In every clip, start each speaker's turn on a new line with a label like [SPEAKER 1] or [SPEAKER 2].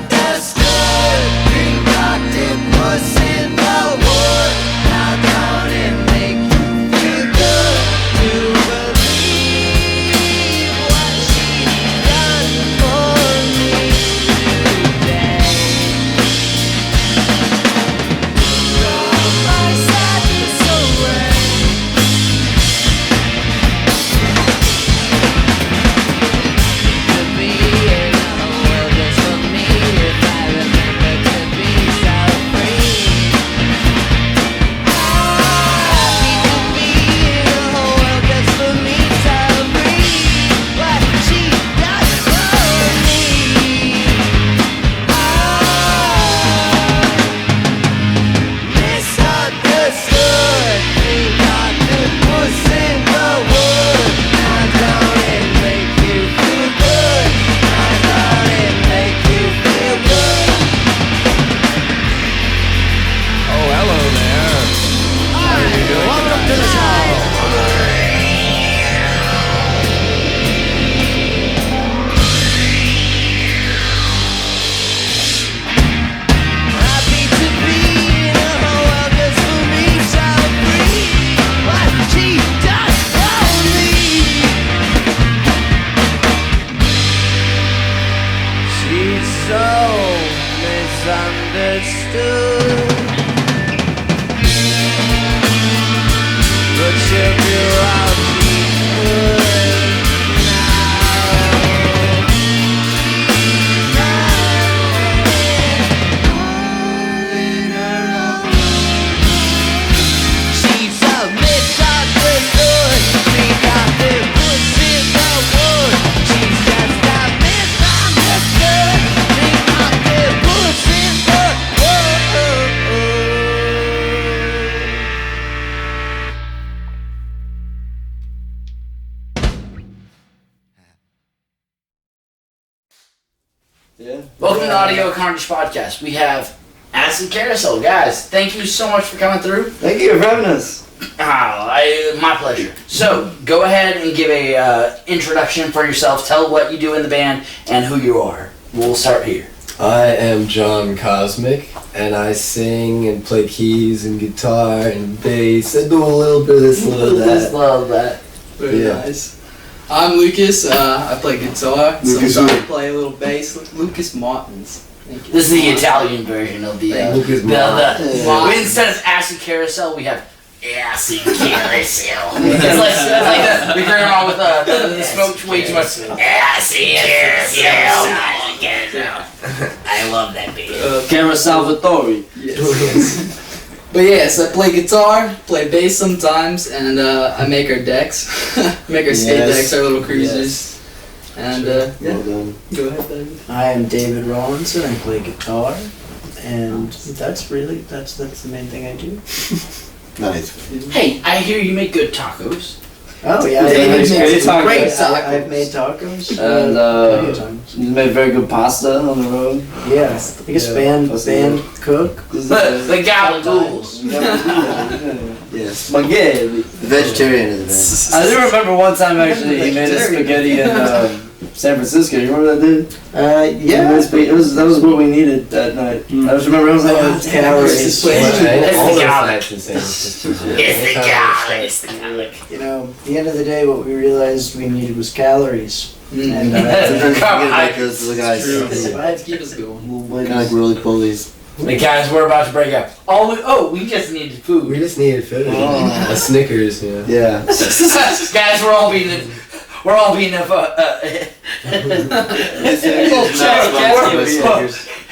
[SPEAKER 1] misunderstood. Concocted puss in the wood. How don't it make you feel good to believe what she's done for me today? Throw my sadness away. To be in a world just for me, if I remember to be so free. Happy to be in a world just for me, so free. What she does for me. Misunderstood. We got the puss in the wood. How don't it make you feel good? How don't it make you feel good?
[SPEAKER 2] Oh, hello there.
[SPEAKER 1] Welcome to the show. Happy to be in a world just for me, so free. What she does for me. She's so misunderstood. But she'll do all she could now. She's so misunderstood. We got the puss in the wood. She's just a misunderstood. We got the puss in the wood.
[SPEAKER 3] Yeah.
[SPEAKER 4] Welcome to the Audio Carnage podcast. We have Acid Carousel. Guys, thank you so much for coming through.
[SPEAKER 3] Thank you for having us.
[SPEAKER 4] My pleasure. So, go ahead and give a introduction for yourself. Tell what you do in the band and who you are. We'll start here.
[SPEAKER 2] I am John Cosmic, and I sing and play keys and guitar and bass. I do a little bit of this, a little of that.
[SPEAKER 4] Love that.
[SPEAKER 5] Very
[SPEAKER 2] Yeah.
[SPEAKER 5] nice. I'm Lucas. I play guitar.
[SPEAKER 2] Lucas
[SPEAKER 5] Sometimes I
[SPEAKER 2] who?
[SPEAKER 5] play a little bass. Lucas Martins. Thank you.
[SPEAKER 4] This is the Italian version of the.
[SPEAKER 2] Lucas
[SPEAKER 5] Martins.
[SPEAKER 4] Instead of Acid Carousel, we have Acid Carousel. it's like the grandma with the smoked way too much. Acid Carousel. I love that baby.
[SPEAKER 3] Carousel Vittori.
[SPEAKER 5] Yes. But yes, I play guitar, play bass sometimes, and I make our decks. Make our skate
[SPEAKER 3] Yes.
[SPEAKER 5] decks, our little cruisers. And yeah,
[SPEAKER 3] Well done.
[SPEAKER 5] go ahead, David.
[SPEAKER 6] I am David Rawlinson. I play guitar, and that's the main thing I do.
[SPEAKER 3] Nice.
[SPEAKER 4] Hey, I hear you make good tacos.
[SPEAKER 6] Oh yeah,
[SPEAKER 5] David
[SPEAKER 6] I've
[SPEAKER 5] makes
[SPEAKER 6] made
[SPEAKER 5] great
[SPEAKER 6] tacos.
[SPEAKER 5] tacos.
[SPEAKER 6] I've made tacos.
[SPEAKER 3] And
[SPEAKER 6] plenty of times.
[SPEAKER 3] you made very good pasta on the road.
[SPEAKER 6] Yeah, biggest band cook.
[SPEAKER 4] The Galagools.
[SPEAKER 3] Yeah, spaghetti.
[SPEAKER 7] The vegetarian is the
[SPEAKER 3] I do remember one time actually he made us spaghetti in San Francisco. You remember that, dude?
[SPEAKER 6] Yeah.
[SPEAKER 3] That was what we needed that night. I just remember I was like, oh,
[SPEAKER 6] Calories.
[SPEAKER 4] It's
[SPEAKER 2] All
[SPEAKER 4] the
[SPEAKER 2] those
[SPEAKER 4] Gallic.
[SPEAKER 2] nights in San Francisco.
[SPEAKER 4] It's the Gallic. It's the Gallic.
[SPEAKER 6] You know, at the end of the day, what we realized we needed was calories. And
[SPEAKER 7] Sometimes
[SPEAKER 4] Come
[SPEAKER 7] you
[SPEAKER 4] on.
[SPEAKER 7] get those little guys.
[SPEAKER 5] Keep us going.
[SPEAKER 7] Kind of like roly polies.
[SPEAKER 4] The guys, we're about to break up. We just needed
[SPEAKER 2] We
[SPEAKER 4] food.
[SPEAKER 2] just needed food.
[SPEAKER 7] Oh.
[SPEAKER 2] A Snickers, yeah.
[SPEAKER 7] Yeah.
[SPEAKER 4] Guys, we're all being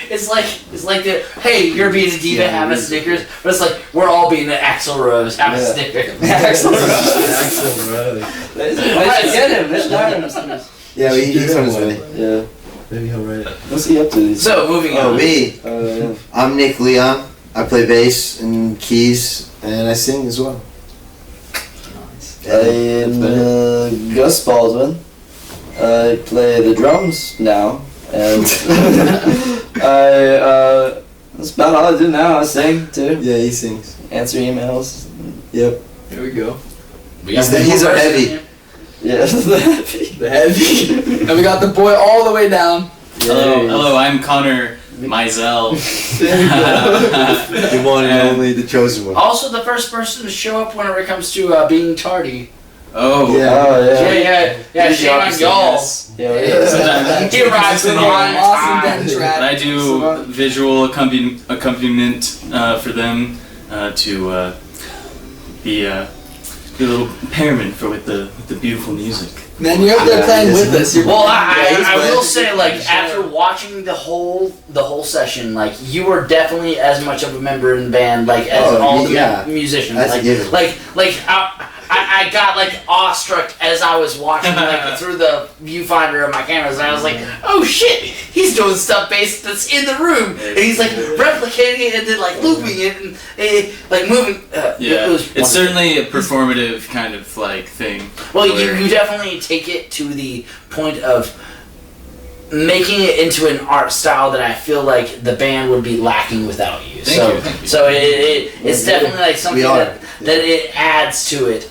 [SPEAKER 4] It's like the hey, you're being a diva, have a Snickers, but it's like we're all being an Axl Rose, have a
[SPEAKER 3] Yeah.
[SPEAKER 4] Snickers.
[SPEAKER 3] Axl Rose.
[SPEAKER 2] Axl Rose.
[SPEAKER 3] Let's get him. Let's hire him.
[SPEAKER 7] Yeah, he's on his way.
[SPEAKER 3] Yeah.
[SPEAKER 2] Maybe he'll write.
[SPEAKER 3] What's he up to these?
[SPEAKER 4] So moving
[SPEAKER 7] Oh,
[SPEAKER 4] on.
[SPEAKER 7] me.
[SPEAKER 3] Yeah.
[SPEAKER 7] I'm Nick Leon. I play bass and keys, and I sing as well.
[SPEAKER 5] Nice.
[SPEAKER 3] I am Gus Baldwin. I play the drums now, and that's about all I do now. I sing too,
[SPEAKER 7] Yeah, he sings.
[SPEAKER 3] answer emails.
[SPEAKER 7] Yep.
[SPEAKER 5] Here we go.
[SPEAKER 7] He's our heavy.
[SPEAKER 3] Yeah, the heavy.
[SPEAKER 5] The heavy. And we got the boy all the way down
[SPEAKER 8] Hello, I'm Connor Mizell.
[SPEAKER 7] The one and only, the chosen one.
[SPEAKER 4] Also, the first person to show up whenever it comes to being tardy.
[SPEAKER 8] Oh.
[SPEAKER 4] Yeah, shame on y'all.
[SPEAKER 8] Sometimes
[SPEAKER 4] He arrives on time.
[SPEAKER 8] And I do visual accompaniment for them to be a little impairment with the beautiful music.
[SPEAKER 5] Man, you're up there playing with us.
[SPEAKER 4] Well, I will say, like, after watching the whole session, like, you were definitely as much of a member in the band, like, as all the musicians.
[SPEAKER 7] That's a given.
[SPEAKER 4] Like, I got, like, awestruck as I was watching, like, through the viewfinder of my cameras, and I was like, oh shit, he's doing stuff that's in the room, and he's, like, replicating it and then, like, looping it and, like, moving.
[SPEAKER 8] It's certainly a performative kind of, like, thing.
[SPEAKER 4] Well, you definitely take it to the point of making it into an art style that I feel like the band would be lacking without you.
[SPEAKER 8] Thank you.
[SPEAKER 4] So it's definitely like something that it adds to it.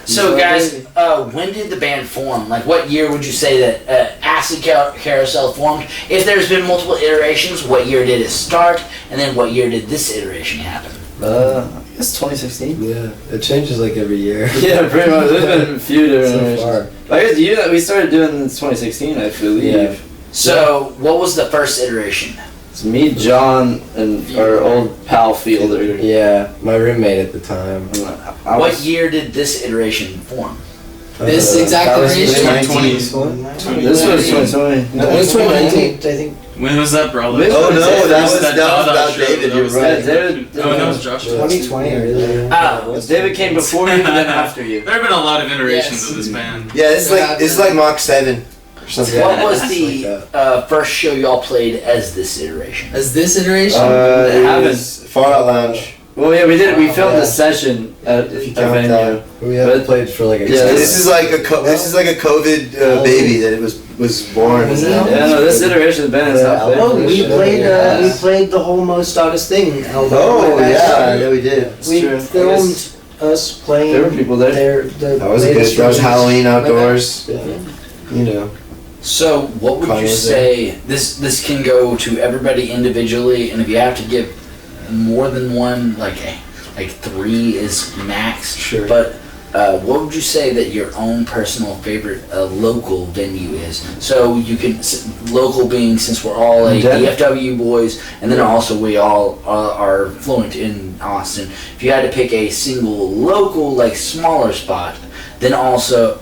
[SPEAKER 4] So guys, when did the band form? Like, what year would you say that Acid Carousel formed? If there's been multiple iterations, what year did it start? And then what year did this iteration happen?
[SPEAKER 3] I guess 2016.
[SPEAKER 2] Yeah, it changes like every year.
[SPEAKER 3] Yeah, pretty much. There's been a few different
[SPEAKER 2] So
[SPEAKER 3] iterations. I guess we started doing this 2016, I believe.
[SPEAKER 2] Yeah.
[SPEAKER 4] So what was the first iteration?
[SPEAKER 3] It's me, John, and our old pal Fielder.
[SPEAKER 2] Yeah, my roommate at the time.
[SPEAKER 4] What year did this iteration form?
[SPEAKER 5] This exact iteration?
[SPEAKER 2] 2020.
[SPEAKER 3] This was 2020.
[SPEAKER 2] No, it was 2019, I think.
[SPEAKER 8] When was that, bro?
[SPEAKER 7] Oh no, that was
[SPEAKER 8] Dada
[SPEAKER 7] about
[SPEAKER 8] show.
[SPEAKER 7] David.
[SPEAKER 8] That
[SPEAKER 7] You're
[SPEAKER 8] was
[SPEAKER 7] right.
[SPEAKER 8] that was Josh.
[SPEAKER 6] 2020 really.
[SPEAKER 3] David came before you and then after you.
[SPEAKER 8] There have been a lot of iterations of this band.
[SPEAKER 7] Yeah, it's like Mach 7 or something.
[SPEAKER 4] What was
[SPEAKER 2] something
[SPEAKER 4] the first show y'all played as this iteration?
[SPEAKER 5] As this iteration?
[SPEAKER 7] It was Far Out Lounge.
[SPEAKER 3] Well, yeah, we did. We filmed a session at
[SPEAKER 7] If you
[SPEAKER 3] a
[SPEAKER 7] count
[SPEAKER 3] venue.
[SPEAKER 7] that.
[SPEAKER 2] We haven't played for like a
[SPEAKER 3] Yeah,
[SPEAKER 7] This is like a COVID baby that it was born.
[SPEAKER 5] Was it?
[SPEAKER 3] Yeah, no, this iteration of the band is not played.
[SPEAKER 6] Oh, we played the whole Most August Thing album.
[SPEAKER 7] Oh
[SPEAKER 6] last
[SPEAKER 7] yeah, we did.
[SPEAKER 3] It's
[SPEAKER 6] We
[SPEAKER 3] true.
[SPEAKER 6] filmed us playing.
[SPEAKER 3] There were people there.
[SPEAKER 7] That was a good. That was Halloween outdoors.
[SPEAKER 2] Yeah. You know.
[SPEAKER 4] So, what would you
[SPEAKER 2] Carnage.
[SPEAKER 4] say? This can go to everybody individually, and if you have to give more than one, like 3 is max.
[SPEAKER 2] Sure.
[SPEAKER 4] But what would you say that your own personal favorite local venue is? So you can local being, since we're all like DFW boys, and then also we all are fluent in Austin. If you had to pick a single local, like smaller spot, then also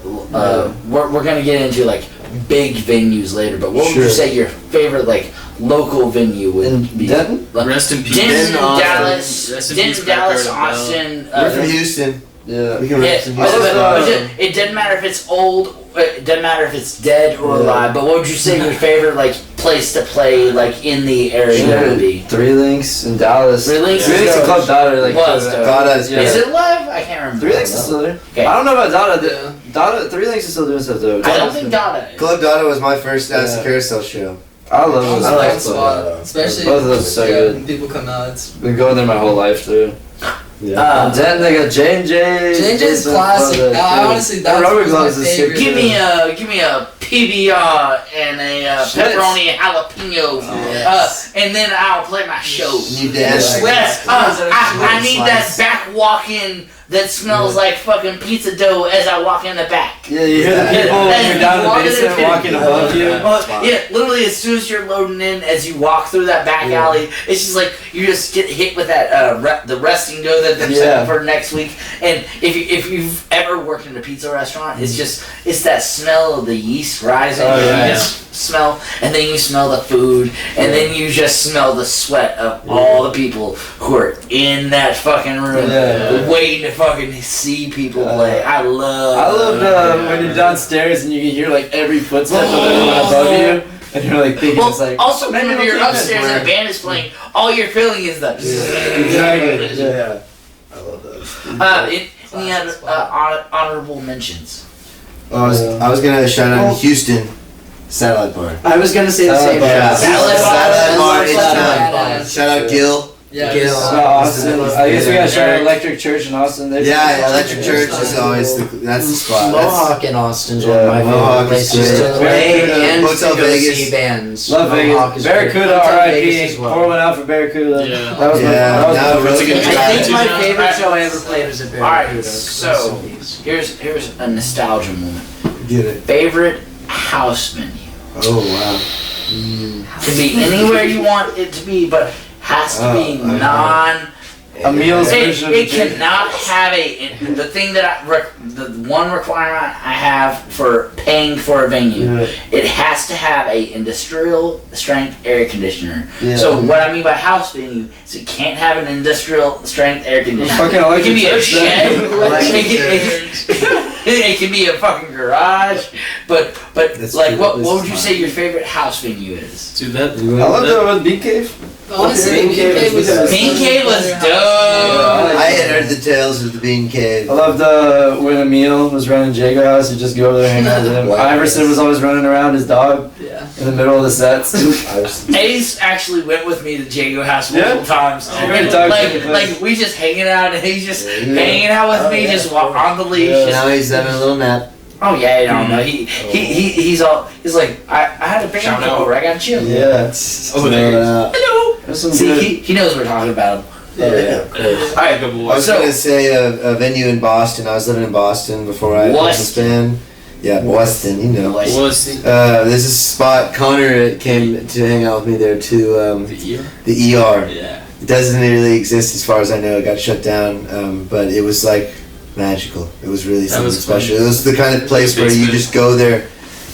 [SPEAKER 4] we're gonna get into like big venues later. But what would you say your favorite like local venue would be?
[SPEAKER 3] Denton?
[SPEAKER 8] Rest in peace.
[SPEAKER 4] Denton,
[SPEAKER 8] Austin.
[SPEAKER 4] Dallas,
[SPEAKER 8] Rest in peace,
[SPEAKER 4] Dallas,
[SPEAKER 8] Backyard
[SPEAKER 4] Austin.
[SPEAKER 7] We're from Houston.
[SPEAKER 3] Yeah.
[SPEAKER 7] We can
[SPEAKER 4] Yeah,
[SPEAKER 7] rest in
[SPEAKER 4] but
[SPEAKER 7] Houston.
[SPEAKER 4] it doesn't matter if it's old. It doesn't matter if it's dead or alive. But what would you say your favorite like place to play like in the area would be?
[SPEAKER 3] 3 Links in Dallas.
[SPEAKER 4] 3 Links
[SPEAKER 3] 3 Links
[SPEAKER 4] is
[SPEAKER 3] and Club Dada. Like,
[SPEAKER 4] was
[SPEAKER 7] Dada's
[SPEAKER 3] yeah.
[SPEAKER 4] Is it alive? I can't remember.
[SPEAKER 3] 3 Links is still there.
[SPEAKER 4] Okay.
[SPEAKER 3] I don't know about Dada. Dada 3 Links is still doing stuff though.
[SPEAKER 4] I don't think Dada is.
[SPEAKER 7] Club Dada was my first Acid Carousel show.
[SPEAKER 3] I love
[SPEAKER 5] It's
[SPEAKER 3] those.
[SPEAKER 5] a
[SPEAKER 3] I like
[SPEAKER 5] fun spot, especially
[SPEAKER 3] Both of those are so
[SPEAKER 5] yeah,
[SPEAKER 3] good.
[SPEAKER 5] when people come out. It's
[SPEAKER 3] Been going there my whole life too.
[SPEAKER 2] Yeah.
[SPEAKER 3] And then they got J&J.
[SPEAKER 5] J&J's classic. Honestly,
[SPEAKER 3] That
[SPEAKER 5] that
[SPEAKER 3] rubber
[SPEAKER 5] was
[SPEAKER 3] gloves
[SPEAKER 5] my
[SPEAKER 3] is
[SPEAKER 5] favorite.
[SPEAKER 4] Give me a PBR and a pepperoni jalapeno,
[SPEAKER 5] Yes.
[SPEAKER 4] and then I'll play my show.
[SPEAKER 7] You dance.
[SPEAKER 4] I need that back walk-in that smells like fucking pizza dough as I walk in the back.
[SPEAKER 3] Yeah, you hear the people when you're down in the basement walking above you.
[SPEAKER 4] Yeah, literally as soon as you're loading in, as you walk through that back alley, it's just like you just get hit with that the resting dough that they're setting for next week. And if you've ever worked in a pizza restaurant, it's that smell of the yeast rising. You just smell, and then you smell the food, and then you just smell the sweat of all the people who are in that fucking room waiting to fucking see people play. I love
[SPEAKER 3] when you're downstairs and you can hear like every footstep of everyone above you, and you're like thinking it's like.
[SPEAKER 4] also
[SPEAKER 3] maybe
[SPEAKER 4] whenever you're
[SPEAKER 3] it'll keep
[SPEAKER 4] upstairs
[SPEAKER 3] it
[SPEAKER 4] and the band is playing, all you're feeling is the
[SPEAKER 3] Exactly.
[SPEAKER 2] Yeah. I love those.
[SPEAKER 4] Any other honorable mentions?
[SPEAKER 7] I was gonna shout out Houston Satellite Bar.
[SPEAKER 6] I was gonna say the same.
[SPEAKER 7] Satellite
[SPEAKER 4] Satellite Bar.
[SPEAKER 7] Bar
[SPEAKER 5] Satellite
[SPEAKER 7] anytime.
[SPEAKER 5] Bar.
[SPEAKER 7] Shout out Gil.
[SPEAKER 5] Yeah.
[SPEAKER 2] Get
[SPEAKER 5] it's-
[SPEAKER 2] on.
[SPEAKER 3] Austin. I guess we gotta shout out
[SPEAKER 8] Eric.
[SPEAKER 3] Electric Church in Austin.
[SPEAKER 7] Yeah, Electric Church is always that's the spot.
[SPEAKER 6] Mohawk in Austin's one of
[SPEAKER 3] Yeah,
[SPEAKER 6] my
[SPEAKER 7] Mohawk
[SPEAKER 6] favorite
[SPEAKER 7] is
[SPEAKER 6] places
[SPEAKER 7] great.
[SPEAKER 6] to play
[SPEAKER 3] Barracuda,
[SPEAKER 6] and
[SPEAKER 7] Hotel
[SPEAKER 6] to go
[SPEAKER 7] Vegas.
[SPEAKER 6] see bands.
[SPEAKER 3] Love
[SPEAKER 6] Mohawk
[SPEAKER 3] Vegas.
[SPEAKER 6] is
[SPEAKER 3] Barracuda,
[SPEAKER 6] great. Hotel
[SPEAKER 3] R.I.P.
[SPEAKER 6] Vegas as well.
[SPEAKER 3] Pour one out for Barracuda.
[SPEAKER 8] Yeah.
[SPEAKER 3] That was
[SPEAKER 7] Yeah,
[SPEAKER 3] that was
[SPEAKER 7] now
[SPEAKER 3] my
[SPEAKER 8] that's a good
[SPEAKER 6] I
[SPEAKER 8] drive
[SPEAKER 6] think my
[SPEAKER 8] to.
[SPEAKER 6] favorite show I ever played was at
[SPEAKER 4] Alright,
[SPEAKER 6] Barracuda.
[SPEAKER 4] so here's a nostalgia moment.
[SPEAKER 2] Get it.
[SPEAKER 4] Favorite house venue.
[SPEAKER 7] Oh wow.
[SPEAKER 4] Can be anywhere you want it to be, but has to be
[SPEAKER 7] Oh, I know.
[SPEAKER 4] non.
[SPEAKER 3] A meal's
[SPEAKER 4] It,
[SPEAKER 3] version of
[SPEAKER 4] it
[SPEAKER 3] the
[SPEAKER 4] cannot have the thing that the one requirement I have for paying for a venue.
[SPEAKER 3] Yeah.
[SPEAKER 4] It has to have a industrial strength air conditioner.
[SPEAKER 3] Yeah.
[SPEAKER 4] So what I mean by house venue is it can't have an industrial strength air conditioner.
[SPEAKER 3] Fucking
[SPEAKER 4] It
[SPEAKER 3] Electric
[SPEAKER 4] can be a
[SPEAKER 3] Church,
[SPEAKER 4] shed.
[SPEAKER 3] then.
[SPEAKER 4] It can be a fucking garage. But
[SPEAKER 2] That's
[SPEAKER 4] like
[SPEAKER 2] true.
[SPEAKER 4] what
[SPEAKER 2] This
[SPEAKER 4] would
[SPEAKER 2] is
[SPEAKER 4] you
[SPEAKER 2] fine.
[SPEAKER 4] say your favorite house venue is?
[SPEAKER 8] Dude, that.
[SPEAKER 3] I love the Bee Cave.
[SPEAKER 5] Honestly,
[SPEAKER 7] Bean
[SPEAKER 5] Bean
[SPEAKER 7] Cave
[SPEAKER 5] Cave was
[SPEAKER 7] was-
[SPEAKER 4] Bean Cave was dope.
[SPEAKER 3] Yeah.
[SPEAKER 7] I had heard the tales of the Bean Cave.
[SPEAKER 3] I loved when Emil was running Jago House. You just go over there and hang out with him.
[SPEAKER 2] Wow.
[SPEAKER 3] Iverson was always running around his dog
[SPEAKER 5] Yeah.
[SPEAKER 3] in the middle of the sets.
[SPEAKER 4] Ace actually went with me to Jago House
[SPEAKER 3] Yeah?
[SPEAKER 4] multiple times.
[SPEAKER 3] Oh, great dog.
[SPEAKER 4] Like we just hanging out and he's just
[SPEAKER 7] Yeah.
[SPEAKER 4] hanging out with
[SPEAKER 7] Oh,
[SPEAKER 4] me,
[SPEAKER 7] yeah,
[SPEAKER 4] just
[SPEAKER 7] of
[SPEAKER 4] on the leash.
[SPEAKER 3] Yeah.
[SPEAKER 4] just-
[SPEAKER 7] Now he's having a little nap.
[SPEAKER 4] oh yeah, I don't know. He's like I had a band
[SPEAKER 8] Shout
[SPEAKER 4] come
[SPEAKER 8] out.
[SPEAKER 4] over. I got chill.
[SPEAKER 3] Yeah.
[SPEAKER 8] Oh, there.
[SPEAKER 4] Hello.
[SPEAKER 3] There's some
[SPEAKER 4] See,
[SPEAKER 3] good.
[SPEAKER 4] he knows we're talking about him.
[SPEAKER 7] Yeah.
[SPEAKER 4] All right,
[SPEAKER 7] I was
[SPEAKER 4] So-
[SPEAKER 7] gonna say a venue in Boston. I was living in Boston before I was this band. Yeah, Boston, you know.
[SPEAKER 8] Was
[SPEAKER 7] There's a spot. Connor came to hang out with me there too. The ER.
[SPEAKER 8] Yeah.
[SPEAKER 7] It doesn't really exist as far as I know. It got shut down, but it was like magical. It was really
[SPEAKER 8] That
[SPEAKER 7] something
[SPEAKER 8] was fun.
[SPEAKER 7] special. It was the kind of place where you
[SPEAKER 8] Basement.
[SPEAKER 7] just go there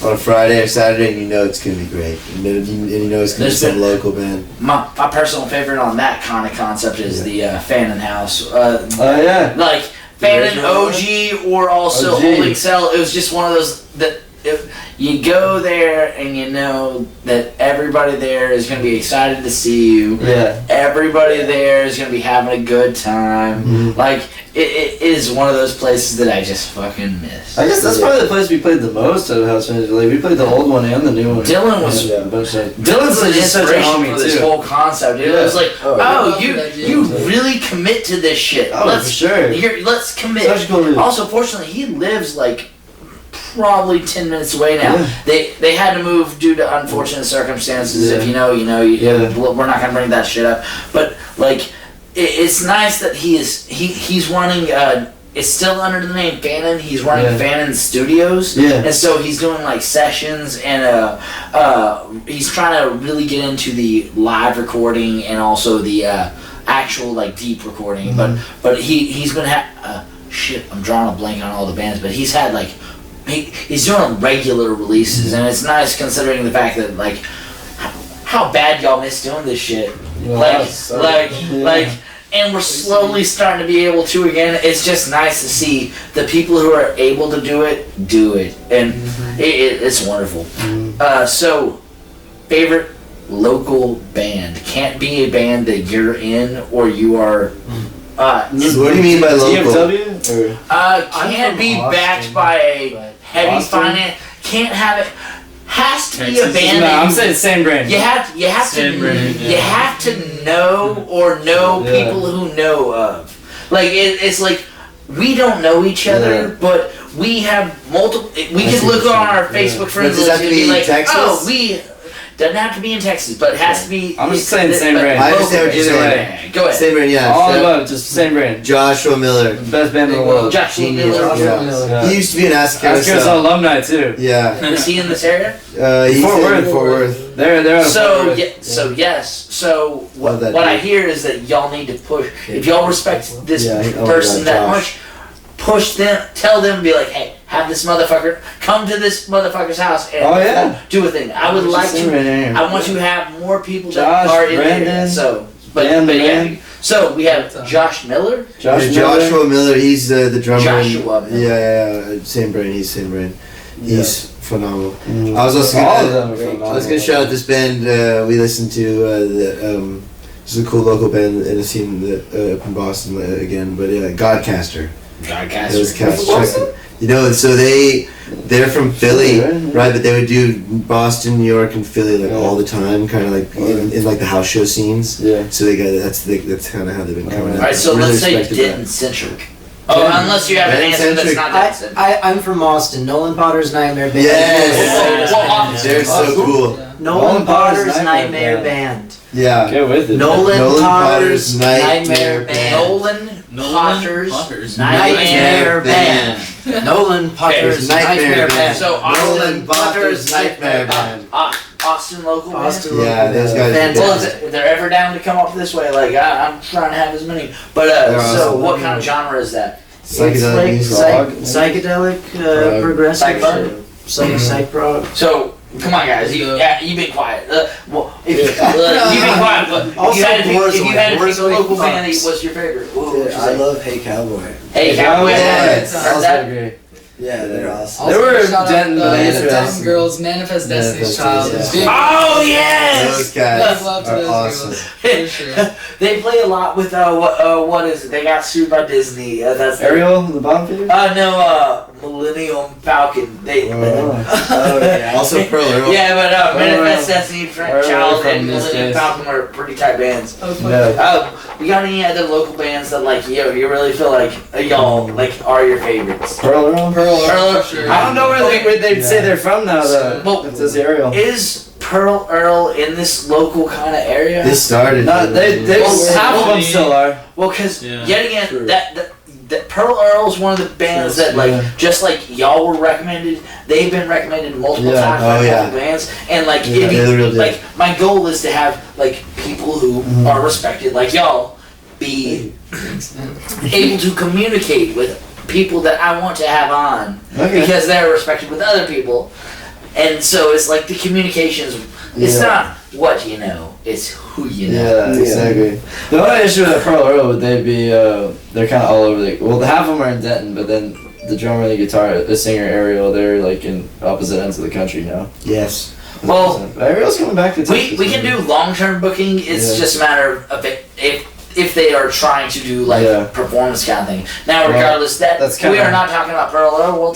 [SPEAKER 7] on a Friday or Saturday and you know it's gonna be great. You know it's gonna be
[SPEAKER 4] There's
[SPEAKER 7] some
[SPEAKER 4] been-
[SPEAKER 7] local band.
[SPEAKER 4] My personal favorite on that kind of concept is the Fannin House.
[SPEAKER 3] Oh yeah.
[SPEAKER 4] Like Fannin
[SPEAKER 3] original
[SPEAKER 4] OG or also
[SPEAKER 3] OG.
[SPEAKER 4] Holy Excel. It was just one of those that you go there and you know that everybody there is going to be excited to see you.
[SPEAKER 3] Yeah.
[SPEAKER 4] Everybody there is going to be having a good time.
[SPEAKER 7] Mhm.
[SPEAKER 4] Like it is one of those places that I just fucking miss.
[SPEAKER 3] I guess that's probably the place we played the most at House Manager. Like we played the old one and the new one.
[SPEAKER 4] Dylan was
[SPEAKER 3] Yeah, a bunch of.
[SPEAKER 4] Dylan's an
[SPEAKER 3] just such a
[SPEAKER 4] inspiration
[SPEAKER 3] homie
[SPEAKER 4] for this
[SPEAKER 3] too.
[SPEAKER 4] whole concept. Dude. It
[SPEAKER 3] Yeah.
[SPEAKER 4] was like,
[SPEAKER 7] Oh,
[SPEAKER 4] oh,
[SPEAKER 5] yeah.
[SPEAKER 4] you really commit to this shit.
[SPEAKER 3] Oh,
[SPEAKER 4] let's
[SPEAKER 3] for sure.
[SPEAKER 4] let's commit.
[SPEAKER 3] Such a cool dude.
[SPEAKER 4] Also, fortunately, he lives like probably 10 minutes away now.
[SPEAKER 3] Yeah.
[SPEAKER 4] They had to move due to unfortunate circumstances.
[SPEAKER 3] Yeah.
[SPEAKER 4] If you know,
[SPEAKER 3] Yeah.
[SPEAKER 4] we're not gonna bring that shit up. But like, it's nice that he's running. It's still under the name Fannin. He's running
[SPEAKER 3] Yeah.
[SPEAKER 4] Fannin Studios.
[SPEAKER 3] Yeah.
[SPEAKER 4] And so he's doing like sessions and he's trying to really get into the live recording and also the actual like deep recording. But he's been shit. I'm drawing a blank on all the bands, but he's had like he's doing regular releases, and it's nice considering the fact that like how bad y'all miss doing this shit. Like, and we're slowly starting to be able to again. It's just nice to see the people who are able to do it, and it's wonderful. So, favorite local band can't be a band that you're in or you are.
[SPEAKER 7] What do you mean by local?
[SPEAKER 3] DFW? Or?
[SPEAKER 4] Can't
[SPEAKER 6] from
[SPEAKER 4] be backed
[SPEAKER 6] Austin,
[SPEAKER 4] by a
[SPEAKER 6] but
[SPEAKER 4] heavy
[SPEAKER 3] Austin?
[SPEAKER 4] finance. Can't have it. Has to be a
[SPEAKER 8] Texas.
[SPEAKER 4] band.
[SPEAKER 3] No,
[SPEAKER 4] that
[SPEAKER 3] I'm
[SPEAKER 4] you-
[SPEAKER 3] saying same brand.
[SPEAKER 4] You have
[SPEAKER 8] Same
[SPEAKER 4] to
[SPEAKER 8] brand,
[SPEAKER 4] you
[SPEAKER 8] yeah.
[SPEAKER 4] have to know or know
[SPEAKER 3] Yeah.
[SPEAKER 4] people who know of. Like it's like we don't know each other,
[SPEAKER 7] Yeah.
[SPEAKER 4] but we have multiple. We
[SPEAKER 7] I
[SPEAKER 4] can
[SPEAKER 7] see
[SPEAKER 4] look
[SPEAKER 7] what
[SPEAKER 4] on
[SPEAKER 7] you're
[SPEAKER 4] our
[SPEAKER 7] saying.
[SPEAKER 4] Facebook
[SPEAKER 7] Yeah.
[SPEAKER 4] friends
[SPEAKER 7] Does
[SPEAKER 4] list
[SPEAKER 7] that have to
[SPEAKER 4] and
[SPEAKER 7] be
[SPEAKER 4] be like,
[SPEAKER 7] Texas?
[SPEAKER 4] oh, we doesn't have to be in Texas, but it has to be.
[SPEAKER 3] I'm just saying same
[SPEAKER 4] but
[SPEAKER 3] brand.
[SPEAKER 7] I understand what you're
[SPEAKER 4] local.
[SPEAKER 7] saying.
[SPEAKER 4] Go ahead.
[SPEAKER 7] Same brand, yeah.
[SPEAKER 3] All
[SPEAKER 7] Sure.
[SPEAKER 3] above, just same brand.
[SPEAKER 7] Joshua Miller.
[SPEAKER 3] Best band in the world.
[SPEAKER 4] Josh Miller.
[SPEAKER 7] Yeah. He used to be an Ask
[SPEAKER 3] Ask Carousel
[SPEAKER 7] Carousel.
[SPEAKER 3] alumni too.
[SPEAKER 7] Yeah.
[SPEAKER 4] Is he in this area?
[SPEAKER 7] He's
[SPEAKER 3] Fort
[SPEAKER 7] in
[SPEAKER 3] Worth.
[SPEAKER 7] Fort Worth.
[SPEAKER 3] They're out of Fort
[SPEAKER 4] So
[SPEAKER 3] Worth.
[SPEAKER 4] yes. So
[SPEAKER 7] Love that
[SPEAKER 4] what I
[SPEAKER 7] dude.
[SPEAKER 4] hear is that y'all need to push. If y'all respect this
[SPEAKER 7] Yeah, oh my
[SPEAKER 4] person
[SPEAKER 7] God,
[SPEAKER 4] that
[SPEAKER 7] Josh.
[SPEAKER 4] much, push them. Tell them, be like, hey, have this motherfucker come to this motherfucker's house and
[SPEAKER 3] Oh, yeah.
[SPEAKER 4] do a thing. I would like
[SPEAKER 3] Same
[SPEAKER 4] to.
[SPEAKER 3] brand here.
[SPEAKER 4] I want to have more people
[SPEAKER 3] Josh,
[SPEAKER 4] that are in there.
[SPEAKER 3] Brandon,
[SPEAKER 4] So,
[SPEAKER 3] Dan,
[SPEAKER 4] but yeah.
[SPEAKER 3] Dan.
[SPEAKER 4] So we have Josh Miller.
[SPEAKER 3] Josh
[SPEAKER 7] Yeah, Joshua Miller, he's the drummer.
[SPEAKER 4] Joshua Miller.
[SPEAKER 7] Yeah, same brand. He's same brand. He's phenomenal. I was also
[SPEAKER 3] All of
[SPEAKER 7] gonna,
[SPEAKER 3] them are phenomenal.
[SPEAKER 7] I was gonna shout out this band we listened to. This is a cool local band in the scene up in Boston again. But yeah, Godcaster. It was
[SPEAKER 4] Godcaster.
[SPEAKER 7] cast. You know, so they're from Philly, right? But they would do Boston, New York, and Philly like all the time, kind of like in like the house show scenes.
[SPEAKER 3] Yeah.
[SPEAKER 7] So that's kind of how they've been coming.
[SPEAKER 4] Alright, so
[SPEAKER 7] Really
[SPEAKER 4] let's say
[SPEAKER 7] respected that.
[SPEAKER 4] Denton-centric. Oh, unless you have an answer that's not Denton.
[SPEAKER 6] I'm from Austin. Nolan Potter's Nightmare Band.
[SPEAKER 7] Yes.
[SPEAKER 4] Well,
[SPEAKER 7] They're so cool.
[SPEAKER 6] Nolan Potter's Nightmare Band.
[SPEAKER 7] Yeah.
[SPEAKER 3] Get with it.
[SPEAKER 6] Nolan Potter's Nightmare Band.
[SPEAKER 4] Nolan Potter's
[SPEAKER 6] Nightmare Band. Nolan Potter's Nightmare Band.
[SPEAKER 4] So
[SPEAKER 7] Nolan Potter's Nightmare Band.
[SPEAKER 4] Austin local band?
[SPEAKER 6] Austin
[SPEAKER 7] Yeah,
[SPEAKER 6] local
[SPEAKER 7] those
[SPEAKER 6] band.
[SPEAKER 7] guys.
[SPEAKER 4] Well, if they're ever down to come up this way, like I'm trying to have as many. But
[SPEAKER 7] They're
[SPEAKER 4] so
[SPEAKER 7] awesome.
[SPEAKER 4] what kind of genre is that?
[SPEAKER 7] Psychedelic
[SPEAKER 6] It's
[SPEAKER 7] music.
[SPEAKER 6] like psychedelic, progressive
[SPEAKER 4] Psych prog?
[SPEAKER 6] shit. Psych prog.
[SPEAKER 4] So come on, guys, you've been quiet. Well, if you've been quiet, but
[SPEAKER 6] Also
[SPEAKER 4] if you had to pick a
[SPEAKER 6] Warzone
[SPEAKER 4] local band,
[SPEAKER 6] Fox.
[SPEAKER 4] what's your favorite? What would you
[SPEAKER 2] I
[SPEAKER 4] say?
[SPEAKER 2] love Hey Cowboy.
[SPEAKER 4] Hey, Cowboy.
[SPEAKER 7] Yes.
[SPEAKER 4] Heard
[SPEAKER 3] Also
[SPEAKER 4] that?
[SPEAKER 3] agree.
[SPEAKER 2] Yeah, they're awesome.
[SPEAKER 3] They were
[SPEAKER 5] shout out
[SPEAKER 3] Denton, but they
[SPEAKER 5] the
[SPEAKER 3] were
[SPEAKER 5] Denton
[SPEAKER 3] awesome.
[SPEAKER 5] girls, Manifest Destiny's Child.
[SPEAKER 2] Destiny's,
[SPEAKER 5] Big
[SPEAKER 4] Oh
[SPEAKER 7] Those
[SPEAKER 4] yes!
[SPEAKER 7] guys
[SPEAKER 5] big love to
[SPEAKER 7] are
[SPEAKER 5] those
[SPEAKER 7] awesome.
[SPEAKER 5] girls. For sure.
[SPEAKER 4] They play a lot with what is it? They got sued by Disney. That's
[SPEAKER 3] Ariel, the bomb figure?
[SPEAKER 4] no, Millennium Falcon. They.
[SPEAKER 3] Oh, yeah.
[SPEAKER 7] Also Pearl Earl.
[SPEAKER 4] Yeah, but Manifest
[SPEAKER 3] Wow.
[SPEAKER 4] Destiny, Frank
[SPEAKER 3] Where are
[SPEAKER 4] Child,
[SPEAKER 3] we
[SPEAKER 4] and
[SPEAKER 3] from these
[SPEAKER 4] Millennium
[SPEAKER 3] days?
[SPEAKER 4] Falcon are pretty tight bands.
[SPEAKER 3] Yeah.
[SPEAKER 4] You got any other local bands that like you really feel like y'all like are your favorites?
[SPEAKER 3] Pearl Earl?
[SPEAKER 5] Pearl
[SPEAKER 4] Pearl-
[SPEAKER 5] for sure.
[SPEAKER 3] I don't know where they'd say they're from now, though.
[SPEAKER 4] Well,
[SPEAKER 3] It says Ariel.
[SPEAKER 4] Is Pearl Earl in this local kind of area?
[SPEAKER 7] This started.
[SPEAKER 3] No, they
[SPEAKER 4] Well,
[SPEAKER 3] half of them still are.
[SPEAKER 4] Well, because
[SPEAKER 8] Yeah.
[SPEAKER 4] yet again, that Pearl Earl's one of the bands that like
[SPEAKER 3] Yeah.
[SPEAKER 4] just like y'all were recommended. They've been recommended multiple
[SPEAKER 3] Yeah.
[SPEAKER 4] times
[SPEAKER 7] Oh,
[SPEAKER 4] by
[SPEAKER 7] yeah.
[SPEAKER 4] multiple bands, and like
[SPEAKER 7] Yeah, they're the real deal.
[SPEAKER 4] like my goal is to have like people who are respected like y'all be able to communicate with people that I want to have on
[SPEAKER 3] Okay.
[SPEAKER 4] because they're respected with other people, and so it's like the communications. It's
[SPEAKER 3] Yeah.
[SPEAKER 4] not what you know; it's who you know.
[SPEAKER 3] Yeah, exactly. The only issue with Pearl Earl would they be, they're kind of all over the, well, half of them are in Denton, but then the drummer and the guitar, the singer Ariel, they're like in opposite ends of the country now.
[SPEAKER 7] Yes.
[SPEAKER 4] Well,
[SPEAKER 3] Ariel's coming back to Texas.
[SPEAKER 4] we can do long-term booking. It's
[SPEAKER 3] Yeah.
[SPEAKER 4] just a matter of if they are trying to do like
[SPEAKER 3] Yeah.
[SPEAKER 4] performance kind of thing. Now,
[SPEAKER 3] Well,
[SPEAKER 4] regardless,
[SPEAKER 3] that's
[SPEAKER 4] we
[SPEAKER 3] kinda-
[SPEAKER 4] are not talking about Pearl Earl.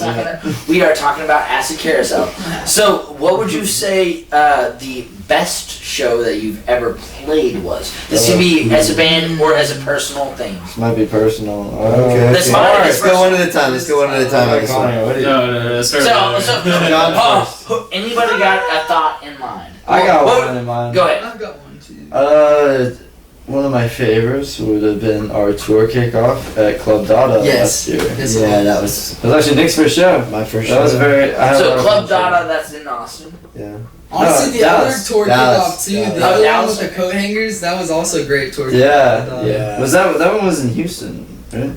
[SPEAKER 4] We are talking about Acid Carousel. So, what would you say the best show that you've ever played was? This can be as a band or as a personal thing.
[SPEAKER 3] This might be personal.
[SPEAKER 7] Okay.
[SPEAKER 4] That's fine.
[SPEAKER 7] Alright,
[SPEAKER 4] That's
[SPEAKER 7] let's go one at a time. Let's go one at a time on this one.
[SPEAKER 3] What do you?
[SPEAKER 8] No, start
[SPEAKER 4] So,
[SPEAKER 7] John first.
[SPEAKER 4] anybody got a thought in mind?
[SPEAKER 3] I got
[SPEAKER 4] What-
[SPEAKER 3] one in mind.
[SPEAKER 4] Go ahead.
[SPEAKER 5] I've got one too.
[SPEAKER 3] One of my favorites would have been our tour kickoff at Club Dada last year.
[SPEAKER 5] Yes,
[SPEAKER 7] Yeah,
[SPEAKER 5] it
[SPEAKER 7] that
[SPEAKER 5] was.
[SPEAKER 7] was
[SPEAKER 3] It was actually Nick's first show.
[SPEAKER 7] my first
[SPEAKER 3] That was
[SPEAKER 7] show.
[SPEAKER 3] very. I had a lot
[SPEAKER 4] So,
[SPEAKER 3] of
[SPEAKER 4] Club
[SPEAKER 3] fun.
[SPEAKER 4] Dada, that's in Austin.
[SPEAKER 7] Yeah.
[SPEAKER 5] Honestly,
[SPEAKER 3] No,
[SPEAKER 5] the
[SPEAKER 3] Dallas.
[SPEAKER 5] other tour
[SPEAKER 7] Dallas.
[SPEAKER 5] kickoff too,
[SPEAKER 7] Dallas.
[SPEAKER 5] the
[SPEAKER 4] Oh,
[SPEAKER 5] other one
[SPEAKER 4] Dallas,
[SPEAKER 5] with the coat hangers, that was also a great tour
[SPEAKER 3] Yeah.
[SPEAKER 5] kickoff.
[SPEAKER 7] Yeah.
[SPEAKER 3] Was that one was in Houston, right?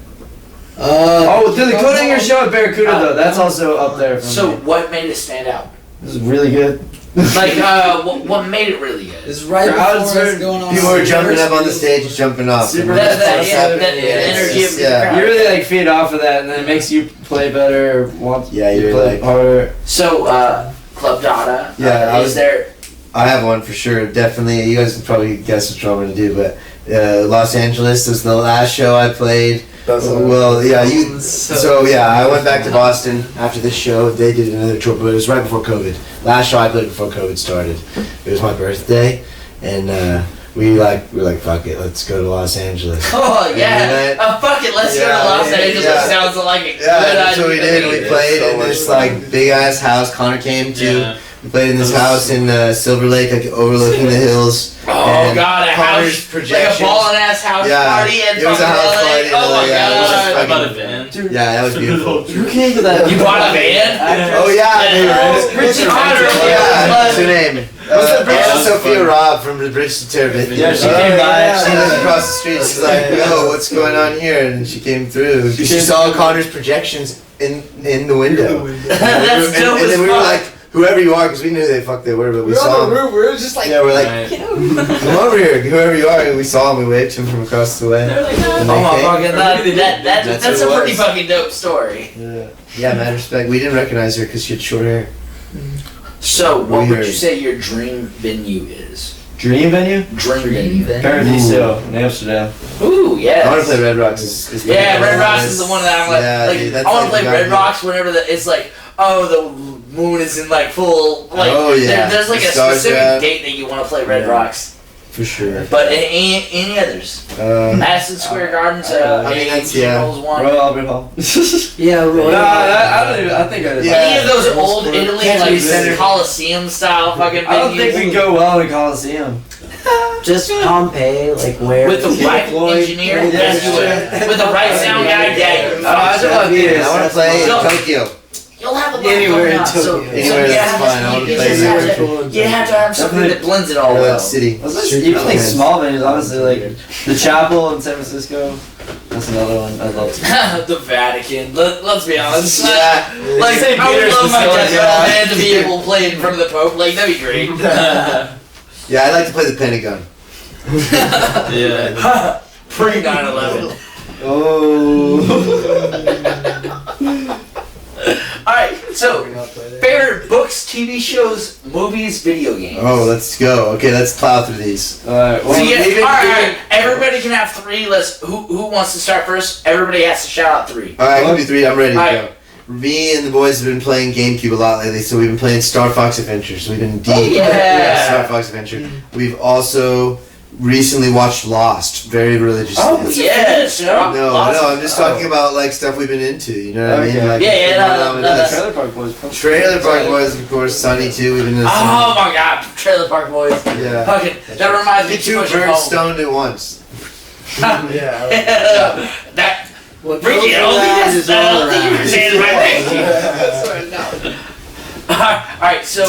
[SPEAKER 5] Uh,
[SPEAKER 3] Oh, the Coat Hanger show at Barracuda though. That's also up there for
[SPEAKER 4] So,
[SPEAKER 3] me.
[SPEAKER 4] what made it stand out?
[SPEAKER 3] It was really good.
[SPEAKER 4] Like, what made it really good?
[SPEAKER 5] It's right
[SPEAKER 3] Crowds
[SPEAKER 5] before
[SPEAKER 3] were-
[SPEAKER 5] us going on.
[SPEAKER 7] People were jumping
[SPEAKER 5] first
[SPEAKER 7] up on the
[SPEAKER 5] group.
[SPEAKER 7] stage and jumping off.
[SPEAKER 3] Super-
[SPEAKER 7] And
[SPEAKER 4] That,
[SPEAKER 7] that's
[SPEAKER 4] yeah,
[SPEAKER 7] what's
[SPEAKER 4] that
[SPEAKER 7] happening. Yeah,
[SPEAKER 4] energy
[SPEAKER 7] it's
[SPEAKER 4] of the
[SPEAKER 7] just-
[SPEAKER 4] crowd.
[SPEAKER 3] You really like feed off of that, and then it makes you play better. Want
[SPEAKER 7] Yeah,
[SPEAKER 3] you
[SPEAKER 7] you're
[SPEAKER 3] play
[SPEAKER 7] like-
[SPEAKER 3] harder.
[SPEAKER 4] So, Club Dada.
[SPEAKER 7] Yeah, I
[SPEAKER 4] is
[SPEAKER 7] was-
[SPEAKER 4] there?
[SPEAKER 7] I have one for sure, definitely. You guys can probably guess what I'm going to do, but Los Angeles was the last show I played. Well, yeah, so yeah, I went back to Boston after this show. They did another tour, but it was right before COVID. Last show I played before COVID started. It was my birthday, and we were like, fuck it, let's go to Los Angeles.
[SPEAKER 4] Oh
[SPEAKER 7] we
[SPEAKER 4] yeah.
[SPEAKER 7] went-
[SPEAKER 4] Fuck it. Let's go
[SPEAKER 7] Yeah,
[SPEAKER 4] to Los
[SPEAKER 7] yeah,
[SPEAKER 4] Angeles.
[SPEAKER 7] yeah.
[SPEAKER 4] Sounds like a good
[SPEAKER 7] Yeah,
[SPEAKER 4] idea.
[SPEAKER 7] that's what we did. We played in this like big ass house. Connor came to.
[SPEAKER 8] Yeah.
[SPEAKER 7] We played in this house in Silver Lake, like overlooking the hills.
[SPEAKER 4] Oh
[SPEAKER 7] And
[SPEAKER 4] god, a
[SPEAKER 7] Connor's
[SPEAKER 4] house, like a
[SPEAKER 7] projections.
[SPEAKER 4] ballin' ass house
[SPEAKER 7] Yeah,
[SPEAKER 4] party and
[SPEAKER 7] it was a
[SPEAKER 4] fucking
[SPEAKER 7] house
[SPEAKER 4] LA.
[SPEAKER 7] party in
[SPEAKER 4] Oh
[SPEAKER 7] LA,
[SPEAKER 4] my
[SPEAKER 7] yeah, it was just
[SPEAKER 4] god.
[SPEAKER 8] I bought a
[SPEAKER 7] fucking-
[SPEAKER 8] van.
[SPEAKER 7] Yeah, that was beautiful.
[SPEAKER 3] You came to that.
[SPEAKER 4] You bought a van?
[SPEAKER 7] Oh yeah,
[SPEAKER 4] Yeah.
[SPEAKER 7] dude.
[SPEAKER 4] Richard Connor.
[SPEAKER 7] Yeah, what's her name?
[SPEAKER 3] What's the bridge?
[SPEAKER 7] Sophia Robb from the Bridge to Turbot.
[SPEAKER 3] Yeah, she came by.
[SPEAKER 7] She lived across the street. She's like, "Yo, what's going on here?" And she came through. She saw Connor's projections in the window.
[SPEAKER 4] That's dope
[SPEAKER 7] and
[SPEAKER 4] as
[SPEAKER 7] then we were
[SPEAKER 4] fuck.
[SPEAKER 7] like, whoever you are, because we knew they fuck they were, but we
[SPEAKER 5] We were
[SPEAKER 7] saw
[SPEAKER 5] on the
[SPEAKER 7] them.
[SPEAKER 5] roof. We were just like,
[SPEAKER 7] Yeah, we're like,
[SPEAKER 8] Right.
[SPEAKER 7] come over here, whoever you are. And we saw him. We waved to him from across the way.
[SPEAKER 8] They're like,
[SPEAKER 7] And
[SPEAKER 4] Oh
[SPEAKER 7] they
[SPEAKER 4] my
[SPEAKER 7] came.
[SPEAKER 4] fucking
[SPEAKER 7] That's
[SPEAKER 4] that's a
[SPEAKER 7] what it
[SPEAKER 4] pretty
[SPEAKER 7] was.
[SPEAKER 4] fucking dope story.
[SPEAKER 7] Yeah, mad respect. We didn't recognize her because she had short hair.
[SPEAKER 4] So, what
[SPEAKER 7] We
[SPEAKER 4] would
[SPEAKER 7] heard-
[SPEAKER 4] you say your dream venue is?
[SPEAKER 3] Dream venue?
[SPEAKER 4] Dream.
[SPEAKER 3] Paradiso in Amsterdam.
[SPEAKER 4] Ooh, yes.
[SPEAKER 7] I want to play Red Rocks. Is
[SPEAKER 4] Yeah, Red Rocks is the one that I'm like.
[SPEAKER 7] Yeah,
[SPEAKER 4] like
[SPEAKER 7] dude, that's
[SPEAKER 4] I want to
[SPEAKER 7] like
[SPEAKER 4] play
[SPEAKER 7] the
[SPEAKER 4] Red Rocks whenever it's like, oh, the moon is in like full. Like,
[SPEAKER 7] Oh, yeah.
[SPEAKER 4] there's like
[SPEAKER 7] The
[SPEAKER 4] a
[SPEAKER 7] stars
[SPEAKER 4] specific
[SPEAKER 7] are out.
[SPEAKER 4] date that you want to play Red
[SPEAKER 7] Yeah.
[SPEAKER 4] Rocks.
[SPEAKER 7] For sure.
[SPEAKER 4] But any others? Madison Square Gardens.
[SPEAKER 7] I mean, that's
[SPEAKER 4] one.
[SPEAKER 3] Royal Albert Hall.
[SPEAKER 6] Yeah,
[SPEAKER 3] No, I don't even. I think I.
[SPEAKER 7] Yeah.
[SPEAKER 4] Any of those old Italy
[SPEAKER 6] Kennedy
[SPEAKER 4] like
[SPEAKER 6] Center.
[SPEAKER 4] Coliseum style fucking venues.
[SPEAKER 3] I don't think we go well in the Coliseum.
[SPEAKER 6] just Pompeii, like where
[SPEAKER 4] With the right engineer, yes, you would. With the right sound guy, yeah. you're fucked.
[SPEAKER 7] I want to play in
[SPEAKER 4] So-
[SPEAKER 7] Tokyo.
[SPEAKER 4] You'll have a lot
[SPEAKER 6] Anywhere in
[SPEAKER 4] going on, so,
[SPEAKER 6] Tokyo.
[SPEAKER 7] Anywhere
[SPEAKER 4] you
[SPEAKER 7] that's
[SPEAKER 4] have
[SPEAKER 7] fine, I wanna
[SPEAKER 4] you
[SPEAKER 7] play
[SPEAKER 4] just
[SPEAKER 7] anywhere.
[SPEAKER 4] have to- You have to have something that blends it all well.
[SPEAKER 7] City.
[SPEAKER 3] Even like small venues, honestly, like the Chapel in San Francisco. That's another one I'd love to.
[SPEAKER 4] The Vatican. Let's be honest.
[SPEAKER 7] Yeah.
[SPEAKER 4] Like,
[SPEAKER 3] St.
[SPEAKER 4] I would
[SPEAKER 3] Peter's
[SPEAKER 4] love my
[SPEAKER 3] Basilica.
[SPEAKER 4] death metal band to be able to play in front of the Pope. Like, that'd be great.
[SPEAKER 7] Yeah, I'd like to play the Pentagon.
[SPEAKER 8] Yeah.
[SPEAKER 4] Pre 9/11. Alright, so, favorite books, TV shows, movies, video games.
[SPEAKER 7] Oh, let's go. Okay, let's plow through these.
[SPEAKER 3] Alright,
[SPEAKER 4] So
[SPEAKER 3] well,
[SPEAKER 4] alright, everybody can have three. Who wants to start first? Everybody has to shout out three.
[SPEAKER 7] Alright, I can do 3. I'm ready to
[SPEAKER 4] Alright.
[SPEAKER 7] go. Me and the boys have been playing GameCube a lot lately, so we've been playing Star Fox Adventures. We've been deep.
[SPEAKER 4] Oh, yeah.
[SPEAKER 7] Star Fox Adventure. We've also recently watched Lost, very religiously.
[SPEAKER 4] Yes.
[SPEAKER 7] No, I'm just talking about like stuff we've been into. You know what I mean?
[SPEAKER 3] Okay.
[SPEAKER 7] Like,
[SPEAKER 4] Yeah, no, that's-
[SPEAKER 3] Trailer Park Boys.
[SPEAKER 7] Trailer Park Boys, of course. Sunny too. We've been into.
[SPEAKER 4] Oh my god, Trailer Park Boys.
[SPEAKER 7] Yeah.
[SPEAKER 4] Fucking, that reminds me
[SPEAKER 7] Get
[SPEAKER 4] too
[SPEAKER 7] 2
[SPEAKER 4] much of
[SPEAKER 7] birds
[SPEAKER 4] home.
[SPEAKER 7] stoned at once.
[SPEAKER 4] That,
[SPEAKER 6] What
[SPEAKER 4] Ricky, I don't think you were saying the right thing. Alright, so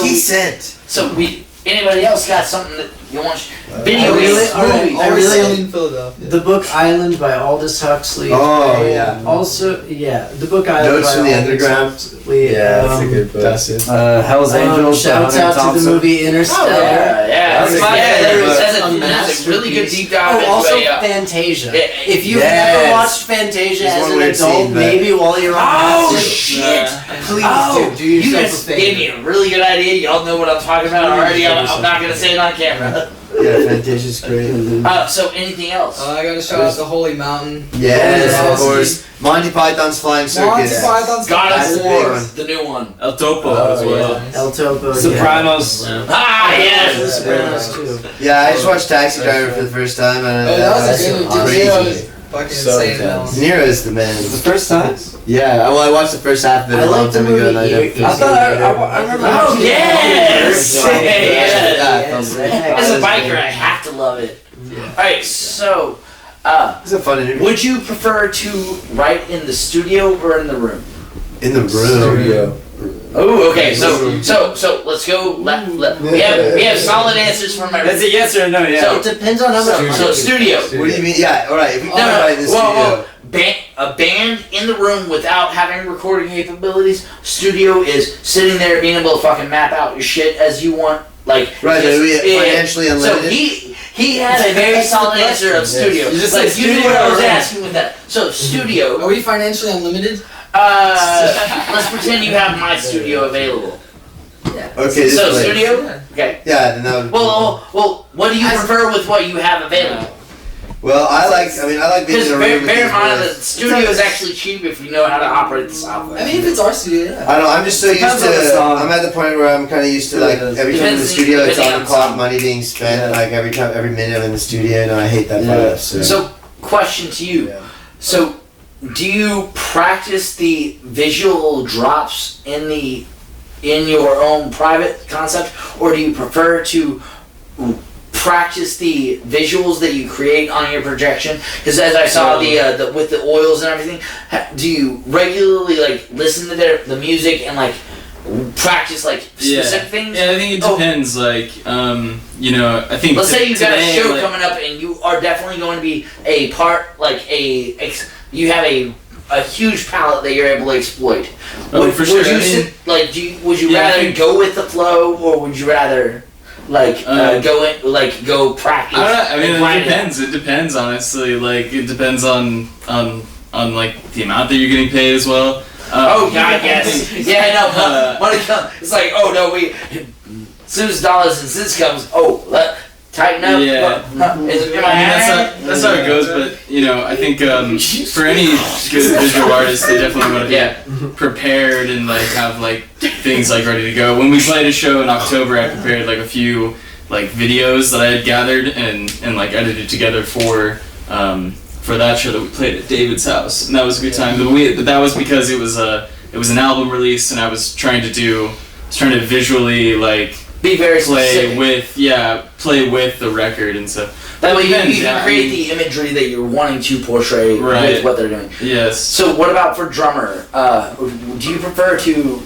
[SPEAKER 4] anybody else got something that you want? Video games, movies.
[SPEAKER 5] in Philadelphia.
[SPEAKER 6] The book Island by Aldous Huxley.
[SPEAKER 7] Oh, yeah.
[SPEAKER 6] Also, yeah, the book Island
[SPEAKER 7] Notes
[SPEAKER 6] by
[SPEAKER 7] from the
[SPEAKER 6] Aldous
[SPEAKER 7] Underground.
[SPEAKER 6] Huxley.
[SPEAKER 2] Yeah, that's a good book.
[SPEAKER 3] Hell's Angels.
[SPEAKER 6] Shouts
[SPEAKER 3] Hunter
[SPEAKER 6] out to the
[SPEAKER 3] Thompson.
[SPEAKER 6] movie Interstellar.
[SPEAKER 3] That's my favorite book.
[SPEAKER 4] That's a really good deep dive
[SPEAKER 6] Oh,
[SPEAKER 4] into
[SPEAKER 6] also
[SPEAKER 4] it, yeah.
[SPEAKER 6] Fantasia.
[SPEAKER 4] Yeah,
[SPEAKER 6] If you've
[SPEAKER 7] yes.
[SPEAKER 6] never watched Fantasia
[SPEAKER 7] There's
[SPEAKER 6] as
[SPEAKER 7] one
[SPEAKER 6] an
[SPEAKER 7] weird
[SPEAKER 6] adult,
[SPEAKER 7] scene, but-
[SPEAKER 6] maybe while you're on
[SPEAKER 4] Oh
[SPEAKER 6] acid,
[SPEAKER 4] shit!
[SPEAKER 6] please do
[SPEAKER 4] You
[SPEAKER 6] yourself
[SPEAKER 4] guys
[SPEAKER 6] a
[SPEAKER 4] gave me
[SPEAKER 6] favor.
[SPEAKER 4] a really good idea. Y'all know what I'm talking about already. I'm not gonna say it on camera.
[SPEAKER 7] Yeah, Fantasia's great.
[SPEAKER 4] So anything else?
[SPEAKER 5] I gotta shout out the Holy Mountain.
[SPEAKER 7] Yes,
[SPEAKER 5] Oh,
[SPEAKER 7] of course. Monty Python's Flying Circus.
[SPEAKER 4] God
[SPEAKER 7] That's
[SPEAKER 4] of
[SPEAKER 7] a big
[SPEAKER 4] War,
[SPEAKER 7] one.
[SPEAKER 4] the new one.
[SPEAKER 8] El Topo as well.
[SPEAKER 6] El Topo.
[SPEAKER 3] Sopranos.
[SPEAKER 4] Ah,
[SPEAKER 6] The
[SPEAKER 4] yes.
[SPEAKER 6] Sopranos too.
[SPEAKER 7] Yeah, I just watched Taxi Driver for the first time, and
[SPEAKER 5] Oh, that was a good one.
[SPEAKER 7] crazy.
[SPEAKER 5] That was fucking
[SPEAKER 2] So
[SPEAKER 5] insane.
[SPEAKER 2] intense.
[SPEAKER 7] De Niro's the man.
[SPEAKER 3] The first time?
[SPEAKER 7] Yeah, well, I watched the first half of it
[SPEAKER 6] I
[SPEAKER 7] a long
[SPEAKER 6] like the
[SPEAKER 7] time ago, and I
[SPEAKER 6] movie.
[SPEAKER 7] never
[SPEAKER 3] I thought I remember.
[SPEAKER 4] Oh yes.
[SPEAKER 7] Yeah.
[SPEAKER 4] Yes.
[SPEAKER 7] Yeah.
[SPEAKER 4] As a biker, I have to love it. All right, so
[SPEAKER 7] It's a fun interview.
[SPEAKER 4] would you prefer to write in the studio or in the room?
[SPEAKER 7] In the room.
[SPEAKER 2] Studio.
[SPEAKER 4] Oh, okay. So let's go. We have solid answers from
[SPEAKER 3] That's
[SPEAKER 4] everybody.
[SPEAKER 3] a yes or a no, yeah.
[SPEAKER 6] It depends on how much
[SPEAKER 4] So studio.
[SPEAKER 7] What do you mean? Yeah, alright, if we
[SPEAKER 4] No,
[SPEAKER 7] can
[SPEAKER 4] no,
[SPEAKER 7] write in the studio.
[SPEAKER 4] a band in the room without having recording capabilities. Studio is sitting there being able to fucking map out your shit as you want. Like
[SPEAKER 7] Right,
[SPEAKER 4] just-
[SPEAKER 7] are we financially
[SPEAKER 4] So
[SPEAKER 7] unlimited?
[SPEAKER 4] he had a very solid answer of studio.
[SPEAKER 3] You just
[SPEAKER 4] like
[SPEAKER 3] said
[SPEAKER 4] you knew
[SPEAKER 3] studio
[SPEAKER 4] what I was
[SPEAKER 3] or-
[SPEAKER 4] asking with that. So studio.
[SPEAKER 5] Are we financially unlimited?
[SPEAKER 4] Let's pretend you have my studio available.
[SPEAKER 7] Okay, this
[SPEAKER 4] So
[SPEAKER 7] place.
[SPEAKER 4] studio. Okay.
[SPEAKER 7] Yeah, then that would.
[SPEAKER 4] Well, what do you prefer with what you have available?
[SPEAKER 7] Well, I like being
[SPEAKER 4] Because
[SPEAKER 7] in a room
[SPEAKER 4] bear
[SPEAKER 7] with
[SPEAKER 4] in
[SPEAKER 7] these
[SPEAKER 4] mind
[SPEAKER 7] boys.
[SPEAKER 4] that studio is actually cheap if you know how to operate the software.
[SPEAKER 5] I mean, if it's our studio, yeah.
[SPEAKER 7] I don't know, I'm just so used
[SPEAKER 3] Depends on the
[SPEAKER 7] to,
[SPEAKER 3] song.
[SPEAKER 7] I'm at the point where I'm kind of used to like, every time in the
[SPEAKER 4] Depends-
[SPEAKER 7] studio it's
[SPEAKER 4] depending
[SPEAKER 7] on
[SPEAKER 4] on
[SPEAKER 7] the clock,
[SPEAKER 4] song.
[SPEAKER 7] money being spent,
[SPEAKER 3] Yeah.
[SPEAKER 7] like every minute I'm in the studio, and I hate that
[SPEAKER 3] Yeah.
[SPEAKER 7] part. So.
[SPEAKER 4] So, question to you.
[SPEAKER 7] Yeah.
[SPEAKER 4] So, do you practice the visual drops in your own private concept, or do you prefer to practice the visuals that you create on your projection? Because as I saw the with the oils and everything, do you regularly like listen to the music and like practice like specific things?
[SPEAKER 8] Yeah, I think it depends. Like, you know, I think.
[SPEAKER 4] Let's say you got a
[SPEAKER 8] today,
[SPEAKER 4] show
[SPEAKER 8] like-
[SPEAKER 4] coming up and you are definitely going to be a part, like you have a huge palette that you're able to exploit.
[SPEAKER 8] Oh, for sure.
[SPEAKER 4] Would you
[SPEAKER 8] I mean-
[SPEAKER 4] would you
[SPEAKER 8] Yeah, I
[SPEAKER 4] rather
[SPEAKER 8] think-
[SPEAKER 4] go with the flow, or would you rather go practice?
[SPEAKER 8] I don't know. I mean,
[SPEAKER 4] and
[SPEAKER 8] it
[SPEAKER 4] grind
[SPEAKER 8] depends. It depends, honestly. Like, it depends on like the amount that you're getting paid as well.
[SPEAKER 4] Oh God, yes. Yeah, no. Money comes. It's like, oh no, as soon as dollars and cents comes, Tighten up.
[SPEAKER 8] Yeah.
[SPEAKER 4] Am
[SPEAKER 8] That's how it goes, but I think for any good visual artist, they definitely want to be prepared and like have like things like ready to go. When we played a show in October, I prepared like a few like videos that I had gathered and like edited together for that show that we played at David's house, and that was a good time. But that was because it was an album release, and I was trying to visually like
[SPEAKER 4] be very
[SPEAKER 8] play
[SPEAKER 4] specific.
[SPEAKER 8] play with the record and stuff.
[SPEAKER 4] That way you can create the imagery that you're wanting to portray with what they're doing.
[SPEAKER 8] Yes.
[SPEAKER 4] So what about for drummer? Do you prefer to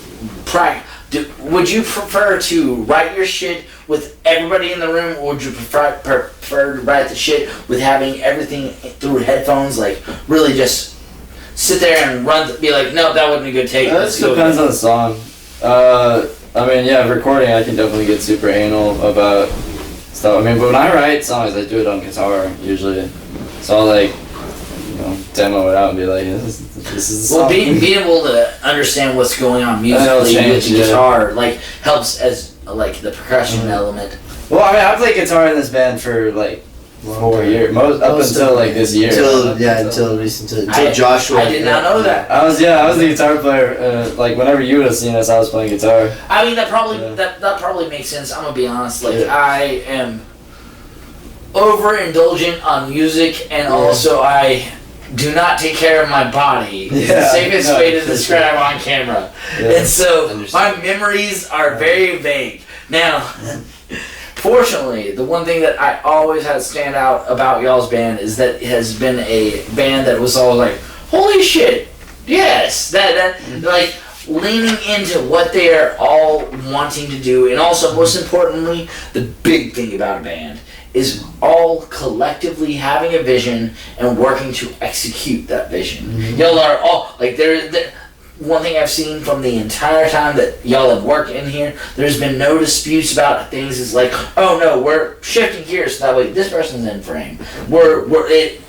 [SPEAKER 4] would you prefer to write your shit with everybody in the room, or would you prefer to write the shit with having everything through headphones, like really just sit there and be like, no, that wasn't a good take.
[SPEAKER 3] It depends on the song. Recording, I can definitely get super anal about stuff. But when I write songs, I do it on guitar usually. So I'll like, demo it out and be like, this is the song.
[SPEAKER 4] Being able to understand what's going on musically with the guitar like helps as like the percussion element.
[SPEAKER 3] Well, I played guitar in this band for like 4 years, up until like this year.
[SPEAKER 7] Until recently. Until Joshua.
[SPEAKER 4] I did not know that.
[SPEAKER 3] I was the guitar player. Like whenever you would have seen us, I was playing guitar.
[SPEAKER 4] I mean, that probably makes sense. I'm gonna be honest. Like I am overindulgent on music, and also I do not take care of my body. It's the safest way to describe on camera. And so my memories are very vague. Now, fortunately, the one thing that I always had stand out about y'all's band is that it has been a band that was always like, holy shit, yes, that like leaning into what they are all wanting to do, and also most importantly, the big thing about a band is all collectively having a vision and working to execute that vision. Y'all are all like one thing I've seen from the entire time that y'all have worked in here, there's been no disputes about things. It's like, oh no, we're shifting gears so that way this person's in frame.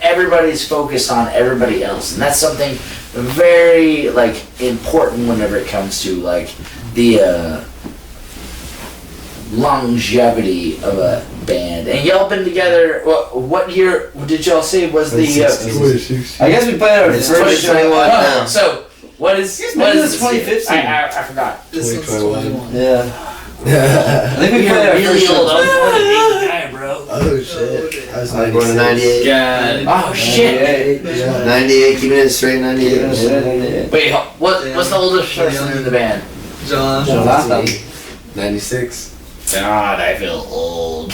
[SPEAKER 4] Everybody's focused on everybody else, and that's something very like important whenever it comes to like the longevity of a band. And y'all been together, what year did y'all say was the
[SPEAKER 3] I guess we played our first show.
[SPEAKER 4] So what is
[SPEAKER 3] this
[SPEAKER 4] 2015? I forgot.
[SPEAKER 2] 2021.
[SPEAKER 3] Yeah.
[SPEAKER 7] I
[SPEAKER 3] think we played our
[SPEAKER 4] really
[SPEAKER 3] first
[SPEAKER 4] old.
[SPEAKER 3] show.
[SPEAKER 4] I was born in 89, bro.
[SPEAKER 2] Oh shit. I was
[SPEAKER 7] born in 98.
[SPEAKER 8] God.
[SPEAKER 4] Oh shit.
[SPEAKER 7] 98, keeping it straight 98.
[SPEAKER 4] Wait, what's the oldest person in the band?
[SPEAKER 5] John.
[SPEAKER 2] 96.
[SPEAKER 4] God, I feel old.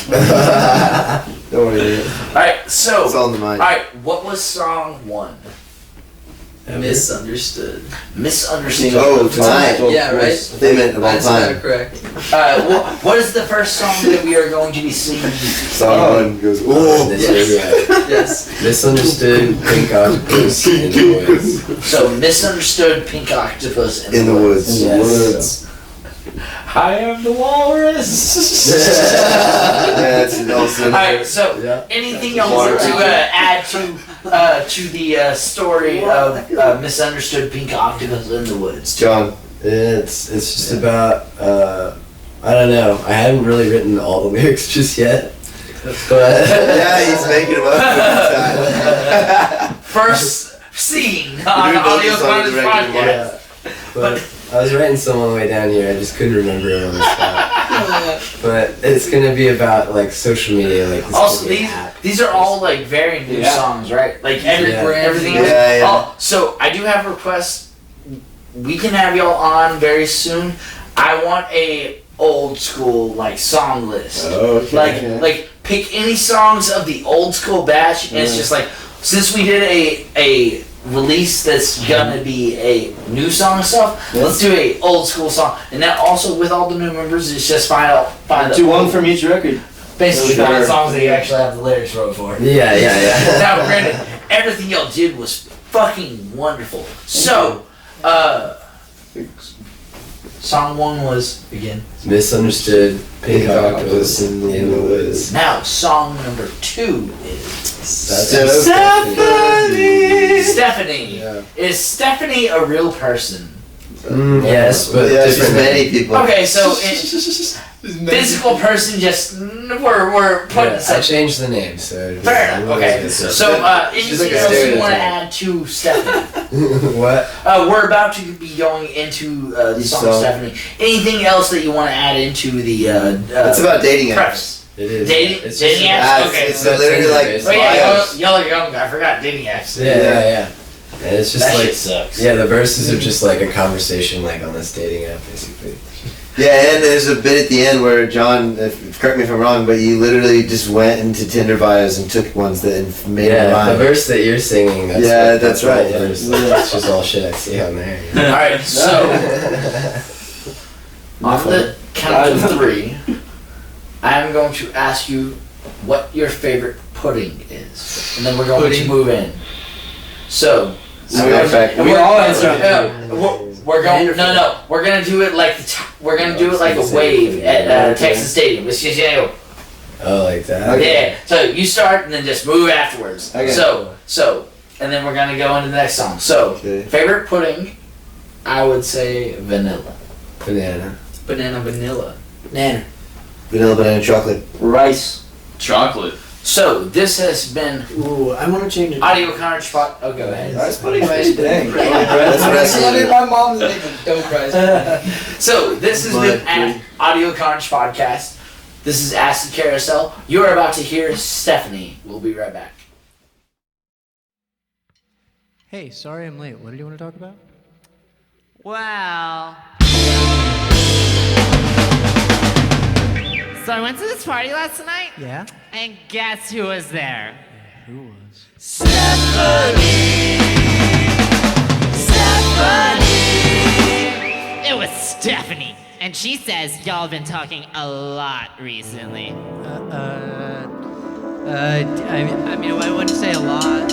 [SPEAKER 7] Don't worry.
[SPEAKER 4] Alright, so
[SPEAKER 7] It's all in the mind.
[SPEAKER 4] alright, what was song 1?
[SPEAKER 5] Misunderstood.
[SPEAKER 4] Misunderstood.
[SPEAKER 7] Oh, tonight.
[SPEAKER 5] Yeah, right?
[SPEAKER 7] They meant of all
[SPEAKER 5] That's
[SPEAKER 7] time.
[SPEAKER 5] not correct.
[SPEAKER 4] What is the first song that we are going to be singing?
[SPEAKER 7] Someone goes, oh.
[SPEAKER 5] Yes.
[SPEAKER 2] Misunderstood Pink Octopus in the Woods.
[SPEAKER 4] So, Misunderstood Pink Octopus
[SPEAKER 7] In the woods.
[SPEAKER 4] Yes. I am the walrus.
[SPEAKER 7] That's awesome.
[SPEAKER 4] Alright, so anything y'all want to add to the story of Misunderstood Pink Octopus in the Woods?
[SPEAKER 7] John.
[SPEAKER 2] It's just about I don't know. I haven't really written all the lyrics just yet. But
[SPEAKER 7] Yeah, he's making them up.
[SPEAKER 4] First scene on Audio Content Podcast.
[SPEAKER 2] But I was writing some on the way down here. I just couldn't remember it on the spot. But it's gonna be about like social media, like this
[SPEAKER 4] Also,
[SPEAKER 2] could be an app.
[SPEAKER 4] these are all like very new songs, right? Like everything.
[SPEAKER 7] Yeah.
[SPEAKER 4] Oh, so I do have requests. We can have y'all on very soon. I want a old school like song list.
[SPEAKER 2] Okay.
[SPEAKER 4] Like pick any songs of the old school batch, and it's just like, since we did a release that's gonna be a new song and stuff, let's do a old school song. And that also with all the new members, it's just find
[SPEAKER 3] Do one from each record.
[SPEAKER 4] basically find songs that you actually have the lyrics wrote for.
[SPEAKER 2] Yeah.
[SPEAKER 4] Now granted, everything y'all did was fucking wonderful. So, song 1 was again.
[SPEAKER 2] Misunderstood Pink Octopus in the Woods.
[SPEAKER 4] Now song number 2 is Stephanie.
[SPEAKER 2] Yeah.
[SPEAKER 4] Is Stephanie a real person?
[SPEAKER 2] Yes, but
[SPEAKER 7] Yeah, she's
[SPEAKER 2] different.
[SPEAKER 7] many people.
[SPEAKER 4] Okay, so physical person. Just we're putting.
[SPEAKER 2] I changed the name, so.
[SPEAKER 4] Fair enough. Okay. So anything else you want to add to Stephanie?
[SPEAKER 2] What?
[SPEAKER 4] We're about to be going into the song Stephanie. Anything else that you want to add into the?
[SPEAKER 7] It's about dating apps.
[SPEAKER 4] Preface.
[SPEAKER 2] It is.
[SPEAKER 4] Dating apps. Okay.
[SPEAKER 7] It's literally like.
[SPEAKER 4] Oh yeah, y'all are young. I forgot dating apps.
[SPEAKER 2] Yeah. And it's just
[SPEAKER 4] that
[SPEAKER 2] like
[SPEAKER 4] shit sucks.
[SPEAKER 2] Yeah, the verses are just like a conversation like on this dating app, basically.
[SPEAKER 7] Yeah, and there's a bit at the end where John, correct me if I'm wrong, but you literally just went into Tinder bios and took ones that made it rhyme.
[SPEAKER 2] The verse that you're singing.
[SPEAKER 7] That's right.
[SPEAKER 2] Yeah. It's just all shit I see on there.
[SPEAKER 4] All right, so on the count of 3, I'm going to ask you what your favorite pudding is, and then we're going to move in. So.
[SPEAKER 3] We all answer on 3.
[SPEAKER 4] We're going. No. We're gonna do it like we're gonna do it like a wave at Texas Stadium. It's just
[SPEAKER 2] Oh, like that.
[SPEAKER 4] Okay. Yeah. So you start and then just move afterwards.
[SPEAKER 7] Okay.
[SPEAKER 4] So and then we're gonna go into the next song. So favorite pudding, I would say vanilla.
[SPEAKER 2] Banana.
[SPEAKER 5] Vanilla.
[SPEAKER 7] Vanilla, banana, chocolate.
[SPEAKER 4] Rice.
[SPEAKER 8] Chocolate.
[SPEAKER 4] So this has been
[SPEAKER 6] Ooh, I want to change it.
[SPEAKER 4] Audio Carnage spot. Oh, go ahead.
[SPEAKER 3] Rice pudding's pretty dang.
[SPEAKER 5] My mom's making dope rice.
[SPEAKER 4] So this has been an Audio Carnage podcast. This is Acid Carousel. You are about to hear Stephanie. We'll be right back.
[SPEAKER 6] Hey, sorry I'm late. What did you want to talk about?
[SPEAKER 9] Well, so I went to this party last night,
[SPEAKER 6] Yeah?
[SPEAKER 9] and guess who was there?
[SPEAKER 6] Who was?
[SPEAKER 9] It was Stephanie, and she says y'all have been talking a lot recently.
[SPEAKER 6] I mean, I wouldn't say a lot.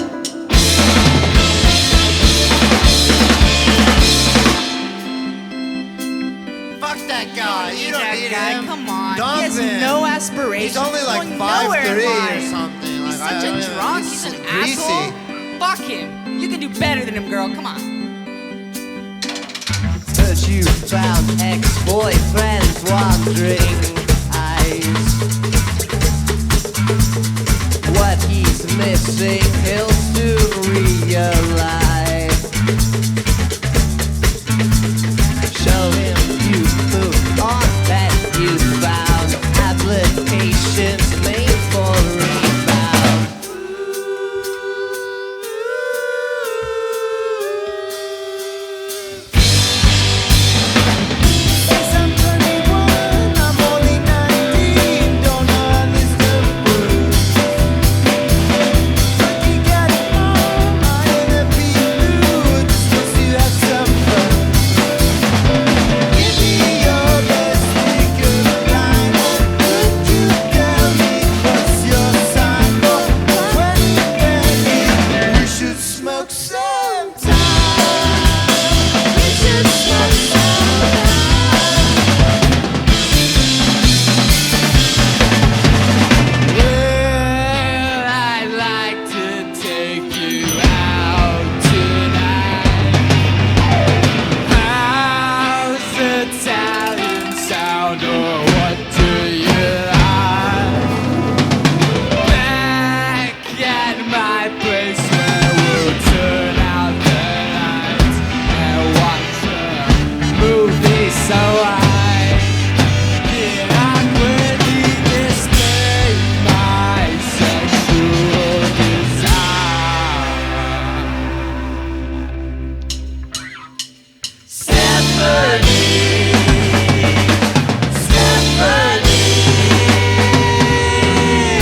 [SPEAKER 10] Fuck that guy. You don't need him.
[SPEAKER 9] Come on,
[SPEAKER 10] Dump
[SPEAKER 9] he has
[SPEAKER 10] him.
[SPEAKER 9] no aspirations.
[SPEAKER 10] He's only like
[SPEAKER 9] Going nowhere in
[SPEAKER 10] 5'3" or
[SPEAKER 9] life.
[SPEAKER 10] something.
[SPEAKER 9] He's
[SPEAKER 10] Like,
[SPEAKER 9] such a drunk. He's an asshole. Fuck him. You can do better than him, girl. Come on.
[SPEAKER 1] Heard you found ex-boyfriends wandering eyes. What he's missing, he'll soon realize. Show him you moved on, that you found applications made for rebound. I'm 21, I'm only 19, don't understand words. But you got it all, I ain't a mood, just wants to have some fun. Give me your best pickup line, could you tell me what's your sign? For 20 pennies, we should smoke sometime. We should smoke sometime.
[SPEAKER 9] Well, I'd like to take you out tonight. How's Italian sound, or what do you like? Back at my place where we'll turn out the lights and watch a movie so I can awkwardly display my sexual desire. Stephanie,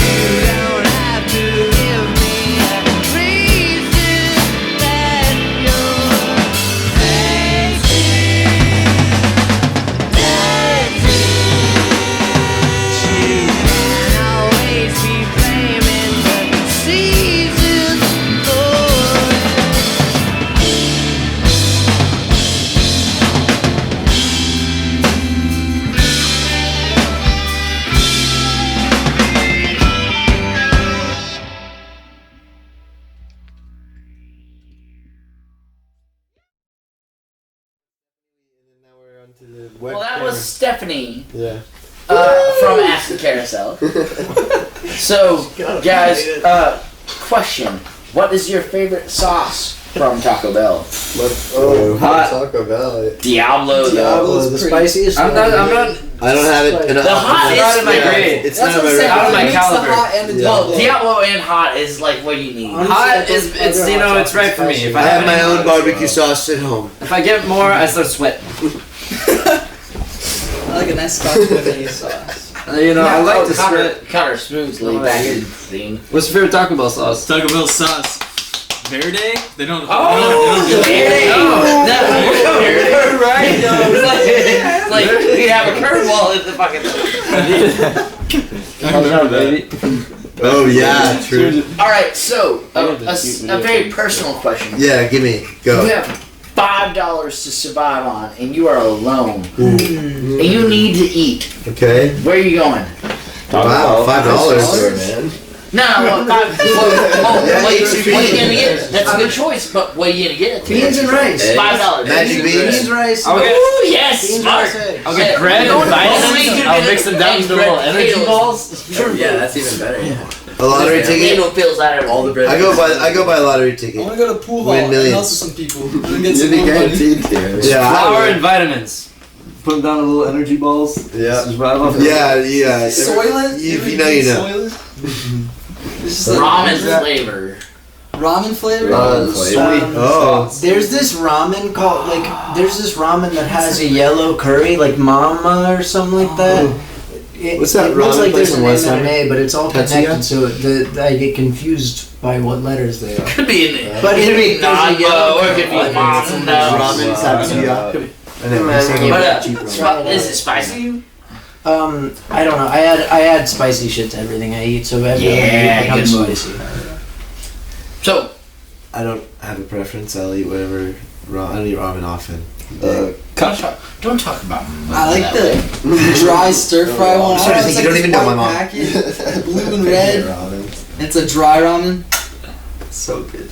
[SPEAKER 9] you don't have to give me a reason that you're She can always be blaming the seasons for
[SPEAKER 7] Now we're on to the
[SPEAKER 4] Well, that was Stephanie.
[SPEAKER 7] Yeah.
[SPEAKER 4] back to Carousel. So, guys, question. What is your favorite sauce from Taco Bell?
[SPEAKER 2] Hot Taco Bell.
[SPEAKER 4] Diablo,
[SPEAKER 6] Diablo's the spiciest.
[SPEAKER 3] I'm not.
[SPEAKER 7] I don't have it.
[SPEAKER 4] The hot is
[SPEAKER 3] not in my grade.
[SPEAKER 7] It's
[SPEAKER 5] That's
[SPEAKER 7] not
[SPEAKER 5] what I'm
[SPEAKER 7] my
[SPEAKER 5] saying.
[SPEAKER 3] out of my
[SPEAKER 5] It makes the
[SPEAKER 3] caliber.
[SPEAKER 5] hot and the
[SPEAKER 4] Well,
[SPEAKER 5] Diablo.
[SPEAKER 4] Diablo and hot is like what you need.
[SPEAKER 3] Hot is it's it's right for me. If
[SPEAKER 7] I have my
[SPEAKER 3] any-
[SPEAKER 7] own barbecue sauce at home.
[SPEAKER 3] If I get more, I start sweating.
[SPEAKER 5] I like a nice Scotch bonnet sauce.
[SPEAKER 3] I like to sweat.
[SPEAKER 4] Connor smoothly back in the scene.
[SPEAKER 3] What's your favorite Taco Bell sauce?
[SPEAKER 8] Taco Bell sauce. Verde? They don't.
[SPEAKER 4] Oh,
[SPEAKER 8] they don't do
[SPEAKER 4] Verde.
[SPEAKER 8] No.
[SPEAKER 4] Right? It's like we have a curveball in the fucking.
[SPEAKER 8] I remember that.
[SPEAKER 7] Oh yeah, true.
[SPEAKER 4] All right, so a very personal question.
[SPEAKER 7] Yeah, give me.
[SPEAKER 4] You
[SPEAKER 7] Go.
[SPEAKER 4] have $5 to survive on, and you are alone, and you need to eat.
[SPEAKER 7] Okay.
[SPEAKER 4] Where are you going?
[SPEAKER 7] Wow, $5.
[SPEAKER 2] man.
[SPEAKER 4] No, what are you gonna get? That's a good choice, but what are you gonna get?
[SPEAKER 6] Beans and rice.
[SPEAKER 4] $5.
[SPEAKER 7] Magic beans.
[SPEAKER 6] Beans, rice.
[SPEAKER 3] I'll get,
[SPEAKER 4] Ooh, yes, smart.
[SPEAKER 3] I'll get bread and vitamins. I'll mix them down into little energy balls.
[SPEAKER 2] Yeah, that's even better. Yeah.
[SPEAKER 7] A lottery ticket.
[SPEAKER 4] Potato fills out of
[SPEAKER 2] All the bread.
[SPEAKER 7] I go buy a lottery
[SPEAKER 5] I
[SPEAKER 7] ticket.
[SPEAKER 5] want to go to pool hall
[SPEAKER 7] Win
[SPEAKER 5] and
[SPEAKER 7] millions.
[SPEAKER 5] hustle some people. And get
[SPEAKER 2] You'll
[SPEAKER 5] some
[SPEAKER 2] be
[SPEAKER 5] more money.
[SPEAKER 2] guaranteed to.
[SPEAKER 7] Yeah.
[SPEAKER 3] Flour and vitamins. Put them down in little energy balls.
[SPEAKER 2] Yeah.
[SPEAKER 3] Survive off
[SPEAKER 7] Yeah.
[SPEAKER 5] Soil it?
[SPEAKER 7] You know, you know.
[SPEAKER 5] Soil it? It's just like
[SPEAKER 4] ramen flavor.
[SPEAKER 5] ramen flavor?
[SPEAKER 7] Sweet. Oh.
[SPEAKER 6] There's this ramen called there's this ramen that has a yellow curry, like Mama or something like that.
[SPEAKER 7] What's that
[SPEAKER 6] It looks
[SPEAKER 7] ramen
[SPEAKER 6] like
[SPEAKER 7] place
[SPEAKER 6] there's
[SPEAKER 7] in
[SPEAKER 6] an
[SPEAKER 7] West
[SPEAKER 6] M and
[SPEAKER 7] Ham?
[SPEAKER 6] an A, but it's all
[SPEAKER 7] Tetsuya?
[SPEAKER 6] connected, so I get confused by what letters they are.
[SPEAKER 4] Could be in there.
[SPEAKER 6] But
[SPEAKER 4] It could be
[SPEAKER 6] there's a
[SPEAKER 4] Nanbo,
[SPEAKER 6] yellow
[SPEAKER 4] or it could be
[SPEAKER 6] curry.
[SPEAKER 4] Mambo.
[SPEAKER 7] Ramen Tatsuya. And then
[SPEAKER 4] But is it spicy?
[SPEAKER 6] I don't know. I add spicy shit to everything I eat, so everything
[SPEAKER 4] Yeah,
[SPEAKER 6] becomes
[SPEAKER 4] good move.
[SPEAKER 6] spicy.
[SPEAKER 4] So,
[SPEAKER 7] I don't have a preference. I'll eat whatever. I don't eat ramen often.
[SPEAKER 4] don't talk about
[SPEAKER 5] I like
[SPEAKER 4] that
[SPEAKER 5] the
[SPEAKER 4] way.
[SPEAKER 5] dry stir fry one.
[SPEAKER 7] Sorry,
[SPEAKER 5] It's
[SPEAKER 7] you don't
[SPEAKER 5] this
[SPEAKER 7] even know my
[SPEAKER 5] white
[SPEAKER 7] mom.
[SPEAKER 5] packet, blue and red. It's a dry ramen.
[SPEAKER 7] So good.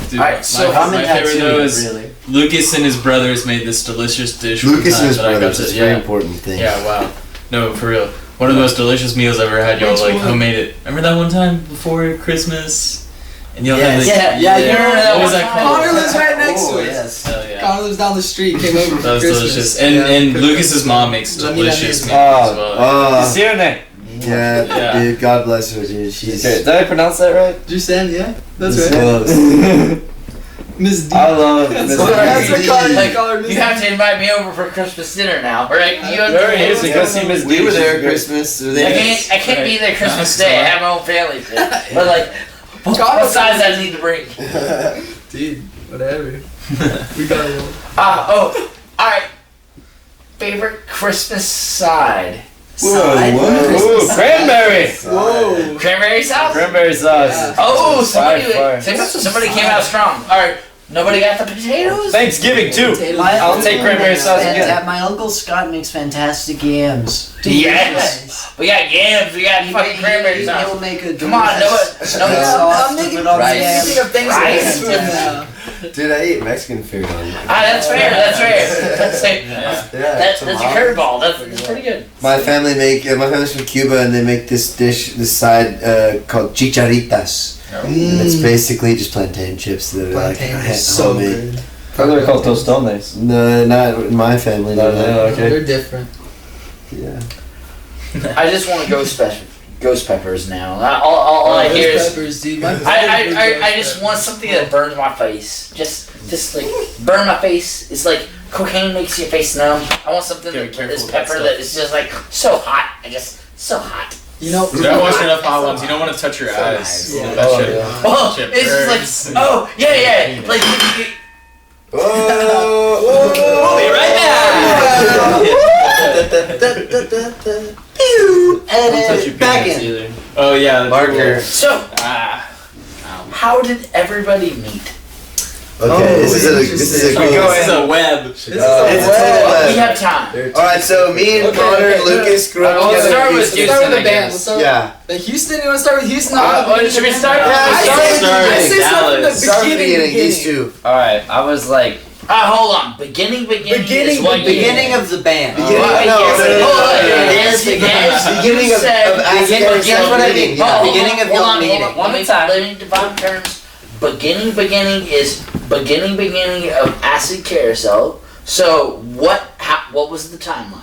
[SPEAKER 8] Dude,
[SPEAKER 4] Alright, so
[SPEAKER 8] my favorite though is
[SPEAKER 6] really.
[SPEAKER 8] Lucas and his brothers made this delicious dish. one
[SPEAKER 7] Lucas
[SPEAKER 8] time
[SPEAKER 7] and his
[SPEAKER 8] that I got
[SPEAKER 7] brothers.
[SPEAKER 8] to-
[SPEAKER 7] It's a very
[SPEAKER 8] yeah.
[SPEAKER 7] important thing.
[SPEAKER 8] Yeah, wow. No, for real. One of the most delicious meals I've ever had. Y'all like homemade it. Remember that one time before Christmas? And y'all had like
[SPEAKER 4] Yeah, you remember that
[SPEAKER 8] what was
[SPEAKER 4] one
[SPEAKER 8] that
[SPEAKER 4] time?
[SPEAKER 8] called?
[SPEAKER 5] Connor lives right next to it.
[SPEAKER 2] yes.
[SPEAKER 8] Hell yeah.
[SPEAKER 5] Connor lives down the street. Came over for
[SPEAKER 8] That was
[SPEAKER 5] Christmas.
[SPEAKER 8] delicious. And Lucas's mom makes
[SPEAKER 5] Let me
[SPEAKER 8] delicious
[SPEAKER 5] have
[SPEAKER 8] meals
[SPEAKER 5] this.
[SPEAKER 8] as well.
[SPEAKER 3] Sione.
[SPEAKER 7] Yeah,
[SPEAKER 8] Yeah.
[SPEAKER 7] dude. God bless her, dude. She's
[SPEAKER 3] Did I pronounce that right?
[SPEAKER 5] Jusen, yeah, that's
[SPEAKER 7] Miss
[SPEAKER 5] right.
[SPEAKER 7] Rose.
[SPEAKER 5] Miss D.
[SPEAKER 3] I love
[SPEAKER 5] That's
[SPEAKER 3] Miss
[SPEAKER 5] what
[SPEAKER 3] D.
[SPEAKER 5] that's what Connor
[SPEAKER 4] Like,
[SPEAKER 5] called her, Miss
[SPEAKER 4] You have to invite me over for Christmas dinner now, right? You
[SPEAKER 3] There he is. We go see Miss D.
[SPEAKER 7] We were there at
[SPEAKER 3] She's
[SPEAKER 7] Christmas.
[SPEAKER 4] I can't be there Christmas Day. I have my own family shit. But like, what
[SPEAKER 5] Connor-
[SPEAKER 4] size I need to bring?
[SPEAKER 5] Dude, whatever. We got it.
[SPEAKER 4] All right. Favorite Christmas side?
[SPEAKER 3] Ooh, cranberry.
[SPEAKER 5] Whoa.
[SPEAKER 4] Cranberry sauce?
[SPEAKER 3] Cranberry sauce.
[SPEAKER 4] Oh,
[SPEAKER 3] Fire.
[SPEAKER 4] somebody came out strong. All right. Nobody got the potatoes?
[SPEAKER 3] Thangiving too.
[SPEAKER 6] My
[SPEAKER 3] I'll
[SPEAKER 6] uncle
[SPEAKER 3] take cranberry
[SPEAKER 6] makes
[SPEAKER 3] sauce again.
[SPEAKER 6] My uncle Scott makes fantastic yams.
[SPEAKER 4] Yes. We got yams. We got fucking cranberry sauce.
[SPEAKER 6] He'll make a
[SPEAKER 4] Come on,
[SPEAKER 6] delicious
[SPEAKER 4] no,
[SPEAKER 6] sauce
[SPEAKER 5] I'm
[SPEAKER 6] to
[SPEAKER 5] making
[SPEAKER 6] put on the
[SPEAKER 2] rice.
[SPEAKER 6] yams.
[SPEAKER 5] Think of things
[SPEAKER 4] Rice.
[SPEAKER 5] like that.
[SPEAKER 2] Dude, I eat Mexican food on.
[SPEAKER 4] That's fair. That's fair.
[SPEAKER 2] Yeah,
[SPEAKER 4] That's a curveball. That's pretty good.
[SPEAKER 7] My family's from Cuba, and they make this side called chicharitas. And it's basically just plantain chips that are like
[SPEAKER 5] Plantain is so
[SPEAKER 7] homemade.
[SPEAKER 5] good.
[SPEAKER 3] I thought they were called tostones.
[SPEAKER 7] No, not in my family.
[SPEAKER 3] No, okay.
[SPEAKER 5] They're different.
[SPEAKER 7] Yeah.
[SPEAKER 4] I just want ghost peppers now. All I hear is
[SPEAKER 5] peppers, dude. My
[SPEAKER 4] I just want something that burns my face. Just like burn my face. It's like cocaine makes your face numb. I want something
[SPEAKER 8] Be
[SPEAKER 4] that
[SPEAKER 8] careful
[SPEAKER 4] is
[SPEAKER 8] with that
[SPEAKER 4] pepper
[SPEAKER 8] stuff.
[SPEAKER 4] that is just like so hot. So hot.
[SPEAKER 5] You know,
[SPEAKER 8] Dude, I watched enough hot ones. You don't want to touch your eyes.
[SPEAKER 5] Yeah.
[SPEAKER 8] That shit.
[SPEAKER 4] Oh,
[SPEAKER 8] Shit
[SPEAKER 4] it's just
[SPEAKER 8] burns.
[SPEAKER 4] like yeah. Like
[SPEAKER 7] We'll
[SPEAKER 4] be right
[SPEAKER 3] Don't touch your
[SPEAKER 6] Back
[SPEAKER 3] peanuts
[SPEAKER 6] in.
[SPEAKER 3] either.
[SPEAKER 8] Oh yeah, the
[SPEAKER 7] Marker.
[SPEAKER 4] so. How did everybody meet?
[SPEAKER 7] Okay, this is a
[SPEAKER 8] Go
[SPEAKER 7] cool.
[SPEAKER 8] This is a web.
[SPEAKER 7] It's a total web.
[SPEAKER 4] We have time.
[SPEAKER 7] All right, so me and Connor, Lucas grew up
[SPEAKER 4] Let's
[SPEAKER 7] together.
[SPEAKER 4] start with
[SPEAKER 5] let's
[SPEAKER 4] Houston,
[SPEAKER 5] start with
[SPEAKER 4] I
[SPEAKER 5] the band.
[SPEAKER 4] guess.
[SPEAKER 5] Let's start
[SPEAKER 7] Yeah.
[SPEAKER 5] with Houston. You want to start with Houston?
[SPEAKER 4] Should we start?
[SPEAKER 7] Yeah,
[SPEAKER 5] I
[SPEAKER 7] start
[SPEAKER 5] say
[SPEAKER 7] with
[SPEAKER 5] start from the
[SPEAKER 7] Start from the
[SPEAKER 5] beginning.
[SPEAKER 7] beginning. These two.
[SPEAKER 3] Alright, I was like
[SPEAKER 4] Hold on. Beginning is what year?
[SPEAKER 6] Beginning of the band.
[SPEAKER 7] Beginning of
[SPEAKER 4] Let me define terms. Beginning is beginning of Acid Carousel. So what was the timeline?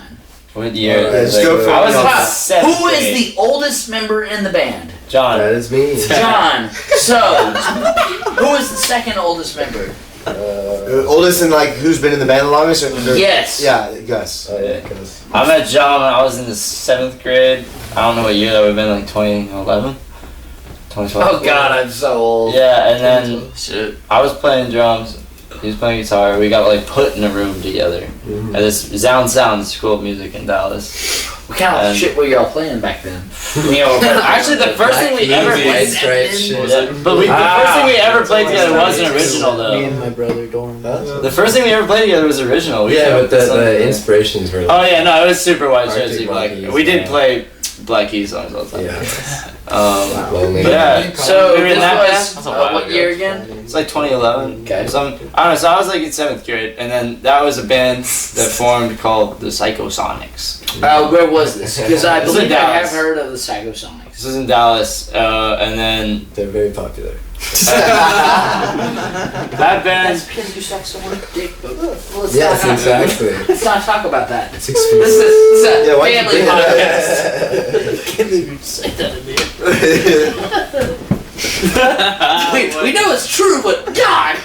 [SPEAKER 3] What year?
[SPEAKER 7] I was
[SPEAKER 3] about 7th
[SPEAKER 4] Who is
[SPEAKER 3] grade.
[SPEAKER 4] the oldest member in the band?
[SPEAKER 3] John.
[SPEAKER 2] That is me.
[SPEAKER 4] John. So who is the second oldest member?
[SPEAKER 7] Oldest and like who's been in the band the longest? Or
[SPEAKER 4] Yes.
[SPEAKER 7] Yeah, Gus.
[SPEAKER 2] Oh yeah, cause
[SPEAKER 3] I met John when I was in the 7th grade. I don't know what year that would have been, like 2011? 2012.
[SPEAKER 4] Oh God, I'm so old.
[SPEAKER 3] Yeah, and then
[SPEAKER 8] Shit.
[SPEAKER 3] I was playing drums, he was playing guitar. We got like put in a room together at this Sound School of Music in Dallas.
[SPEAKER 4] What kind of shit were y'all playing back then?
[SPEAKER 3] Actually, the first thing we ever played, the first thing we ever played together wasn't original
[SPEAKER 6] Me
[SPEAKER 3] though.
[SPEAKER 6] and my brother going.
[SPEAKER 3] The first thing we ever played together was original. We
[SPEAKER 2] yeah,
[SPEAKER 3] came
[SPEAKER 2] but
[SPEAKER 3] up with something.
[SPEAKER 2] the inspirations were.
[SPEAKER 3] Oh yeah, no, it was super White
[SPEAKER 2] Arctic
[SPEAKER 3] Stripes. Black.
[SPEAKER 2] Monkeys,
[SPEAKER 3] We did
[SPEAKER 2] yeah.
[SPEAKER 3] play Black Keys songs all the time.
[SPEAKER 2] Yeah.
[SPEAKER 3] But yeah,
[SPEAKER 4] So
[SPEAKER 3] we were in
[SPEAKER 4] this
[SPEAKER 3] that
[SPEAKER 4] was
[SPEAKER 3] band.
[SPEAKER 4] what year again?
[SPEAKER 3] It's like 2011.
[SPEAKER 2] Okay.
[SPEAKER 3] I don't know. So I was like in 7th grade, and then that was a band that formed called the Psychosonics.
[SPEAKER 4] Where was this? Because I
[SPEAKER 3] This was in
[SPEAKER 4] believe I have
[SPEAKER 3] Dallas.
[SPEAKER 4] heard of the Psychosonics.
[SPEAKER 3] This was in Dallas, and then
[SPEAKER 2] They're very popular.
[SPEAKER 3] that band.
[SPEAKER 4] That's because you suck so much dick. But let's
[SPEAKER 2] Yes,
[SPEAKER 4] not
[SPEAKER 2] exactly.
[SPEAKER 4] Let's not talk about that.
[SPEAKER 2] It's
[SPEAKER 4] This
[SPEAKER 2] expensive.
[SPEAKER 4] is a
[SPEAKER 7] Yeah, why'd you
[SPEAKER 4] family
[SPEAKER 7] bring it
[SPEAKER 4] podcast. Can't believe you say that to me. We know it's true, but God.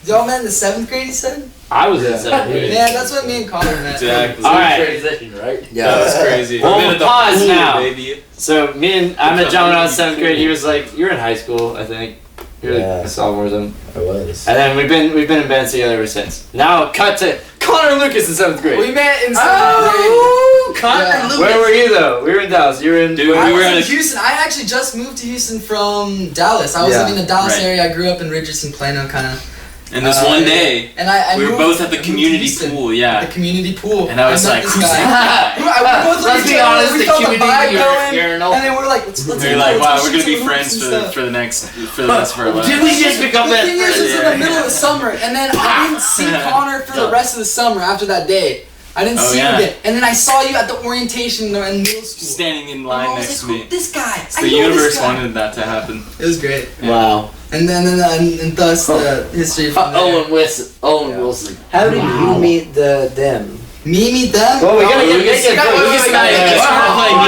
[SPEAKER 5] Y'all met in the 7th grade, you said?
[SPEAKER 3] I was in 7th grade.
[SPEAKER 5] Yeah, that's what me and Connor met.
[SPEAKER 8] Exactly.
[SPEAKER 3] All right.
[SPEAKER 4] Transition, right?
[SPEAKER 8] Yeah, that's crazy.
[SPEAKER 3] Well,
[SPEAKER 8] We've been at the
[SPEAKER 3] pause
[SPEAKER 8] pool,
[SPEAKER 3] now.
[SPEAKER 8] baby.
[SPEAKER 3] So I met John when I was 7th grade. He was like, "You're in high school, I think. You're like
[SPEAKER 2] Yeah.
[SPEAKER 3] a sophomore or something."
[SPEAKER 2] I was.
[SPEAKER 3] And then we've been in bands together ever since. Now cut to Connor and Lucas in 7th grade.
[SPEAKER 5] We met in 7th grade.
[SPEAKER 4] Oh, Connor
[SPEAKER 5] Yeah.
[SPEAKER 4] and Lucas.
[SPEAKER 3] Where were you though? We were in Dallas. You were in.
[SPEAKER 8] Dude,
[SPEAKER 5] I
[SPEAKER 8] we were
[SPEAKER 5] was
[SPEAKER 8] at
[SPEAKER 5] in
[SPEAKER 8] a
[SPEAKER 5] Houston. I actually just moved to Houston from Dallas. I was
[SPEAKER 7] Yeah,
[SPEAKER 5] living in the Dallas
[SPEAKER 8] right.
[SPEAKER 5] area. I grew up in Richardson, Plano, kind of.
[SPEAKER 8] and this one day,
[SPEAKER 5] And I
[SPEAKER 8] we were
[SPEAKER 5] moved-
[SPEAKER 8] both at the
[SPEAKER 5] I moved to
[SPEAKER 8] community
[SPEAKER 5] Houston.
[SPEAKER 8] pool,
[SPEAKER 5] The
[SPEAKER 8] yeah.
[SPEAKER 5] community pool.
[SPEAKER 8] And I was
[SPEAKER 5] met
[SPEAKER 8] like,
[SPEAKER 5] this
[SPEAKER 8] who's
[SPEAKER 5] guy.
[SPEAKER 8] that
[SPEAKER 5] We both looked
[SPEAKER 4] Let's
[SPEAKER 5] at
[SPEAKER 4] be
[SPEAKER 5] each other,
[SPEAKER 4] honest,
[SPEAKER 5] we
[SPEAKER 4] the
[SPEAKER 5] felt the
[SPEAKER 4] community,
[SPEAKER 5] vibe
[SPEAKER 4] you're
[SPEAKER 5] going,
[SPEAKER 4] an
[SPEAKER 5] and then we're like, let's
[SPEAKER 8] We were
[SPEAKER 5] hang
[SPEAKER 8] like,
[SPEAKER 5] out,
[SPEAKER 8] wow,
[SPEAKER 5] let's
[SPEAKER 8] we're gonna
[SPEAKER 5] shoot
[SPEAKER 8] be
[SPEAKER 5] some
[SPEAKER 8] friends
[SPEAKER 5] hoops
[SPEAKER 8] for
[SPEAKER 5] and
[SPEAKER 8] the
[SPEAKER 5] stuff.
[SPEAKER 8] for the rest of our lives.
[SPEAKER 4] Did we just become
[SPEAKER 5] The
[SPEAKER 4] best
[SPEAKER 5] thing is,
[SPEAKER 4] friends?
[SPEAKER 5] it's in the middle of the summer, and then I didn't see Connor for the rest of the summer after that day. I didn't
[SPEAKER 8] Oh,
[SPEAKER 5] see
[SPEAKER 8] yeah.
[SPEAKER 5] you again. And then I saw you at the orientation in middle school.
[SPEAKER 8] Standing in
[SPEAKER 5] And
[SPEAKER 8] line
[SPEAKER 5] I was
[SPEAKER 8] next to
[SPEAKER 5] like,
[SPEAKER 8] me.
[SPEAKER 5] "Who- this guy.
[SPEAKER 8] It's
[SPEAKER 5] I
[SPEAKER 8] the
[SPEAKER 5] know
[SPEAKER 8] universe
[SPEAKER 5] this guy."
[SPEAKER 8] wanted that to happen.
[SPEAKER 5] It was great.
[SPEAKER 4] Wow.
[SPEAKER 5] And then and thus the history from there.
[SPEAKER 4] Owen Wilson.
[SPEAKER 6] How did you meet them?
[SPEAKER 5] Me meet them?
[SPEAKER 3] Well, we gotta
[SPEAKER 5] Oh,
[SPEAKER 3] get
[SPEAKER 5] Lucas-
[SPEAKER 3] Lucas and I
[SPEAKER 5] Yeah.
[SPEAKER 3] started playing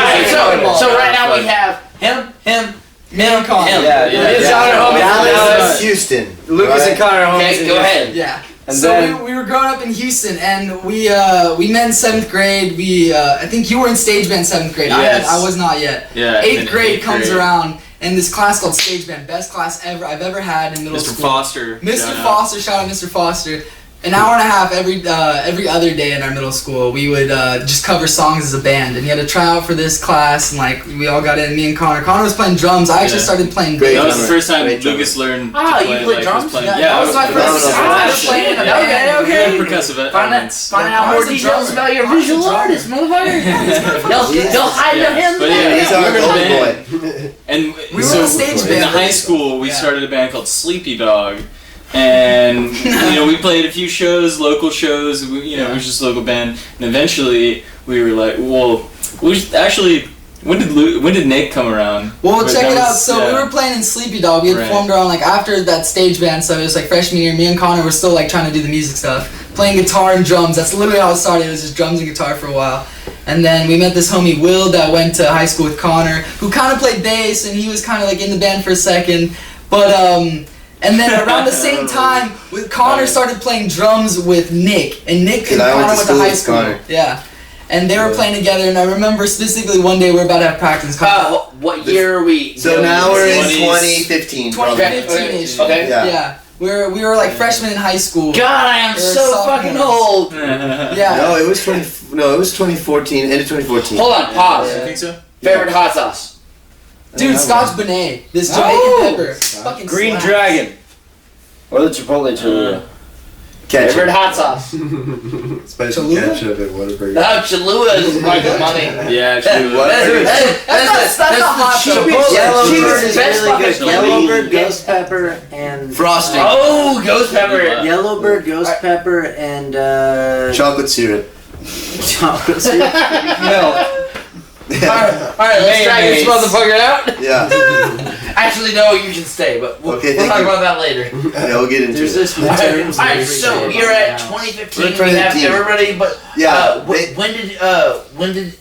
[SPEAKER 3] music.
[SPEAKER 4] So right now we have him,
[SPEAKER 5] Me and Connor.
[SPEAKER 3] Yeah,
[SPEAKER 8] Yeah.
[SPEAKER 3] me and John are homies from
[SPEAKER 7] Dallas,
[SPEAKER 3] Dallas.
[SPEAKER 7] Houston.
[SPEAKER 3] Lucas
[SPEAKER 7] right?
[SPEAKER 3] and Connor are homies.
[SPEAKER 4] Okay,
[SPEAKER 3] in
[SPEAKER 4] go
[SPEAKER 3] Houston.
[SPEAKER 4] ahead.
[SPEAKER 5] Yeah.
[SPEAKER 3] And
[SPEAKER 5] so
[SPEAKER 3] then-
[SPEAKER 5] we were growing up in Houston, and we met in 7th grade. I think you were in stage band 7th grade.
[SPEAKER 8] Yes.
[SPEAKER 5] I was not yet.
[SPEAKER 8] Yeah.
[SPEAKER 5] 8th
[SPEAKER 8] in
[SPEAKER 5] grade comes
[SPEAKER 8] grade.
[SPEAKER 5] around, and this class called stage band, best class I've ever had in middle
[SPEAKER 8] Mr.
[SPEAKER 5] school.
[SPEAKER 8] Foster.
[SPEAKER 5] Mr.
[SPEAKER 8] shout out.
[SPEAKER 5] Foster, shout out Mr. Foster. An hour and a half every other day in our middle school. We would just cover songs as a band, and you had to try out for this class, and like we all got in. Me and Connor. Connor was playing drums. I actually
[SPEAKER 8] Yeah.
[SPEAKER 5] started playing
[SPEAKER 7] Great
[SPEAKER 8] That
[SPEAKER 5] bass.
[SPEAKER 8] was the first time
[SPEAKER 7] Great drummer.
[SPEAKER 8] Lucas learned to
[SPEAKER 4] Ah, you
[SPEAKER 8] play.
[SPEAKER 4] play
[SPEAKER 8] like,
[SPEAKER 4] drums?
[SPEAKER 8] was playing.
[SPEAKER 5] Yeah,
[SPEAKER 8] Yeah,
[SPEAKER 5] that was my
[SPEAKER 8] I
[SPEAKER 5] first.
[SPEAKER 7] I
[SPEAKER 4] was playing in a band.
[SPEAKER 5] Okay.
[SPEAKER 8] percussive
[SPEAKER 4] Find out
[SPEAKER 5] I
[SPEAKER 4] more
[SPEAKER 5] was a
[SPEAKER 4] details
[SPEAKER 5] drummer.
[SPEAKER 4] about your
[SPEAKER 5] I was a
[SPEAKER 4] visual
[SPEAKER 5] drummer.
[SPEAKER 4] artist, motherfucker. They'll hide
[SPEAKER 8] Yeah.
[SPEAKER 4] him.
[SPEAKER 8] But yeah,
[SPEAKER 7] He's our
[SPEAKER 8] we were in a
[SPEAKER 7] golden
[SPEAKER 8] band.
[SPEAKER 7] boy.
[SPEAKER 8] And
[SPEAKER 5] We were
[SPEAKER 8] so
[SPEAKER 5] in a stage
[SPEAKER 8] in
[SPEAKER 5] band.
[SPEAKER 8] high school, we
[SPEAKER 5] Yeah.
[SPEAKER 8] started a band called Sleepy Dog, and we played a few shows, local shows. It was just a local band, and eventually we were like, well, when did Nick come around?
[SPEAKER 5] Well,
[SPEAKER 8] But
[SPEAKER 5] check
[SPEAKER 8] that
[SPEAKER 5] it out.
[SPEAKER 8] was-
[SPEAKER 5] So
[SPEAKER 8] yeah.
[SPEAKER 5] we were playing in Sleepy Dog. We had
[SPEAKER 8] Right.
[SPEAKER 5] formed around like after that stage band, so it was like freshman year. Me and Connor were still like trying to do the music stuff, playing guitar and drums. That's literally how it started. It was just drums and guitar for a while, and then we met this homie Will that went to high school with Connor, who kind of played bass, and he was kind of like in the band for a second, but And then around the same time, Connor started playing drums with Nick, and Nick and
[SPEAKER 7] I
[SPEAKER 5] Connor
[SPEAKER 7] went to
[SPEAKER 5] went to
[SPEAKER 7] school
[SPEAKER 5] high
[SPEAKER 7] with
[SPEAKER 5] school.
[SPEAKER 7] Connor.
[SPEAKER 5] Yeah. And they were playing together, and I remember specifically one day we were about to have practice.
[SPEAKER 4] What year are we?
[SPEAKER 7] So now we're in
[SPEAKER 8] 20s.
[SPEAKER 7] 2015. probably.
[SPEAKER 5] 2015-ish.
[SPEAKER 4] Okay.
[SPEAKER 7] Yeah.
[SPEAKER 5] Yeah. We were like freshmen in high school.
[SPEAKER 4] God, I am
[SPEAKER 5] We're
[SPEAKER 4] so fucking
[SPEAKER 5] sophomores.
[SPEAKER 4] old.
[SPEAKER 5] Yeah.
[SPEAKER 7] No, it was 2014. End of 2014.
[SPEAKER 4] Hold on, pause.
[SPEAKER 8] You think so?
[SPEAKER 4] Favorite hot sauce?
[SPEAKER 5] Dude, Scotch Bonnet. This Jamaican pepper. Fucking
[SPEAKER 3] Green
[SPEAKER 5] slaps.
[SPEAKER 3] Dragon. Or the Chipotle Cholula.
[SPEAKER 4] Favorite hot sauce.
[SPEAKER 2] Spicy
[SPEAKER 5] Cholula?
[SPEAKER 2] ketchup and Whataburger.
[SPEAKER 4] Oh, Cholula is like money.
[SPEAKER 8] Yeah, true.
[SPEAKER 4] That's the cheapest.
[SPEAKER 6] Yellowbird is
[SPEAKER 4] best
[SPEAKER 6] really good.
[SPEAKER 4] fucking
[SPEAKER 6] Yellowbird,
[SPEAKER 4] chili.
[SPEAKER 6] ghost pepper, and
[SPEAKER 3] Frosting.
[SPEAKER 4] Oh, ghost pepper.
[SPEAKER 6] Yellowbird, ghost pepper, and
[SPEAKER 7] Chocolate syrup.
[SPEAKER 6] chocolate syrup.
[SPEAKER 4] Alright, let's drag this motherfucker out.
[SPEAKER 7] Yeah.
[SPEAKER 4] Actually, no, you can stay, but we'll
[SPEAKER 7] Okay,
[SPEAKER 4] talk
[SPEAKER 7] thank you.
[SPEAKER 4] about that later.
[SPEAKER 7] Yeah, we'll get into
[SPEAKER 6] There's
[SPEAKER 7] it.
[SPEAKER 6] this midterms.
[SPEAKER 4] Alright, so you're at 2015.
[SPEAKER 7] We're
[SPEAKER 4] We have
[SPEAKER 7] 2015.
[SPEAKER 4] everybody, but
[SPEAKER 7] Yeah,
[SPEAKER 4] when did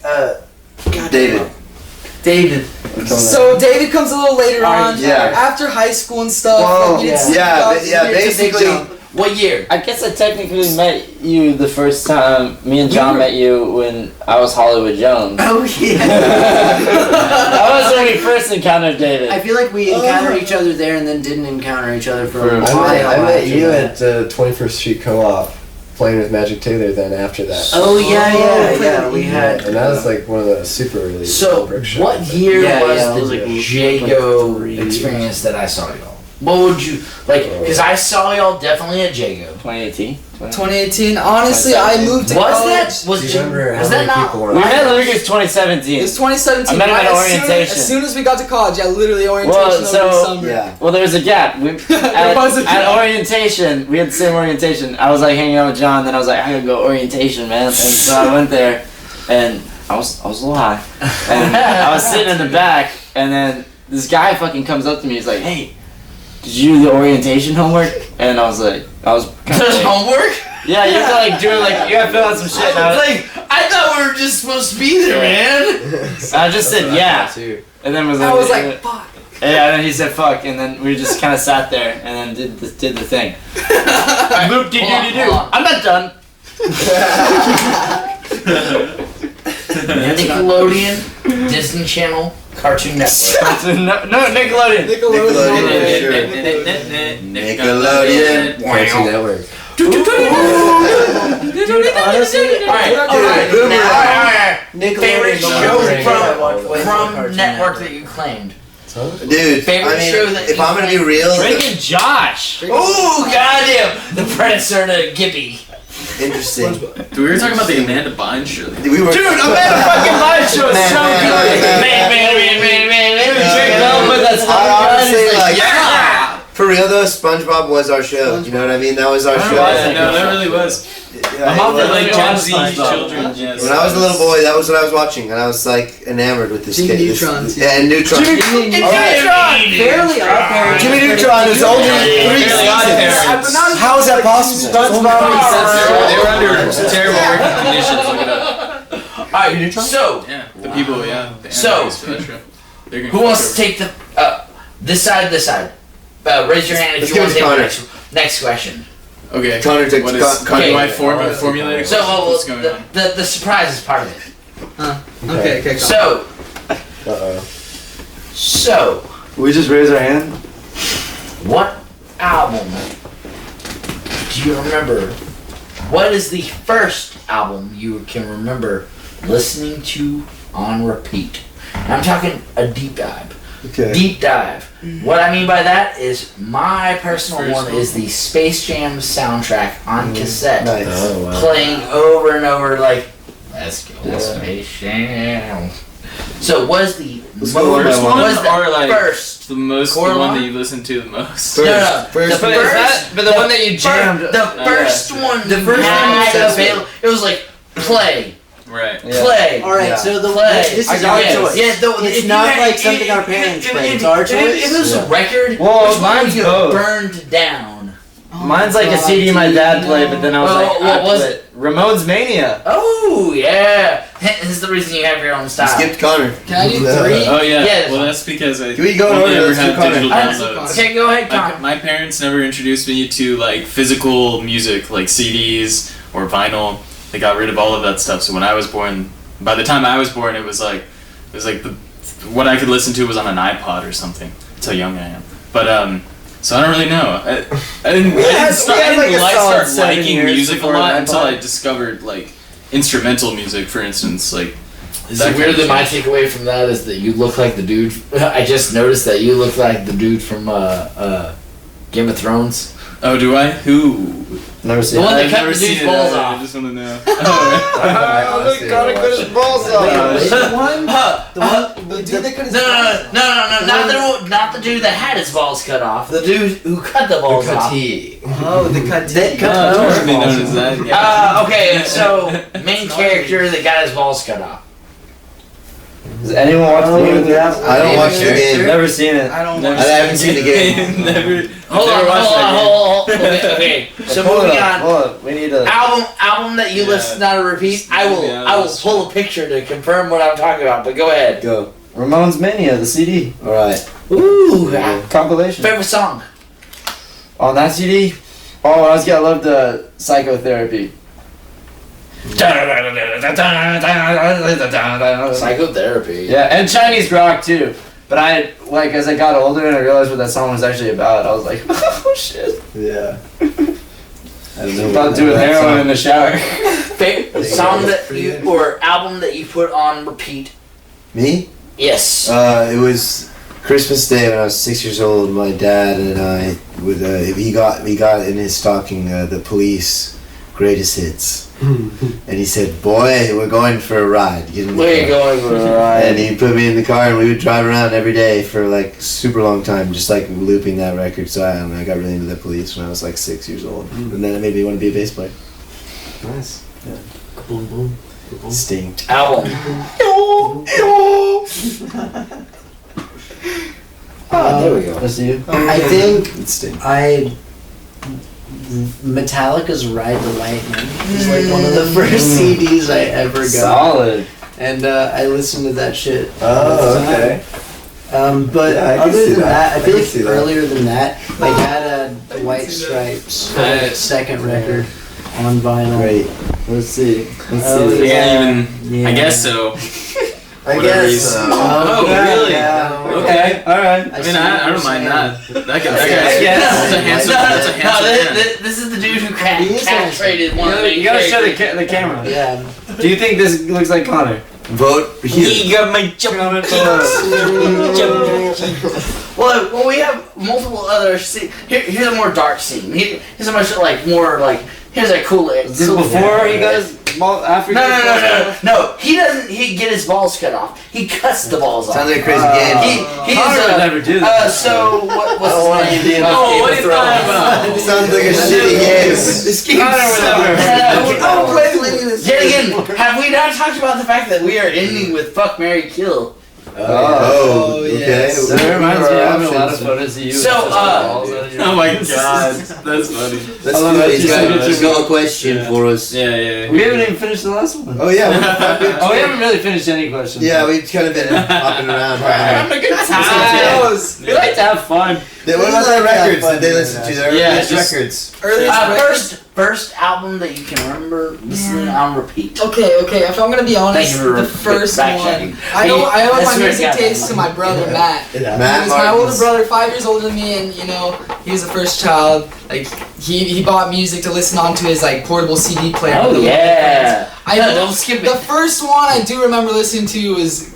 [SPEAKER 7] David.
[SPEAKER 5] So David comes a little later on.
[SPEAKER 7] Yeah.
[SPEAKER 5] After high school and stuff.
[SPEAKER 7] Whoa,
[SPEAKER 5] like, we did
[SPEAKER 7] yeah,
[SPEAKER 5] some
[SPEAKER 7] yeah,
[SPEAKER 5] stuff, it's a big
[SPEAKER 7] basically-
[SPEAKER 5] jump.
[SPEAKER 4] what year?
[SPEAKER 3] I guess I technically met you the first time. Me and John met you when I was Hollywood Jones.
[SPEAKER 6] Oh yeah.
[SPEAKER 3] That was when we first encountered David.
[SPEAKER 6] I feel like we encountered each other there and then didn't encounter each other for a
[SPEAKER 3] For-
[SPEAKER 6] while.
[SPEAKER 2] I met
[SPEAKER 6] after
[SPEAKER 2] you
[SPEAKER 6] that.
[SPEAKER 2] at 21st Street Co-op, playing with Magic Taylor. Then after that,
[SPEAKER 6] Oh yeah. We had.
[SPEAKER 2] and that was like one of the super early.
[SPEAKER 4] So,
[SPEAKER 2] brick shows.
[SPEAKER 4] what year
[SPEAKER 6] Yeah,
[SPEAKER 4] was
[SPEAKER 6] yeah, it was
[SPEAKER 4] the
[SPEAKER 6] like
[SPEAKER 4] Jago
[SPEAKER 6] 3
[SPEAKER 4] experience that I saw y'all? What would you like? Because I saw y'all definitely at Jago.
[SPEAKER 3] 2018.
[SPEAKER 5] 2018. Honestly, I moved to
[SPEAKER 4] Was
[SPEAKER 5] college.
[SPEAKER 4] that was
[SPEAKER 2] Do you remember
[SPEAKER 4] was
[SPEAKER 2] how
[SPEAKER 4] that
[SPEAKER 2] many
[SPEAKER 4] not?
[SPEAKER 2] people were
[SPEAKER 3] We
[SPEAKER 2] on?
[SPEAKER 3] met Lucas 2017.
[SPEAKER 5] It was 2017.
[SPEAKER 3] I met him
[SPEAKER 5] right
[SPEAKER 3] at
[SPEAKER 5] as soon-
[SPEAKER 3] orientation.
[SPEAKER 5] As soon as we got to college, yeah, literally orientation
[SPEAKER 3] Well,
[SPEAKER 5] over the
[SPEAKER 3] so-
[SPEAKER 5] summer.
[SPEAKER 7] Yeah.
[SPEAKER 3] Well, there was a gap. We,
[SPEAKER 5] was a
[SPEAKER 3] at
[SPEAKER 5] gap.
[SPEAKER 3] orientation, we had the same orientation. I was like hanging out with John, then I was like, I gotta go orientation, man. And so I went there, and I was a little high, and I was sitting in the back, and then this guy fucking comes up to me. He's like, "Hey, did you do the orientation homework?" And I was like, kind
[SPEAKER 4] There's homework.
[SPEAKER 3] yeah, you have to like do like you gotta fill out some shit. And
[SPEAKER 4] I thought we were just supposed to be there, man.
[SPEAKER 3] I just said yeah, and then was like,
[SPEAKER 5] I was like, fuck.
[SPEAKER 3] yeah, and then he said fuck, and then we just kind of sat there and then did the thing. Boop de doo de doo. I'm not done.
[SPEAKER 4] Nickelodeon, Disney Channel, Cartoon Network.
[SPEAKER 3] no, Nickelodeon.
[SPEAKER 7] Nickelodeon.
[SPEAKER 2] Cartoon Network.
[SPEAKER 6] Honestly,
[SPEAKER 4] Alright. Favorite
[SPEAKER 6] Nickelodeon.
[SPEAKER 4] show from network that you claimed.
[SPEAKER 7] Dude,
[SPEAKER 4] Favorite
[SPEAKER 7] I mean,
[SPEAKER 4] show that
[SPEAKER 7] if
[SPEAKER 4] you
[SPEAKER 7] I'm gonna be real,
[SPEAKER 3] Drake and Josh.
[SPEAKER 4] Ooh, goddamn! The Predator to Gibby.
[SPEAKER 7] interesting.
[SPEAKER 8] Dude, we were talking about the Amanda Bynes show.
[SPEAKER 7] We were.
[SPEAKER 3] Dude, Amanda fucking Bynes show is so good. Drake Bell with that
[SPEAKER 7] I honestly like.
[SPEAKER 3] yeah.
[SPEAKER 7] For real though, SpongeBob was our show. You know what I mean? That was our show.
[SPEAKER 8] Yeah, no, that really was.
[SPEAKER 7] Yeah,
[SPEAKER 3] I'm
[SPEAKER 7] it
[SPEAKER 3] up
[SPEAKER 7] was.
[SPEAKER 3] for
[SPEAKER 8] Like Gen
[SPEAKER 3] SpongeBob.
[SPEAKER 8] Z children. Yes.
[SPEAKER 7] When I was a little boy, that was what I was watching, and I was like enamored with this
[SPEAKER 5] Jimmy
[SPEAKER 7] kid.
[SPEAKER 5] Neutron, too.
[SPEAKER 7] Yeah, and Neutron.
[SPEAKER 6] Barely up there.
[SPEAKER 7] Jimmy Neutron is only 3 seasons. How is that possible?
[SPEAKER 8] They were under terrible working conditions. Look it up.
[SPEAKER 4] Alright, so,
[SPEAKER 8] Yeah, the people. Yeah. The
[SPEAKER 4] So,
[SPEAKER 8] animators for that show. They're gonna
[SPEAKER 4] who wants to
[SPEAKER 8] take
[SPEAKER 4] take the, this side? Raise your hand if
[SPEAKER 7] Let's
[SPEAKER 4] you want to
[SPEAKER 7] give
[SPEAKER 4] take
[SPEAKER 7] it
[SPEAKER 4] the
[SPEAKER 7] to
[SPEAKER 4] next question.
[SPEAKER 8] Okay.
[SPEAKER 7] Connor takes-
[SPEAKER 8] What is?
[SPEAKER 7] Connor-
[SPEAKER 8] Do I formulate a
[SPEAKER 4] So,
[SPEAKER 8] question? What's going on?
[SPEAKER 4] the surprise is part of it.
[SPEAKER 5] Okay, come
[SPEAKER 4] So,
[SPEAKER 2] Uh-oh.
[SPEAKER 4] so,
[SPEAKER 3] We just raise our hand.
[SPEAKER 4] what album do you remember? What is the first album you can remember listening to on repeat? I'm talking a deep dive.
[SPEAKER 7] Okay.
[SPEAKER 4] Deep dive. What I mean by that is my personal one is the Space Jam soundtrack on cassette,
[SPEAKER 7] Nice.
[SPEAKER 2] Oh, wow.
[SPEAKER 4] playing over and over like, let's go Space Jam. So was the
[SPEAKER 7] Let's go one by
[SPEAKER 4] first
[SPEAKER 7] one.
[SPEAKER 4] was the
[SPEAKER 8] Or like
[SPEAKER 4] first?
[SPEAKER 8] the most, the
[SPEAKER 4] Core
[SPEAKER 8] one
[SPEAKER 4] line?
[SPEAKER 8] that you listen to the most.
[SPEAKER 4] No, no.
[SPEAKER 7] First-
[SPEAKER 4] the
[SPEAKER 3] But is that? But the one that you jammed.
[SPEAKER 4] The first one.
[SPEAKER 6] The first
[SPEAKER 4] had
[SPEAKER 6] one was
[SPEAKER 4] available. It was like play,
[SPEAKER 8] Right.
[SPEAKER 4] play.
[SPEAKER 6] All right,
[SPEAKER 7] Yeah.
[SPEAKER 6] so the
[SPEAKER 4] Play.
[SPEAKER 6] this
[SPEAKER 3] I
[SPEAKER 6] is
[SPEAKER 3] got
[SPEAKER 6] our
[SPEAKER 3] it.
[SPEAKER 6] choice.
[SPEAKER 4] Yeah,
[SPEAKER 6] It's not like something our parents play. It's our choice.
[SPEAKER 4] If it was a record,
[SPEAKER 3] Well,
[SPEAKER 4] which one
[SPEAKER 3] mine's
[SPEAKER 4] would you
[SPEAKER 3] both.
[SPEAKER 4] burned down?
[SPEAKER 3] Mine's like a CD my dad played, but then I was
[SPEAKER 4] Well,
[SPEAKER 3] like,
[SPEAKER 4] what was
[SPEAKER 3] it? Ramones Mania.
[SPEAKER 4] Oh yeah, this is the reason you have your own
[SPEAKER 7] We
[SPEAKER 4] style.
[SPEAKER 7] skipped Connor.
[SPEAKER 5] Can I do 3?
[SPEAKER 8] Oh yeah.
[SPEAKER 4] Yes.
[SPEAKER 8] Well, that's because I
[SPEAKER 7] Can we go in
[SPEAKER 8] only
[SPEAKER 7] order?
[SPEAKER 8] ever
[SPEAKER 7] Let's do
[SPEAKER 8] had
[SPEAKER 7] Connor.
[SPEAKER 8] digital
[SPEAKER 4] Alright,
[SPEAKER 8] downloads.
[SPEAKER 4] Okay, go ahead, Connor.
[SPEAKER 8] My parents never introduced me to like physical music, like CDs or vinyl. They got rid of all of that stuff. So when I was born, by the time I was born, it was like what I could listen to was on an iPod or something. That's how young I am. But so I don't really know. I didn't start liking music a lot until I discovered like instrumental music, for instance, like.
[SPEAKER 4] Is it weird that my takeaway from that is that you look like the dude? I just noticed that you look like the dude from Game of Thrones.
[SPEAKER 8] Oh, do I? Who?
[SPEAKER 3] Never seen
[SPEAKER 4] The one
[SPEAKER 3] it.
[SPEAKER 4] that
[SPEAKER 8] I've
[SPEAKER 4] cut
[SPEAKER 8] never
[SPEAKER 4] the
[SPEAKER 8] seen
[SPEAKER 4] dude's
[SPEAKER 8] it.
[SPEAKER 4] balls
[SPEAKER 8] I
[SPEAKER 4] off.
[SPEAKER 8] just want to know.
[SPEAKER 7] They gotta cut his balls
[SPEAKER 6] The one?
[SPEAKER 5] The dude that could
[SPEAKER 4] No, not the dude that had his balls cut off. The dude who cut the balls off.
[SPEAKER 6] Oh, the cut.
[SPEAKER 8] Normally known as that. Yeah.
[SPEAKER 4] Okay, so main character that got his balls cut off.
[SPEAKER 3] Does anyone watch the Game of Thrones?
[SPEAKER 7] I don't watch the game.
[SPEAKER 3] Never seen it.
[SPEAKER 5] I don't
[SPEAKER 7] I
[SPEAKER 5] watch
[SPEAKER 7] haven't seen the game.
[SPEAKER 8] Never.
[SPEAKER 4] Hold on. Okay. So moving on.
[SPEAKER 3] Hold on. We need to.
[SPEAKER 4] Album that you listen on a repeat. I will pull a picture to confirm what I'm talking about. But go ahead.
[SPEAKER 7] Go.
[SPEAKER 3] Ramones Mania, the CD.
[SPEAKER 7] Alright.
[SPEAKER 4] Ooh.
[SPEAKER 3] Compilation.
[SPEAKER 4] Favorite song.
[SPEAKER 3] On that CD? Oh, I loved the Psychotherapy.
[SPEAKER 4] Psychotherapy.
[SPEAKER 3] Yeah, and Chinese rock too. But as I got older and I realized what that song was actually about, I was like, oh shit.
[SPEAKER 2] Yeah. I don't know.
[SPEAKER 3] About doing heroin in the shower.
[SPEAKER 4] Favorite song that you or album that you put on repeat.
[SPEAKER 7] Me?
[SPEAKER 4] Yes.
[SPEAKER 7] It was Christmas Day when I was 6 years old. My dad and I would he got in his stocking the Police greatest hits. And he said, "Boy, we're going for a ride."
[SPEAKER 4] We're going for a ride.
[SPEAKER 7] And he put me in the car, and we would drive around every day for like super long time, just like looping that record. So I got really into the Police when I was like 6 years old, and then it made me want to be a bass player.
[SPEAKER 2] Nice.
[SPEAKER 7] Yeah. Boom boom. Stinkt.
[SPEAKER 4] Album.
[SPEAKER 6] There we go.
[SPEAKER 3] That's you.
[SPEAKER 6] I think
[SPEAKER 7] It stinks.
[SPEAKER 6] Metallica's Ride the Lightning is like one of the first CDs I ever got.
[SPEAKER 3] Solid.
[SPEAKER 6] And I listened to that shit all the
[SPEAKER 2] Oh,
[SPEAKER 6] time.
[SPEAKER 2] okay.
[SPEAKER 6] But
[SPEAKER 2] Yeah, I can
[SPEAKER 6] other
[SPEAKER 2] see
[SPEAKER 6] than
[SPEAKER 2] that.
[SPEAKER 6] that, I
[SPEAKER 2] I
[SPEAKER 6] feel
[SPEAKER 2] can
[SPEAKER 6] like
[SPEAKER 2] see that.
[SPEAKER 6] earlier than that, my dad had the White Stripes second record on vinyl.
[SPEAKER 7] Great.
[SPEAKER 3] Let's see.
[SPEAKER 8] I guess so.
[SPEAKER 2] I
[SPEAKER 8] Whatever
[SPEAKER 2] guess
[SPEAKER 8] he's-
[SPEAKER 2] so.
[SPEAKER 8] Oh, really?
[SPEAKER 3] Okay, alright.
[SPEAKER 8] I mean, I don't mind that. That guy,
[SPEAKER 3] Yeah.
[SPEAKER 8] that's a handsome, that's a handsome man.
[SPEAKER 4] This is the dude who
[SPEAKER 6] He is
[SPEAKER 4] castrated one of the
[SPEAKER 3] You gotta show the,
[SPEAKER 4] characters.
[SPEAKER 3] the camera.
[SPEAKER 6] Yeah.
[SPEAKER 3] Do you think this looks like Connor?
[SPEAKER 7] Vote here.
[SPEAKER 3] got my jump.
[SPEAKER 4] Well, we have multiple other scenes. Here's a more dark scene. Here's a much more like. Here's a cool.
[SPEAKER 3] Is this before he got his ball after?
[SPEAKER 4] No. He doesn't. He get his balls cut off. He cuts the balls off.
[SPEAKER 7] Sounds like a crazy game.
[SPEAKER 4] He's
[SPEAKER 3] Connor would never do that.
[SPEAKER 4] So what's his name?
[SPEAKER 8] Oh, what are you talking about?
[SPEAKER 7] Sounds like a shitty game. This game
[SPEAKER 3] Connor would never.
[SPEAKER 4] Yet again, have we not talked about the fact that we are ending with fuck, marry, kill?
[SPEAKER 7] Oh, okay.
[SPEAKER 5] yes.
[SPEAKER 3] That reminds me, I have a lot of photos of you.
[SPEAKER 4] So,
[SPEAKER 8] Oh my god, that's funny.
[SPEAKER 7] Let's
[SPEAKER 3] I love
[SPEAKER 7] do
[SPEAKER 3] that
[SPEAKER 7] it.
[SPEAKER 3] you said
[SPEAKER 7] He's got a question for us.
[SPEAKER 8] Yeah.
[SPEAKER 3] We haven't even finished the last one.
[SPEAKER 7] Oh yeah.
[SPEAKER 3] Oh, we haven't really finished any questions.
[SPEAKER 7] Yeah, we've kind of been hopping around.
[SPEAKER 8] Having a good
[SPEAKER 3] Times. We like to have fun.
[SPEAKER 7] What about their records that they listen to? Their
[SPEAKER 8] Yeah,
[SPEAKER 7] earliest
[SPEAKER 8] just-
[SPEAKER 7] records.
[SPEAKER 4] First album that you can remember listening on repeat.
[SPEAKER 5] Okay, if I'm gonna be honest,
[SPEAKER 4] Thank you for
[SPEAKER 5] the first
[SPEAKER 4] backchecking.
[SPEAKER 5] one. I owe
[SPEAKER 4] That's
[SPEAKER 5] my
[SPEAKER 4] where it
[SPEAKER 5] music
[SPEAKER 4] got
[SPEAKER 5] taste
[SPEAKER 4] that
[SPEAKER 5] to my brother Matt. He
[SPEAKER 7] Matt
[SPEAKER 5] was my older
[SPEAKER 7] Martins.
[SPEAKER 5] brother, 5 years older than me, and he was the first child. Like he bought music to listen on to his like portable CD player.
[SPEAKER 4] Oh yeah.
[SPEAKER 5] Don't
[SPEAKER 4] skip
[SPEAKER 5] The first one I do remember listening to was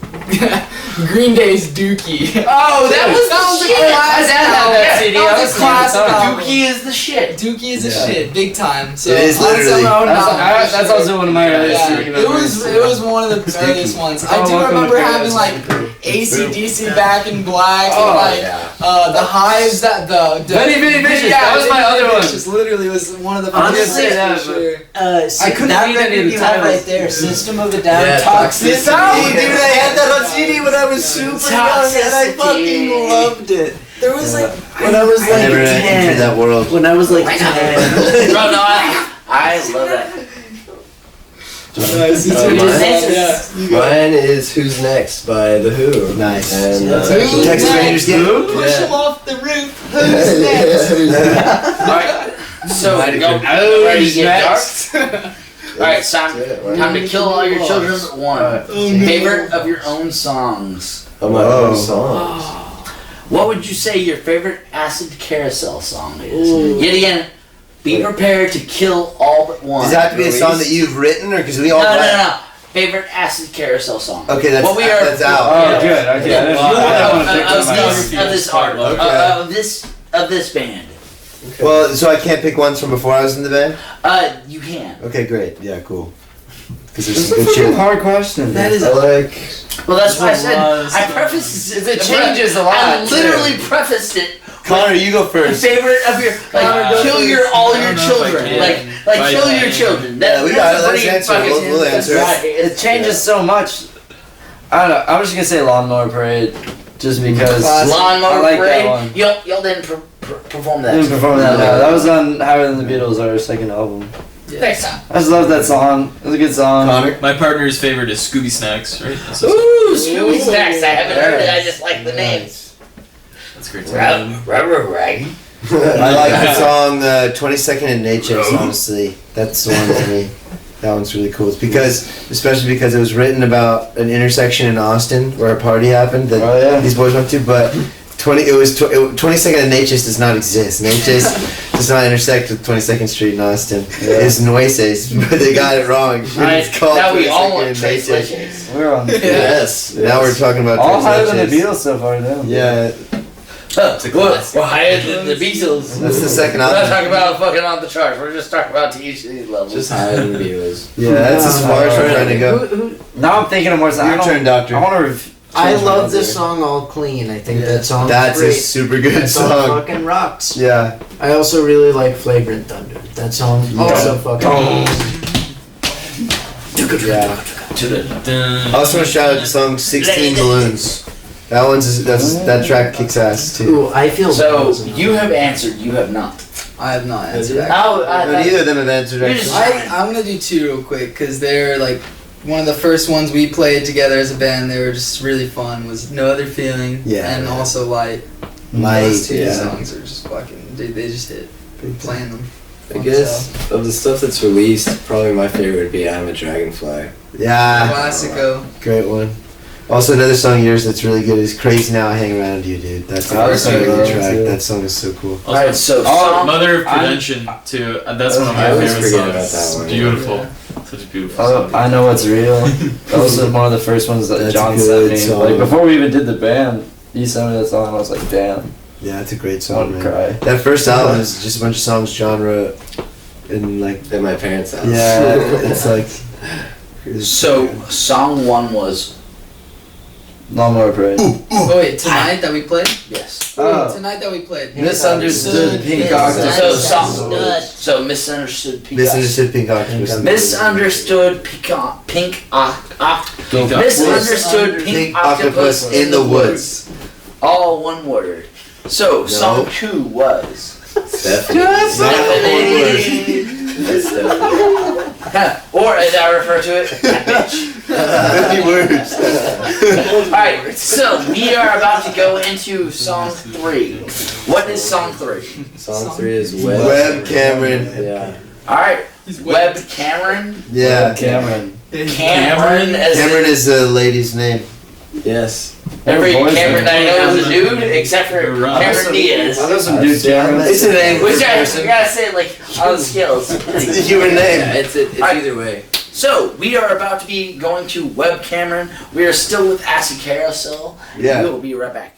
[SPEAKER 5] Green Day's Dookie.
[SPEAKER 4] Oh, that was
[SPEAKER 5] a
[SPEAKER 4] shit.
[SPEAKER 5] classic album.
[SPEAKER 3] that CD.
[SPEAKER 5] That
[SPEAKER 3] I
[SPEAKER 5] was a
[SPEAKER 3] listened to
[SPEAKER 5] classic
[SPEAKER 3] it.
[SPEAKER 5] album.
[SPEAKER 4] Dookie is the shit.
[SPEAKER 5] Dookie is a
[SPEAKER 7] Yeah.
[SPEAKER 5] shit, big time. So
[SPEAKER 7] It is
[SPEAKER 5] I'd say
[SPEAKER 7] literally.
[SPEAKER 5] my own album, for
[SPEAKER 3] That's
[SPEAKER 5] sure.
[SPEAKER 3] also one of my earliest
[SPEAKER 5] Yeah,
[SPEAKER 3] drinking
[SPEAKER 5] it
[SPEAKER 3] memories.
[SPEAKER 5] was one of the earliest ones. I do
[SPEAKER 3] welcome
[SPEAKER 5] remember
[SPEAKER 3] to
[SPEAKER 5] having
[SPEAKER 3] Paradise.
[SPEAKER 5] like AC/DC Back in Black
[SPEAKER 3] Oh,
[SPEAKER 5] and like the Hives that the
[SPEAKER 3] Very, very vicious. That was my
[SPEAKER 5] Very
[SPEAKER 3] other one.
[SPEAKER 5] Vicious literally was one of the
[SPEAKER 4] Honestly,
[SPEAKER 5] first
[SPEAKER 3] that,
[SPEAKER 5] for sure.
[SPEAKER 3] I couldn't
[SPEAKER 6] that
[SPEAKER 3] read any
[SPEAKER 6] record
[SPEAKER 3] of the
[SPEAKER 6] you have
[SPEAKER 3] titles.
[SPEAKER 6] right there, System of a Down,
[SPEAKER 2] Yeah,
[SPEAKER 6] Toxicity.
[SPEAKER 7] Oh, dude, I had that on CD when I was super young, and I fucking
[SPEAKER 4] Toxicity.
[SPEAKER 7] loved it.
[SPEAKER 5] There was like
[SPEAKER 6] When I was
[SPEAKER 7] I
[SPEAKER 6] like
[SPEAKER 7] never entered
[SPEAKER 6] 10.
[SPEAKER 7] that world.
[SPEAKER 6] When I was like 10.
[SPEAKER 4] Bro, no, I love that.
[SPEAKER 2] Mine is Who's Next by The Who.
[SPEAKER 7] Nice.
[SPEAKER 2] And,
[SPEAKER 5] Who's
[SPEAKER 7] Texas
[SPEAKER 5] next?
[SPEAKER 7] Rangers game.
[SPEAKER 5] Push him off the roof. Who's next?
[SPEAKER 4] Alright, so
[SPEAKER 7] Mighty
[SPEAKER 4] go.
[SPEAKER 7] good.
[SPEAKER 4] Ready to get dark?
[SPEAKER 3] next.
[SPEAKER 4] Alright, time to kill all your children. One. Favorite of your own songs.
[SPEAKER 2] Oh, my
[SPEAKER 7] Whoa.
[SPEAKER 2] own songs.
[SPEAKER 4] What would you say your favorite Acid Carousel song is? Yet again, be prepared to kill all but one.
[SPEAKER 7] Does it have to be a song that you've written, or because we all?
[SPEAKER 4] No. Favorite Acid Carousel song.
[SPEAKER 7] Okay, that's
[SPEAKER 4] What we are-
[SPEAKER 7] that's out.
[SPEAKER 3] Oh,
[SPEAKER 7] Yeah.
[SPEAKER 3] good. Okay. I want to pick
[SPEAKER 4] Of
[SPEAKER 3] one.
[SPEAKER 4] this art.
[SPEAKER 7] Okay.
[SPEAKER 4] Of this band.
[SPEAKER 7] Well, so I can't pick ones from before I was in the band?
[SPEAKER 4] You can.
[SPEAKER 7] Okay, great. Yeah, cool. Because there's
[SPEAKER 3] This
[SPEAKER 7] some
[SPEAKER 3] is
[SPEAKER 7] good
[SPEAKER 3] a fucking
[SPEAKER 7] shit.
[SPEAKER 3] hard question.
[SPEAKER 5] That is
[SPEAKER 2] I like.
[SPEAKER 4] Well, that's why I
[SPEAKER 8] There's a
[SPEAKER 4] said
[SPEAKER 8] lot of
[SPEAKER 4] I
[SPEAKER 8] stuff.
[SPEAKER 4] prefaced it.
[SPEAKER 3] It changes a lot,
[SPEAKER 4] I
[SPEAKER 3] too.
[SPEAKER 4] literally prefaced it.
[SPEAKER 7] Connor, you go first.
[SPEAKER 4] Favorite of your kill your all your children, like
[SPEAKER 8] By
[SPEAKER 4] kill your
[SPEAKER 8] band.
[SPEAKER 4] children.
[SPEAKER 7] Yeah, we got it.
[SPEAKER 4] that's a
[SPEAKER 7] Let's
[SPEAKER 4] pretty
[SPEAKER 7] answer.
[SPEAKER 4] fucking-
[SPEAKER 7] We'll
[SPEAKER 4] that's
[SPEAKER 7] answer.
[SPEAKER 4] right.
[SPEAKER 3] It changes so much. I don't know. I was just gonna say Lawnmower Parade, just because
[SPEAKER 4] Lawnmower
[SPEAKER 3] I like
[SPEAKER 4] Parade.
[SPEAKER 3] that one.
[SPEAKER 4] Y'all didn't perform that.
[SPEAKER 3] Didn't perform that. No, that was on Higher Than the Beatles, our second album.
[SPEAKER 4] Next time.
[SPEAKER 3] I just love that song. It was a good song.
[SPEAKER 7] Connor?
[SPEAKER 8] My partner's favorite is Scooby Snacks, right?
[SPEAKER 4] Ooh, Scooby Snacks. I haven't heard it. I just like the names.
[SPEAKER 8] That's a great song.
[SPEAKER 4] Rag.
[SPEAKER 7] I like the song 22nd in Natchez, honestly. That's the one for me. That one's really cool. It's because, especially because it was written about an intersection in Austin where a party happened that
[SPEAKER 3] Oh, yeah.
[SPEAKER 7] these boys went to, but 22nd and Natchez does not exist. Natchez does not intersect with 22nd Street in Austin. It's Nueces, but they got it wrong.
[SPEAKER 4] Alright,
[SPEAKER 7] It's called
[SPEAKER 4] now we all
[SPEAKER 7] 22nd
[SPEAKER 4] want
[SPEAKER 7] and
[SPEAKER 4] Trace
[SPEAKER 7] Natchez.
[SPEAKER 4] Leches.
[SPEAKER 3] We're on.
[SPEAKER 2] Yes.
[SPEAKER 7] Now we're talking about
[SPEAKER 3] All
[SPEAKER 7] Trace
[SPEAKER 3] Higher Than the
[SPEAKER 7] Leches.
[SPEAKER 3] Beatles so far, though.
[SPEAKER 7] Yeah,
[SPEAKER 4] We're higher than the Beatles.
[SPEAKER 7] that's the second
[SPEAKER 4] We're not
[SPEAKER 7] album.
[SPEAKER 4] talking about fucking on the charts. We're just talking about each of these levels.
[SPEAKER 2] Just higher than the Beatles.
[SPEAKER 7] Yeah, that's as far as we're trying to go.
[SPEAKER 3] Now I'm thinking of more songs.
[SPEAKER 7] Your turn, Doctor.
[SPEAKER 3] I want to.
[SPEAKER 6] I love this song All Clean. I think that song
[SPEAKER 7] That's
[SPEAKER 6] is
[SPEAKER 7] a
[SPEAKER 6] great.
[SPEAKER 7] super good
[SPEAKER 6] That song
[SPEAKER 7] song.
[SPEAKER 6] fucking rocks.
[SPEAKER 7] Yeah.
[SPEAKER 6] I also really like Flagrant Thunder. That song also fucking
[SPEAKER 7] Yeah. I also want to shout out the song 16 Balloons. That that track kicks ass too.
[SPEAKER 6] Ooh, I feel
[SPEAKER 4] So you have answered. You have not.
[SPEAKER 5] I have not answered that.
[SPEAKER 4] Oh,
[SPEAKER 7] But neither of them have answered
[SPEAKER 4] You're
[SPEAKER 7] actually.
[SPEAKER 4] just-
[SPEAKER 5] I'm gonna do two real quick because they're like one of the first ones we played together as a band. They were just really fun. Was No Other Feeling,
[SPEAKER 7] Yeah.
[SPEAKER 5] and also Light.
[SPEAKER 7] Light,
[SPEAKER 5] Those two
[SPEAKER 7] yeah.
[SPEAKER 5] songs are just fucking. They just hit. Playing them.
[SPEAKER 2] I guess of the stuff that's released, probably my favorite would be I'm a Dragonfly.
[SPEAKER 7] Yeah.
[SPEAKER 5] Classico.
[SPEAKER 7] Great one. Also another song of yours that's really good is Crazy Now I Hang Around You, dude. That's the
[SPEAKER 3] Oh,
[SPEAKER 7] first
[SPEAKER 3] that's
[SPEAKER 7] song
[SPEAKER 3] good.
[SPEAKER 7] of the track.
[SPEAKER 3] Yeah.
[SPEAKER 7] That song is so cool.
[SPEAKER 8] Also,
[SPEAKER 4] Alright, so
[SPEAKER 8] Oh,
[SPEAKER 4] song.
[SPEAKER 8] Mother of Prevention too. That's one of
[SPEAKER 2] I
[SPEAKER 8] my
[SPEAKER 2] always
[SPEAKER 8] favorite
[SPEAKER 2] forget
[SPEAKER 8] songs.
[SPEAKER 2] about that one.
[SPEAKER 8] Beautiful. Such a beautiful song.
[SPEAKER 3] I Know What's Real. That was one of the first ones that
[SPEAKER 7] That's
[SPEAKER 3] John
[SPEAKER 7] a
[SPEAKER 3] sent
[SPEAKER 7] good
[SPEAKER 3] me.
[SPEAKER 7] song.
[SPEAKER 3] Like before we even did the band, he sent me that song. And I was like, damn.
[SPEAKER 7] Yeah, it's a great
[SPEAKER 3] I
[SPEAKER 7] song,
[SPEAKER 3] want
[SPEAKER 7] man.
[SPEAKER 3] to cry.
[SPEAKER 7] That first album is just a bunch of songs John wrote. And like,
[SPEAKER 2] At my parents' house.
[SPEAKER 7] yeah, it's like.
[SPEAKER 4] So song one was
[SPEAKER 3] Lawnmower Parade.
[SPEAKER 5] Oh wait, tonight that we played.
[SPEAKER 4] yes.
[SPEAKER 3] Oh.
[SPEAKER 5] Tonight that we played.
[SPEAKER 3] Misunderstood Pink Octopus.
[SPEAKER 4] So song. So misunderstood.
[SPEAKER 7] Misunderstood Pink Octopus.
[SPEAKER 4] Misunderstood pink misunderstood
[SPEAKER 7] Pink Octopus in the Woods.
[SPEAKER 4] All one word. So song two was
[SPEAKER 2] Stephanie.
[SPEAKER 4] or as I refer to it, bitch.
[SPEAKER 7] 50 words.
[SPEAKER 4] Alright, so we are about to go into song three. What is song three?
[SPEAKER 2] Song 3 is Web.
[SPEAKER 7] Web Cameron.
[SPEAKER 2] Yeah.
[SPEAKER 4] Alright, Web Cameron.
[SPEAKER 7] Yeah.
[SPEAKER 3] Cameron.
[SPEAKER 4] Cameron as
[SPEAKER 7] Cameron is a lady's name.
[SPEAKER 2] Yes.
[SPEAKER 4] every
[SPEAKER 3] Boys
[SPEAKER 4] Cameron
[SPEAKER 3] name.
[SPEAKER 4] I know is a dude except for Cameron Diaz.
[SPEAKER 3] I know some dude Cameron.
[SPEAKER 7] It's a name.
[SPEAKER 4] Which I gotta say like on the scales.
[SPEAKER 7] It's a human name.
[SPEAKER 2] Yeah, it's either way.
[SPEAKER 4] So we are about to be going to Web Cameron. We are still with Acid Carousel.
[SPEAKER 7] Yeah.
[SPEAKER 4] We will be right back.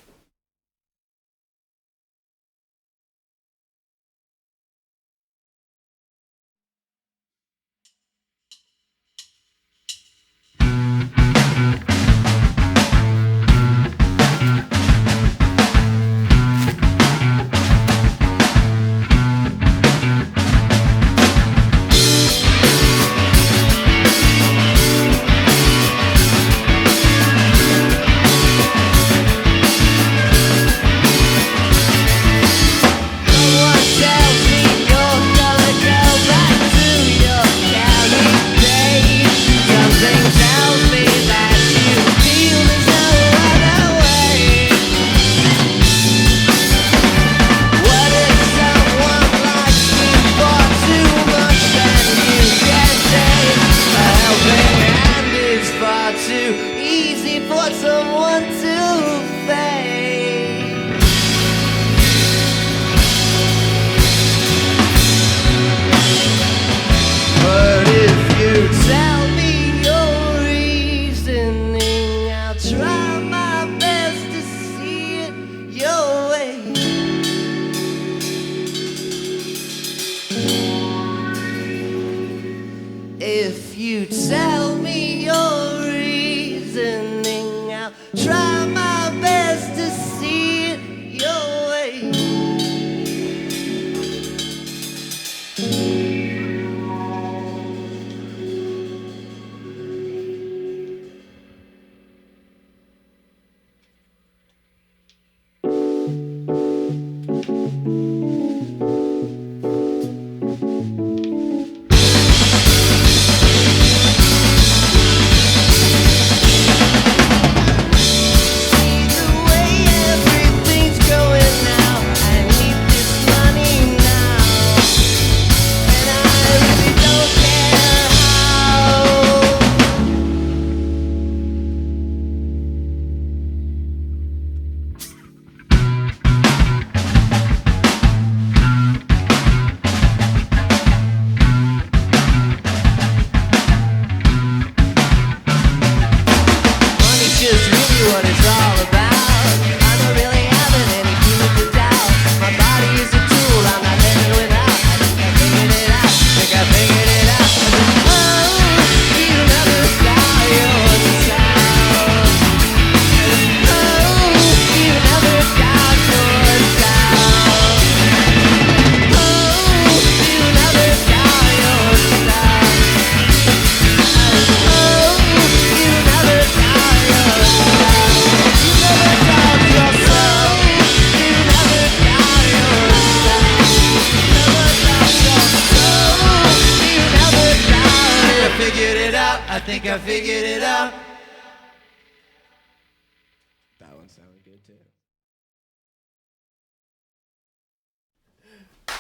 [SPEAKER 2] good too.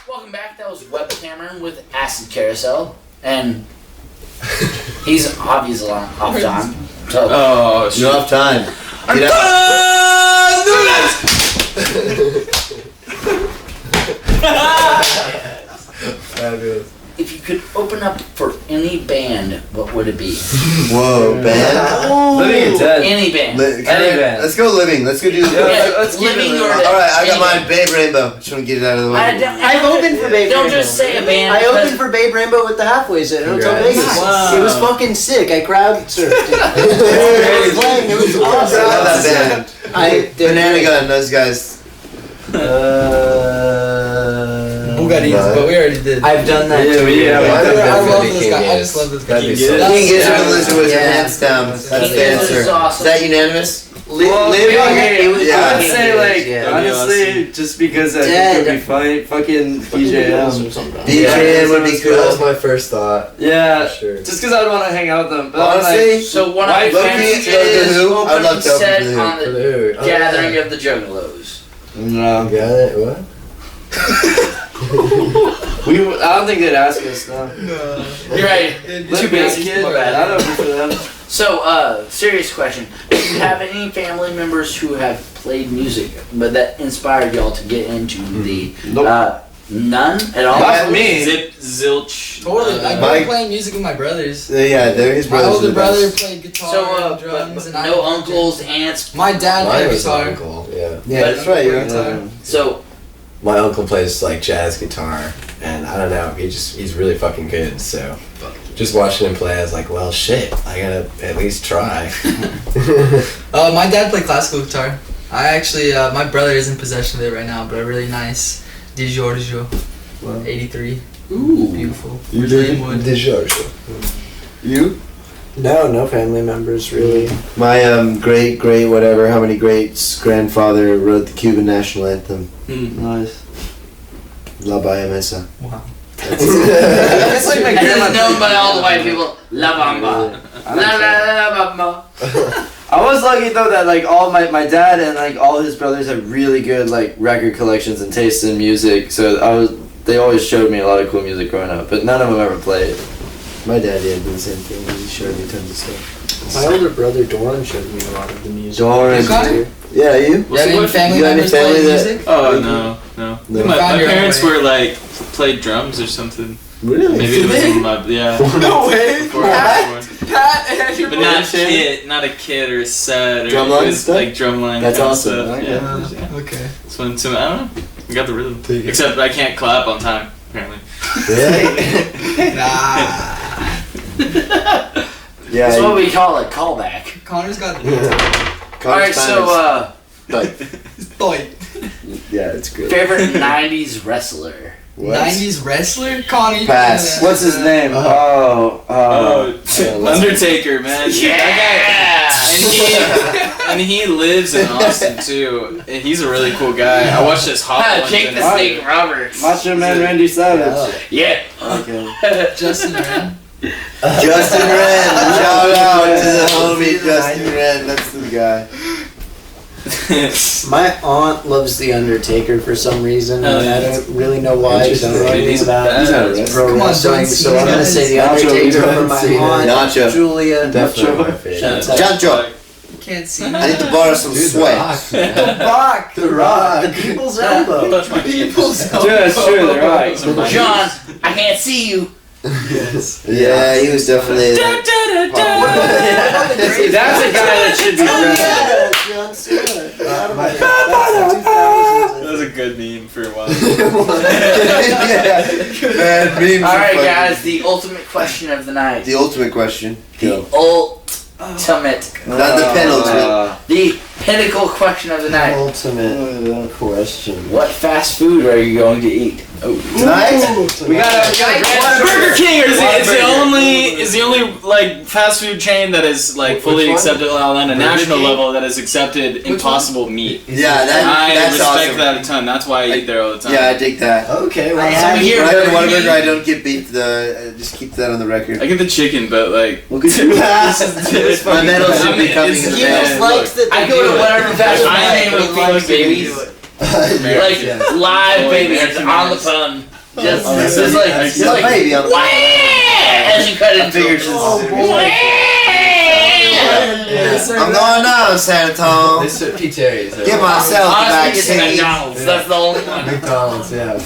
[SPEAKER 4] Welcome back. That was Web Cameron with Acid Carousel, and he's obviously off time. So
[SPEAKER 8] Oh, shit.
[SPEAKER 7] You don't have time. Get out. Fabulous.
[SPEAKER 4] if you could open up for any band, what would it be?
[SPEAKER 7] Whoa, band.
[SPEAKER 3] Living or dead?
[SPEAKER 4] Any band.
[SPEAKER 3] Any band.
[SPEAKER 7] Let's go living. Let's go do.
[SPEAKER 3] Let's keep it
[SPEAKER 4] living
[SPEAKER 3] living.
[SPEAKER 4] or
[SPEAKER 7] All
[SPEAKER 4] dead.
[SPEAKER 7] right, I got
[SPEAKER 4] Any
[SPEAKER 7] mine. Babe Rainbow. Just want to get it out of the way.
[SPEAKER 6] I've opened for Babe
[SPEAKER 4] Don't
[SPEAKER 6] Rainbow.
[SPEAKER 4] just say a band.
[SPEAKER 6] I
[SPEAKER 4] because-
[SPEAKER 6] opened for Babe Rainbow with the Halfways at Hotel
[SPEAKER 2] Congrats.
[SPEAKER 6] Vegas.
[SPEAKER 3] Wow.
[SPEAKER 6] It was fucking sick. I crowd surfed. It was playing. It was
[SPEAKER 7] I love
[SPEAKER 6] awesome.
[SPEAKER 7] that band. Banana Gun. Those guys.
[SPEAKER 5] Bugattis, but we already did.
[SPEAKER 6] I've done that
[SPEAKER 3] Yeah,
[SPEAKER 6] too.
[SPEAKER 3] yeah,
[SPEAKER 5] I
[SPEAKER 2] I've
[SPEAKER 5] love
[SPEAKER 2] been
[SPEAKER 5] this
[SPEAKER 2] King
[SPEAKER 5] guy. I
[SPEAKER 2] Gizzard.
[SPEAKER 5] just love this guy.
[SPEAKER 2] That'd be
[SPEAKER 3] King
[SPEAKER 2] so
[SPEAKER 3] Gizzard.
[SPEAKER 7] King Gizzard
[SPEAKER 6] Yeah.
[SPEAKER 7] and Lizard Wizard,
[SPEAKER 6] Yeah.
[SPEAKER 7] hands down. That's
[SPEAKER 4] King
[SPEAKER 7] the
[SPEAKER 4] Gizzard
[SPEAKER 7] answer.
[SPEAKER 4] is awesome.
[SPEAKER 7] Is that unanimous?
[SPEAKER 3] Living,
[SPEAKER 6] It was
[SPEAKER 7] Yeah.
[SPEAKER 3] I would say like
[SPEAKER 6] Yeah.
[SPEAKER 8] That'd be
[SPEAKER 3] honestly, just because I
[SPEAKER 6] Dead.
[SPEAKER 3] think it would be funny, fucking DJM.
[SPEAKER 7] DJM would be
[SPEAKER 2] That was
[SPEAKER 7] cool.
[SPEAKER 2] my first thought.
[SPEAKER 3] Yeah,
[SPEAKER 2] For sure.
[SPEAKER 3] just because I would want to hang out with them. But I'm
[SPEAKER 7] Honestly,
[SPEAKER 4] So one of
[SPEAKER 3] Why
[SPEAKER 4] my
[SPEAKER 3] low-key
[SPEAKER 4] friends
[SPEAKER 7] go to
[SPEAKER 4] is
[SPEAKER 7] Who? I'd
[SPEAKER 4] opening
[SPEAKER 7] love to open
[SPEAKER 4] set
[SPEAKER 7] for the Who.
[SPEAKER 4] on
[SPEAKER 2] For
[SPEAKER 4] the
[SPEAKER 2] the Who. Oh,
[SPEAKER 4] Gathering
[SPEAKER 2] yeah.
[SPEAKER 4] of the Juggalos.
[SPEAKER 3] no,
[SPEAKER 2] Got it? What?
[SPEAKER 3] I don't think they'd ask us. No,
[SPEAKER 4] You're right.
[SPEAKER 3] too busy. Kid, I'd open for them.
[SPEAKER 4] So, serious question. Do you have any family members who have played music, but that inspired y'all to get into the, none at all?
[SPEAKER 3] Not me.
[SPEAKER 8] Zip, zilch.
[SPEAKER 5] Totally. I grew
[SPEAKER 7] Mike-
[SPEAKER 5] up playing music with my brothers.
[SPEAKER 7] Yeah, they're his
[SPEAKER 5] My
[SPEAKER 7] brothers.
[SPEAKER 5] older
[SPEAKER 7] are the
[SPEAKER 5] brother
[SPEAKER 7] best.
[SPEAKER 5] played guitar
[SPEAKER 4] So,
[SPEAKER 5] and drums,
[SPEAKER 4] but
[SPEAKER 5] and I
[SPEAKER 4] no
[SPEAKER 5] played
[SPEAKER 4] uncles, aunts.
[SPEAKER 5] My dad
[SPEAKER 2] Mine
[SPEAKER 5] played
[SPEAKER 2] was
[SPEAKER 5] guitar.
[SPEAKER 2] my uncle. Yeah.
[SPEAKER 7] Yeah, that's right. You're
[SPEAKER 5] Guitar.
[SPEAKER 4] So,
[SPEAKER 2] My uncle plays like jazz guitar, and I don't know. He's really fucking good. So just watching him play, I was like, well, shit. I gotta at least try.
[SPEAKER 5] My dad played classical guitar. I actually, my brother is in possession of it right now, but a really nice Di Giorgio, 83.
[SPEAKER 4] ooh.
[SPEAKER 5] Beautiful.
[SPEAKER 2] You
[SPEAKER 5] Greenwood.
[SPEAKER 7] You?
[SPEAKER 6] No family members really.
[SPEAKER 7] My great whatever, how many greats grandfather wrote the Cuban national anthem.
[SPEAKER 3] Nice.
[SPEAKER 7] La Baya Mesa.
[SPEAKER 5] Wow.
[SPEAKER 3] It's like my
[SPEAKER 4] And
[SPEAKER 3] grandma.
[SPEAKER 4] it's known by all the white people. La Bamba. La la la Bamba.
[SPEAKER 3] I was lucky though that like all my dad and like all his brothers have really good like record collections and taste in music. So they always showed me a lot of cool music growing up, but none of them ever played.
[SPEAKER 7] My dad did the same thing. He showed me tons of stuff.
[SPEAKER 6] My older brother Doran showed me a lot of the music.
[SPEAKER 7] Doran.
[SPEAKER 5] You got it?
[SPEAKER 7] Yeah, you?
[SPEAKER 5] You got any family
[SPEAKER 7] You got any
[SPEAKER 5] members
[SPEAKER 7] family
[SPEAKER 5] playing
[SPEAKER 7] that-
[SPEAKER 5] music?
[SPEAKER 8] Oh no.
[SPEAKER 7] No.
[SPEAKER 8] My
[SPEAKER 5] Found your own
[SPEAKER 8] parents
[SPEAKER 5] way.
[SPEAKER 8] were like played drums or something.
[SPEAKER 7] Really?
[SPEAKER 8] Maybe it was in my yeah.
[SPEAKER 5] No way.
[SPEAKER 8] Before-
[SPEAKER 5] Pat and your
[SPEAKER 8] But not a kid or a set or
[SPEAKER 7] Drumline
[SPEAKER 8] it was
[SPEAKER 7] stuff?
[SPEAKER 8] like drumline.
[SPEAKER 7] That's
[SPEAKER 8] kind of
[SPEAKER 7] awesome.
[SPEAKER 8] Stuff.
[SPEAKER 7] Okay.
[SPEAKER 8] Yeah.
[SPEAKER 5] Okay.
[SPEAKER 8] So I don't know. I got the rhythm. Except I can't clap on time apparently.
[SPEAKER 7] Really?
[SPEAKER 5] Nah.
[SPEAKER 7] Yeah.
[SPEAKER 4] That's what we call a callback.
[SPEAKER 5] Connor's got
[SPEAKER 4] Alright, so,
[SPEAKER 5] Boy.
[SPEAKER 7] Yeah, it's good.
[SPEAKER 4] favorite 90s wrestler?
[SPEAKER 7] What?
[SPEAKER 5] 90s wrestler? Connor, you
[SPEAKER 7] Pass.
[SPEAKER 5] can-
[SPEAKER 3] What's his name?
[SPEAKER 8] Undertaker, man. And he lives in Austin too. And he's a really cool guy. I watched this hot
[SPEAKER 4] Jake the Snake Roberts.
[SPEAKER 3] Macho Man Randy Savage.
[SPEAKER 4] Yeah.
[SPEAKER 3] Okay.
[SPEAKER 5] Justin Wren.
[SPEAKER 7] Justin Wren. Shout out to the homie Justin Wren. That's the guy.
[SPEAKER 6] My aunt loves The Undertaker for some reason.
[SPEAKER 8] Oh,
[SPEAKER 6] and I
[SPEAKER 8] yeah.
[SPEAKER 6] don't really know why.
[SPEAKER 7] Interesting.
[SPEAKER 6] Don't know anything
[SPEAKER 8] He's
[SPEAKER 6] about
[SPEAKER 8] bad.
[SPEAKER 7] He's not a wrestler.
[SPEAKER 6] pro
[SPEAKER 5] Come on,
[SPEAKER 6] wrestling,
[SPEAKER 5] John
[SPEAKER 6] so I'm gonna
[SPEAKER 5] Cena.
[SPEAKER 6] say The
[SPEAKER 7] Nacho,
[SPEAKER 6] Undertaker
[SPEAKER 7] John
[SPEAKER 6] for my
[SPEAKER 7] Cena.
[SPEAKER 6] aunt
[SPEAKER 7] Nacho.
[SPEAKER 6] Julia.
[SPEAKER 2] Definitely my favorite.
[SPEAKER 7] Jancho.
[SPEAKER 5] Can't see.
[SPEAKER 7] I need to borrow some sweat.
[SPEAKER 5] The Rock.
[SPEAKER 6] The Rock. The People's Elbow.
[SPEAKER 8] Touch my
[SPEAKER 5] People's
[SPEAKER 3] Dude, that's true. They're right.
[SPEAKER 4] John, I can't see you.
[SPEAKER 5] Yes.
[SPEAKER 7] Yeah, he was definitely.
[SPEAKER 3] That's a guy that should be president.
[SPEAKER 6] John Cena.
[SPEAKER 8] That was a good meme for a while.
[SPEAKER 7] Man, memes are
[SPEAKER 4] Alright,
[SPEAKER 7] funny.
[SPEAKER 4] guys, the ultimate question of the night.
[SPEAKER 7] The ultimate question. Go.
[SPEAKER 4] Ultimate.
[SPEAKER 7] Not the penultimate.
[SPEAKER 4] The pinnacle question of the night.
[SPEAKER 6] Ultimate question.
[SPEAKER 4] What fast food are you going to eat?
[SPEAKER 7] Tonight?
[SPEAKER 3] We got
[SPEAKER 8] Burger King is the only like fast food chain that is like fully
[SPEAKER 2] one?
[SPEAKER 8] accepted on a national
[SPEAKER 2] King?
[SPEAKER 8] level that has accepted impossible meat.
[SPEAKER 7] Yeah,
[SPEAKER 8] I
[SPEAKER 7] that's
[SPEAKER 8] respect
[SPEAKER 7] awesome.
[SPEAKER 8] that a ton. That's why I eat there all the time.
[SPEAKER 7] Yeah, I dig that.
[SPEAKER 2] Okay,
[SPEAKER 6] I
[SPEAKER 2] well,
[SPEAKER 6] have
[SPEAKER 4] here
[SPEAKER 7] When I go to
[SPEAKER 4] Burger
[SPEAKER 7] Whataburger,
[SPEAKER 4] King.
[SPEAKER 7] I don't get beef. Just keep that on the record.
[SPEAKER 8] I get the chicken, but like
[SPEAKER 7] Look at you. My medal should be coming in the
[SPEAKER 8] Yeah,
[SPEAKER 7] mail.
[SPEAKER 8] look,
[SPEAKER 4] I go to whatever fast food name of like babies. Like live babies on the phone. Just like
[SPEAKER 7] baby on the
[SPEAKER 4] wah! As you cut into figures.
[SPEAKER 7] I'm going down, Sanatone.
[SPEAKER 2] This is P. Terry's.
[SPEAKER 7] Give myself the
[SPEAKER 4] Honestly, it's
[SPEAKER 7] vaccine.
[SPEAKER 4] McDonald's. That's the only one.
[SPEAKER 2] McDonald's, yeah.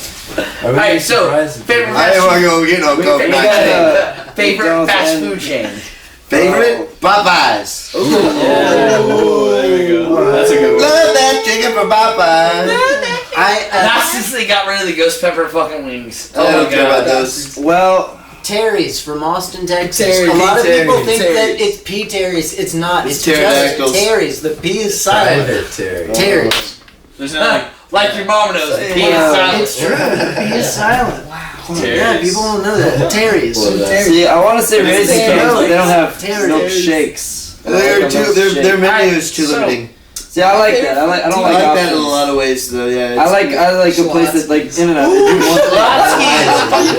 [SPEAKER 4] Alright, so favorite
[SPEAKER 7] I didn't want to go get no Coke.
[SPEAKER 4] favorite fast food chain.
[SPEAKER 7] Favorite? Popeyes.
[SPEAKER 8] Oh, there we go. That's a good one.
[SPEAKER 7] Love that chicken from Popeyes.
[SPEAKER 4] Not since they got rid of the ghost pepper fucking wings.
[SPEAKER 7] I don't care about those.
[SPEAKER 6] Well, Terry's from Austin, Texas.
[SPEAKER 5] Terry's.
[SPEAKER 6] A lot of people
[SPEAKER 5] Terry's.
[SPEAKER 6] think that it's P. Terry's. It's not. It's just
[SPEAKER 7] pterodactyls.
[SPEAKER 6] Terry's. The P is silent.
[SPEAKER 2] Private Terry.
[SPEAKER 6] Terry's.
[SPEAKER 8] There's not
[SPEAKER 4] Like your mom knows. The P is
[SPEAKER 6] Wow.
[SPEAKER 4] silent.
[SPEAKER 6] It's true. The P is silent. Wow. Yeah,
[SPEAKER 8] Terry's.
[SPEAKER 6] people don't know that. Terry's.
[SPEAKER 3] See, I want to say Raising
[SPEAKER 6] Terry's.
[SPEAKER 3] Cane's, but they don't have
[SPEAKER 6] Terry's.
[SPEAKER 3] milkshakes.
[SPEAKER 7] Their menu is too
[SPEAKER 4] So-
[SPEAKER 7] limiting.
[SPEAKER 3] See, I like that. I
[SPEAKER 7] I
[SPEAKER 3] don't like
[SPEAKER 7] like that in a
[SPEAKER 3] options.
[SPEAKER 7] lot of ways, though. Yeah.
[SPEAKER 3] I like a place that like In-N-Out. They do one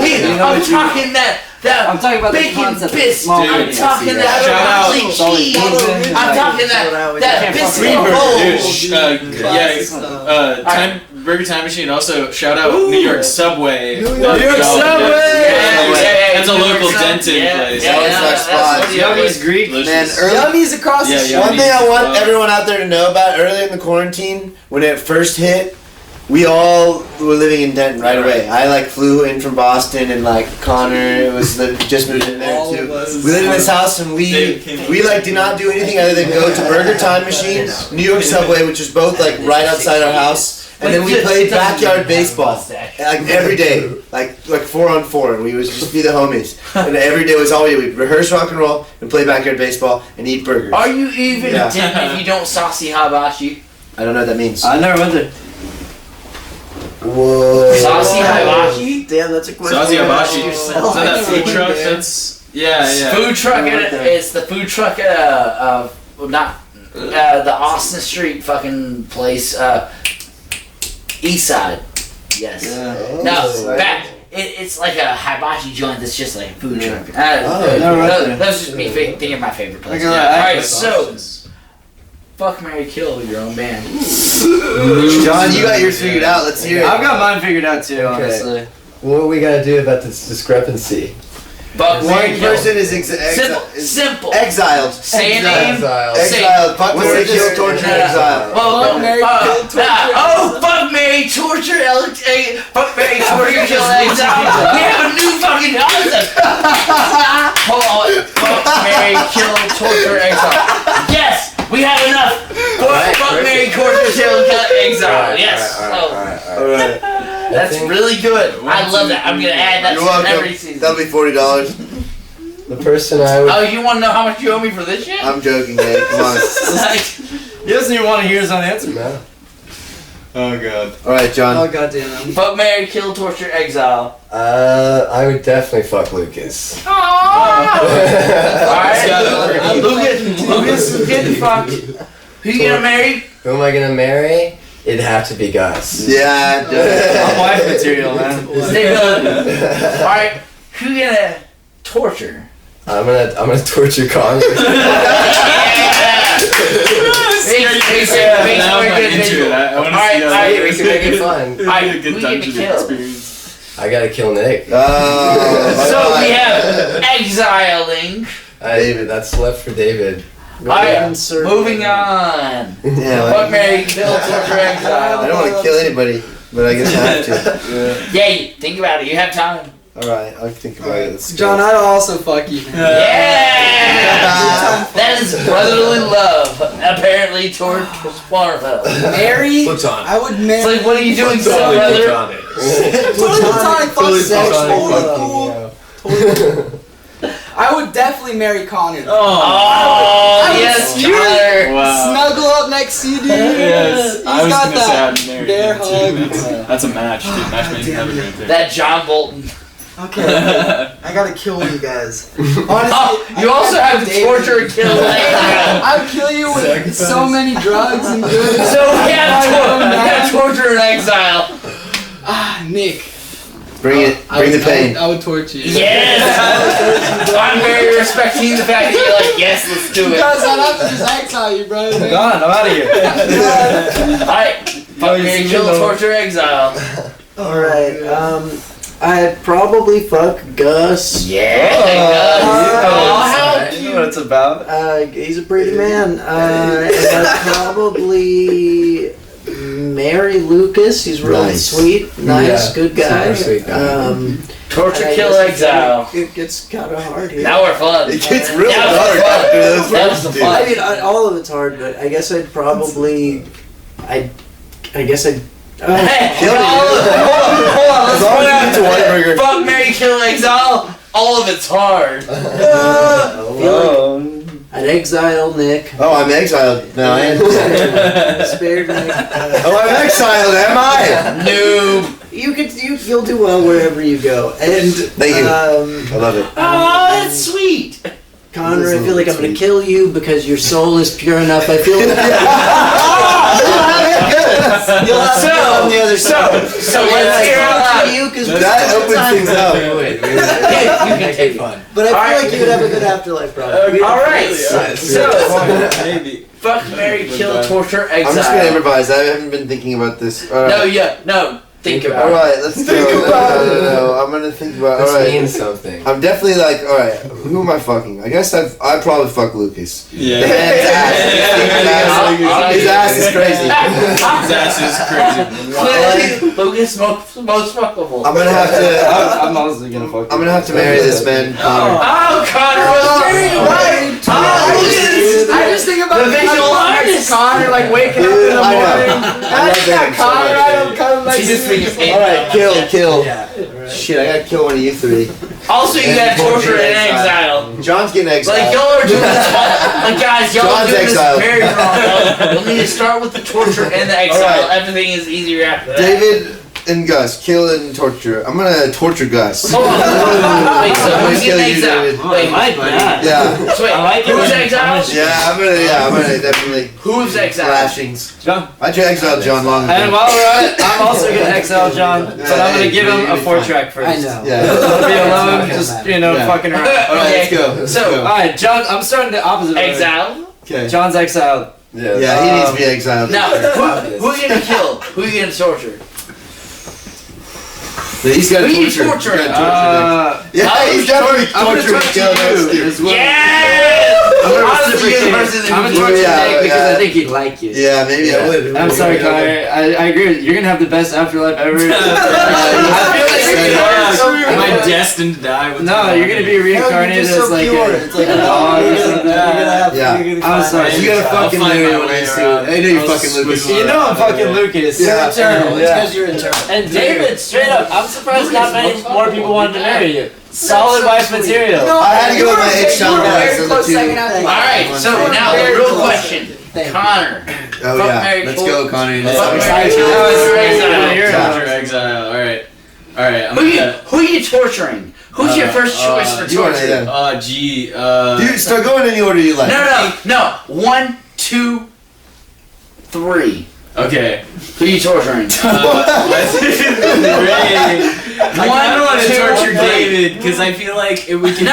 [SPEAKER 3] thing.
[SPEAKER 4] I'm talking that
[SPEAKER 3] I'm talking about the
[SPEAKER 4] bacon
[SPEAKER 3] concept of
[SPEAKER 4] biscuit.
[SPEAKER 3] small
[SPEAKER 4] I'm
[SPEAKER 3] meats.
[SPEAKER 4] talking
[SPEAKER 8] Shout
[SPEAKER 4] that
[SPEAKER 8] out.
[SPEAKER 4] broccoli cheese. I'm talking that biscuit
[SPEAKER 8] Dude,
[SPEAKER 4] bowl.
[SPEAKER 8] Burger Time Machine. Also, shout out New York Subway. New
[SPEAKER 3] York Subway!
[SPEAKER 8] That's a local Denton place.
[SPEAKER 7] Yummy's
[SPEAKER 3] Greek.
[SPEAKER 7] Man,
[SPEAKER 8] Delicious.
[SPEAKER 7] early,
[SPEAKER 5] Yummy's across the
[SPEAKER 8] Yeah,
[SPEAKER 5] street.
[SPEAKER 7] one thing I want everyone out there to know about early in the quarantine, when it first hit, we all were living in Denton right away. I like flew in from Boston, and like Connor just moved in there too. We lived in this house, and we like did not do anything other than go to Burger Time Machine, New York Subway, which is both like right outside our house. And then we played backyard baseball, like every day, like 4-on-4, and we would just be the homies. And every day was all we did. We'd rehearse rock and roll, and play backyard baseball, and eat burgers.
[SPEAKER 4] Are you even
[SPEAKER 7] Yeah.
[SPEAKER 4] Denton if you don't saucy hibachi?
[SPEAKER 7] I don't know what that means.
[SPEAKER 3] I never went there.
[SPEAKER 7] Whoa.
[SPEAKER 4] Saucy hibachi?
[SPEAKER 6] Damn, that's a question.
[SPEAKER 8] Sazi Hibachi.
[SPEAKER 6] Yourself.
[SPEAKER 8] So that food truck, that's yeah.
[SPEAKER 4] Food truck. It's the food truck at the Austin Street fucking place. East side. Yes. No, back. It's like a hibachi joint that's just like a food truck. That's just me thinking of my favorite place. Alright, so fuck, marry, kill your own band.
[SPEAKER 7] John, you got yours figured out. Let's hear it.
[SPEAKER 3] I've got mine figured out too, honestly.
[SPEAKER 2] What we gotta do about this discrepancy?
[SPEAKER 4] Fuck, marry,
[SPEAKER 7] One
[SPEAKER 4] kill.
[SPEAKER 7] person is
[SPEAKER 4] Simple.
[SPEAKER 7] exiled.
[SPEAKER 4] Say a name.
[SPEAKER 7] Exiled. Fuck, marry, kill, torture, exile.
[SPEAKER 4] Fuck, marry, kill, torture. Fuck, marry, torture, fuck, marry, torture, kill, exile. We have a new fucking concept. Hold on. Fuck, marry, kill, torture, exile. Yes, we have enough. Fuck, marry, torture, kill, exile. Yes.
[SPEAKER 7] Alright.
[SPEAKER 4] That's really good. I love that. I'm gonna add that
[SPEAKER 7] You're
[SPEAKER 4] to every
[SPEAKER 7] welcome.
[SPEAKER 4] season.
[SPEAKER 7] That'll be $40.
[SPEAKER 2] The person I would.
[SPEAKER 4] Oh, you want to know how much you owe me for this shit?
[SPEAKER 7] I'm joking, man. Come on.
[SPEAKER 3] He doesn't even want to hear his own answer.
[SPEAKER 2] No.
[SPEAKER 8] Oh god.
[SPEAKER 7] Alright, John.
[SPEAKER 5] Oh goddamn.
[SPEAKER 4] Fuck, marry, kill, torture, exile.
[SPEAKER 2] I would definitely fuck Lucas.
[SPEAKER 4] Alright,
[SPEAKER 8] Got
[SPEAKER 4] Lucas, getting fucked. Who you gonna marry?
[SPEAKER 2] Who am I gonna marry? It'd have to be Gus.
[SPEAKER 7] Yeah.
[SPEAKER 3] I'm wife material, man.
[SPEAKER 4] Stay good. Alright, who you gonna torture?
[SPEAKER 2] I'm gonna torture Connor.
[SPEAKER 8] Now I'm like into it. I want to see how
[SPEAKER 2] Hey, we can make it fun.
[SPEAKER 8] a good
[SPEAKER 4] who you
[SPEAKER 8] dungeon
[SPEAKER 4] gonna kill?
[SPEAKER 8] experience.
[SPEAKER 2] I gotta kill Nick.
[SPEAKER 4] So we have exiling.
[SPEAKER 2] David, that's left for David.
[SPEAKER 4] Alright, moving on.
[SPEAKER 7] Yeah,
[SPEAKER 4] Fuck, marry, kill, torture, exile.
[SPEAKER 7] I don't want to kill anybody, but I guess I have to.
[SPEAKER 4] Yay, think about it. You have time.
[SPEAKER 7] Alright, I'll think about it. Let's go.
[SPEAKER 5] John, I'd also fuck you.
[SPEAKER 4] Yeah! That is brotherly love. Apparently toward Waterfell.
[SPEAKER 5] Marry?
[SPEAKER 2] Platonic.
[SPEAKER 5] I would marry.
[SPEAKER 4] It's like, what are you doing, son, brother?
[SPEAKER 5] Platonic, fuck sex,
[SPEAKER 2] Platonic
[SPEAKER 5] cool. I would definitely marry Connor.
[SPEAKER 4] Oh,
[SPEAKER 5] would
[SPEAKER 4] yes,
[SPEAKER 5] you-
[SPEAKER 4] Connor.
[SPEAKER 8] Wow.
[SPEAKER 5] Snuggle up next to you, dude.
[SPEAKER 8] Yes.
[SPEAKER 5] He's
[SPEAKER 8] I was
[SPEAKER 5] got
[SPEAKER 8] gonna say
[SPEAKER 5] that
[SPEAKER 8] I'd marry
[SPEAKER 5] bear
[SPEAKER 8] him, too.
[SPEAKER 5] hug.
[SPEAKER 8] That's a match, dude. Match made in heaven right there.
[SPEAKER 4] That John Bolton.
[SPEAKER 5] Okay, I gotta kill you guys. Honestly,
[SPEAKER 4] You also have to torture and kill Exile.
[SPEAKER 5] I would kill you with so many drugs and goods.
[SPEAKER 4] So we have torture and exile.
[SPEAKER 5] Ah, Nick.
[SPEAKER 7] Bring it. Bring the pain.
[SPEAKER 5] I would torture you.
[SPEAKER 4] Yes! I'm very respecting the fact that you're like, yes, let's do it.
[SPEAKER 5] Because I'd have to just exile you, bro.
[SPEAKER 3] I'm gone. I'm out of here.
[SPEAKER 4] Alright, fuck, marry, kill, torture, exile.
[SPEAKER 6] Alright, I'd probably fuck Gus.
[SPEAKER 4] Yeah,
[SPEAKER 3] You know what it's about.
[SPEAKER 6] He's a pretty man. And I'd probably marry Lucas. He's really
[SPEAKER 7] Nice.
[SPEAKER 6] sweet, nice, good guy.
[SPEAKER 2] Super sweet guy.
[SPEAKER 4] Torture,
[SPEAKER 6] I
[SPEAKER 4] kill,
[SPEAKER 6] guess
[SPEAKER 4] exile.
[SPEAKER 6] It gets kind of hard here.
[SPEAKER 4] Now we're fun.
[SPEAKER 7] It gets really
[SPEAKER 4] That was
[SPEAKER 7] dark
[SPEAKER 4] fun.
[SPEAKER 7] after those
[SPEAKER 4] That was
[SPEAKER 7] first
[SPEAKER 4] the
[SPEAKER 7] two.
[SPEAKER 4] fun.
[SPEAKER 6] I mean, all of it's hard, but I guess I'd probably, I guess I'd.
[SPEAKER 4] Hey,
[SPEAKER 7] Kill it.
[SPEAKER 4] hold on, let's
[SPEAKER 7] As long
[SPEAKER 4] put
[SPEAKER 7] as you
[SPEAKER 4] out
[SPEAKER 7] get to Whataburger.
[SPEAKER 4] fuck, marry, kill, exile. All of it's hard.
[SPEAKER 6] I'd exile Nick.
[SPEAKER 7] Oh, I'm exiled now.
[SPEAKER 6] Spared Nick.
[SPEAKER 7] Oh, I'm exiled. Am I?
[SPEAKER 4] Noob.
[SPEAKER 6] You'll do well wherever you go. And
[SPEAKER 7] Thank you. I love it.
[SPEAKER 4] Oh, that's sweet.
[SPEAKER 6] Connor, I feel like I'm gonna kill you because your soul is pure enough. I feel like you'll have to get on the other side.
[SPEAKER 4] So let's hear out loud.
[SPEAKER 6] You, 'cause
[SPEAKER 7] That opens things up.
[SPEAKER 4] You can take fun.
[SPEAKER 6] but I feel
[SPEAKER 4] Alright.
[SPEAKER 6] like you would have a good afterlife, probably.
[SPEAKER 4] Alright, so
[SPEAKER 8] Maybe.
[SPEAKER 4] fuck, marry, kill, torture, exile.
[SPEAKER 7] I'm just gonna improvise. I haven't been thinking about this. All right.
[SPEAKER 4] No, think about
[SPEAKER 7] All
[SPEAKER 4] it.
[SPEAKER 7] right, let's go. No. I'm gonna think about. All
[SPEAKER 2] This
[SPEAKER 7] right.
[SPEAKER 2] means something.
[SPEAKER 7] I'm definitely like, all right. Who am I fucking? I guess I'd probably fuck Lucas.
[SPEAKER 8] Yeah.
[SPEAKER 7] The man's ass. His ass is crazy.
[SPEAKER 8] His ass is crazy.
[SPEAKER 4] Clearly, Lucas most fuckable.
[SPEAKER 7] I'm gonna have to.
[SPEAKER 3] I'm also gonna fuck.
[SPEAKER 7] I'm gonna have to marry this man. Connor.
[SPEAKER 4] Oh, Connor was right. Oh, Lucas.
[SPEAKER 5] I just think about
[SPEAKER 4] The visual artist.
[SPEAKER 5] Connor like waking up in the
[SPEAKER 7] I know.
[SPEAKER 5] morning.
[SPEAKER 7] I
[SPEAKER 5] I
[SPEAKER 7] love
[SPEAKER 5] just
[SPEAKER 7] that
[SPEAKER 5] got Connor
[SPEAKER 7] so
[SPEAKER 5] right up, kind of like.
[SPEAKER 4] Jesus,
[SPEAKER 7] All right, kill. Shit, I gotta kill one of you three.
[SPEAKER 4] Also, you got torture and exile.
[SPEAKER 7] John's getting exiled.
[SPEAKER 4] Like, y'all are doing this like, guys, y'all are
[SPEAKER 7] John's
[SPEAKER 4] doing
[SPEAKER 7] exiled.
[SPEAKER 4] this very wrong. You'll need to start with the torture and the exile.
[SPEAKER 7] Alright.
[SPEAKER 4] Everything is easier after that.
[SPEAKER 7] David and Gus, kill and torture. I'm gonna torture Gus.
[SPEAKER 4] Hold on. Wait, so
[SPEAKER 7] I'm gonna
[SPEAKER 4] who's
[SPEAKER 7] kill
[SPEAKER 4] getting
[SPEAKER 7] you,
[SPEAKER 4] exiled?
[SPEAKER 7] David.
[SPEAKER 4] Wait,
[SPEAKER 3] I like that.
[SPEAKER 7] Yeah,
[SPEAKER 4] so wait,
[SPEAKER 3] I like it
[SPEAKER 4] who's
[SPEAKER 3] when-
[SPEAKER 4] exiled?
[SPEAKER 7] I'm gonna definitely
[SPEAKER 4] Who's exiled?
[SPEAKER 7] lashings.
[SPEAKER 3] John.
[SPEAKER 7] I exiled John long
[SPEAKER 3] And
[SPEAKER 7] ago.
[SPEAKER 3] while we're at it, I'm also gonna exile John, but I'm gonna give him a 4-track first.
[SPEAKER 6] I know.
[SPEAKER 7] Yeah.
[SPEAKER 3] He'll be alone, just
[SPEAKER 7] Yeah.
[SPEAKER 3] fucking around.
[SPEAKER 7] All right, let's go.
[SPEAKER 4] So,
[SPEAKER 3] Alright, John, I'm starting the opposite order.
[SPEAKER 4] exiled.
[SPEAKER 7] Okay.
[SPEAKER 3] John's exiled.
[SPEAKER 7] Yeah, he needs to be exiled.
[SPEAKER 4] Now, who are you gonna kill? Who are you gonna torture?
[SPEAKER 7] He's got
[SPEAKER 4] Who you
[SPEAKER 7] torture.
[SPEAKER 4] torturing?
[SPEAKER 7] Yeah, he's definitely tortured.
[SPEAKER 3] as well.
[SPEAKER 4] Yes! Honestly, you're the person that
[SPEAKER 3] I'm
[SPEAKER 4] would
[SPEAKER 3] gonna torture
[SPEAKER 7] Yeah,
[SPEAKER 3] Nick because
[SPEAKER 7] yeah.
[SPEAKER 3] I think he'd like you.
[SPEAKER 7] Yeah, maybe I would.
[SPEAKER 3] I'm sorry, Connor. I agree with you. You're gonna have the best afterlife ever.
[SPEAKER 8] Am I destined to die with
[SPEAKER 3] No, you're gonna be reincarnated
[SPEAKER 6] You're just
[SPEAKER 3] as
[SPEAKER 6] so
[SPEAKER 3] like
[SPEAKER 6] pure.
[SPEAKER 3] a
[SPEAKER 6] It's like a
[SPEAKER 3] dog or
[SPEAKER 6] You're
[SPEAKER 3] something.
[SPEAKER 6] gonna have
[SPEAKER 7] Yeah.
[SPEAKER 3] I'm sorry.
[SPEAKER 7] You gotta fucking
[SPEAKER 8] find
[SPEAKER 7] marry
[SPEAKER 8] my
[SPEAKER 7] one of
[SPEAKER 8] way
[SPEAKER 7] these two.
[SPEAKER 8] around.
[SPEAKER 7] I know you're
[SPEAKER 8] I'll
[SPEAKER 7] fucking Lucas.
[SPEAKER 8] squiggle
[SPEAKER 3] You know I'm fucking Lucas.
[SPEAKER 7] Yeah.
[SPEAKER 6] eternal. It's
[SPEAKER 3] Yeah.
[SPEAKER 6] because you're eternal.
[SPEAKER 3] And David, straight up, I'm surprised not many more people wanted to marry you. Solid wife material.
[SPEAKER 7] I had to go with my H-Sound guys.
[SPEAKER 5] Very
[SPEAKER 7] So the
[SPEAKER 5] close
[SPEAKER 7] two.
[SPEAKER 5] second after.
[SPEAKER 4] Alright, so now the real question. Connor.
[SPEAKER 7] Oh
[SPEAKER 4] Fuck,
[SPEAKER 7] yeah,
[SPEAKER 4] marry,
[SPEAKER 7] let's
[SPEAKER 4] kill.
[SPEAKER 7] go, Connor.
[SPEAKER 4] Fuck,
[SPEAKER 7] Let's
[SPEAKER 4] marry,
[SPEAKER 7] go.
[SPEAKER 4] kill, torture, exile.
[SPEAKER 3] You're
[SPEAKER 8] Torture, exile. Alright. Alright, I'm
[SPEAKER 4] Who are you torturing? Who's your first choice for
[SPEAKER 7] you wanna-
[SPEAKER 4] torture?
[SPEAKER 7] yeah. Dude, start going any order you like.
[SPEAKER 4] No. 1, 2, 3.
[SPEAKER 8] Okay.
[SPEAKER 4] Who you torturing?
[SPEAKER 8] I don't want to torture David because I feel like if we can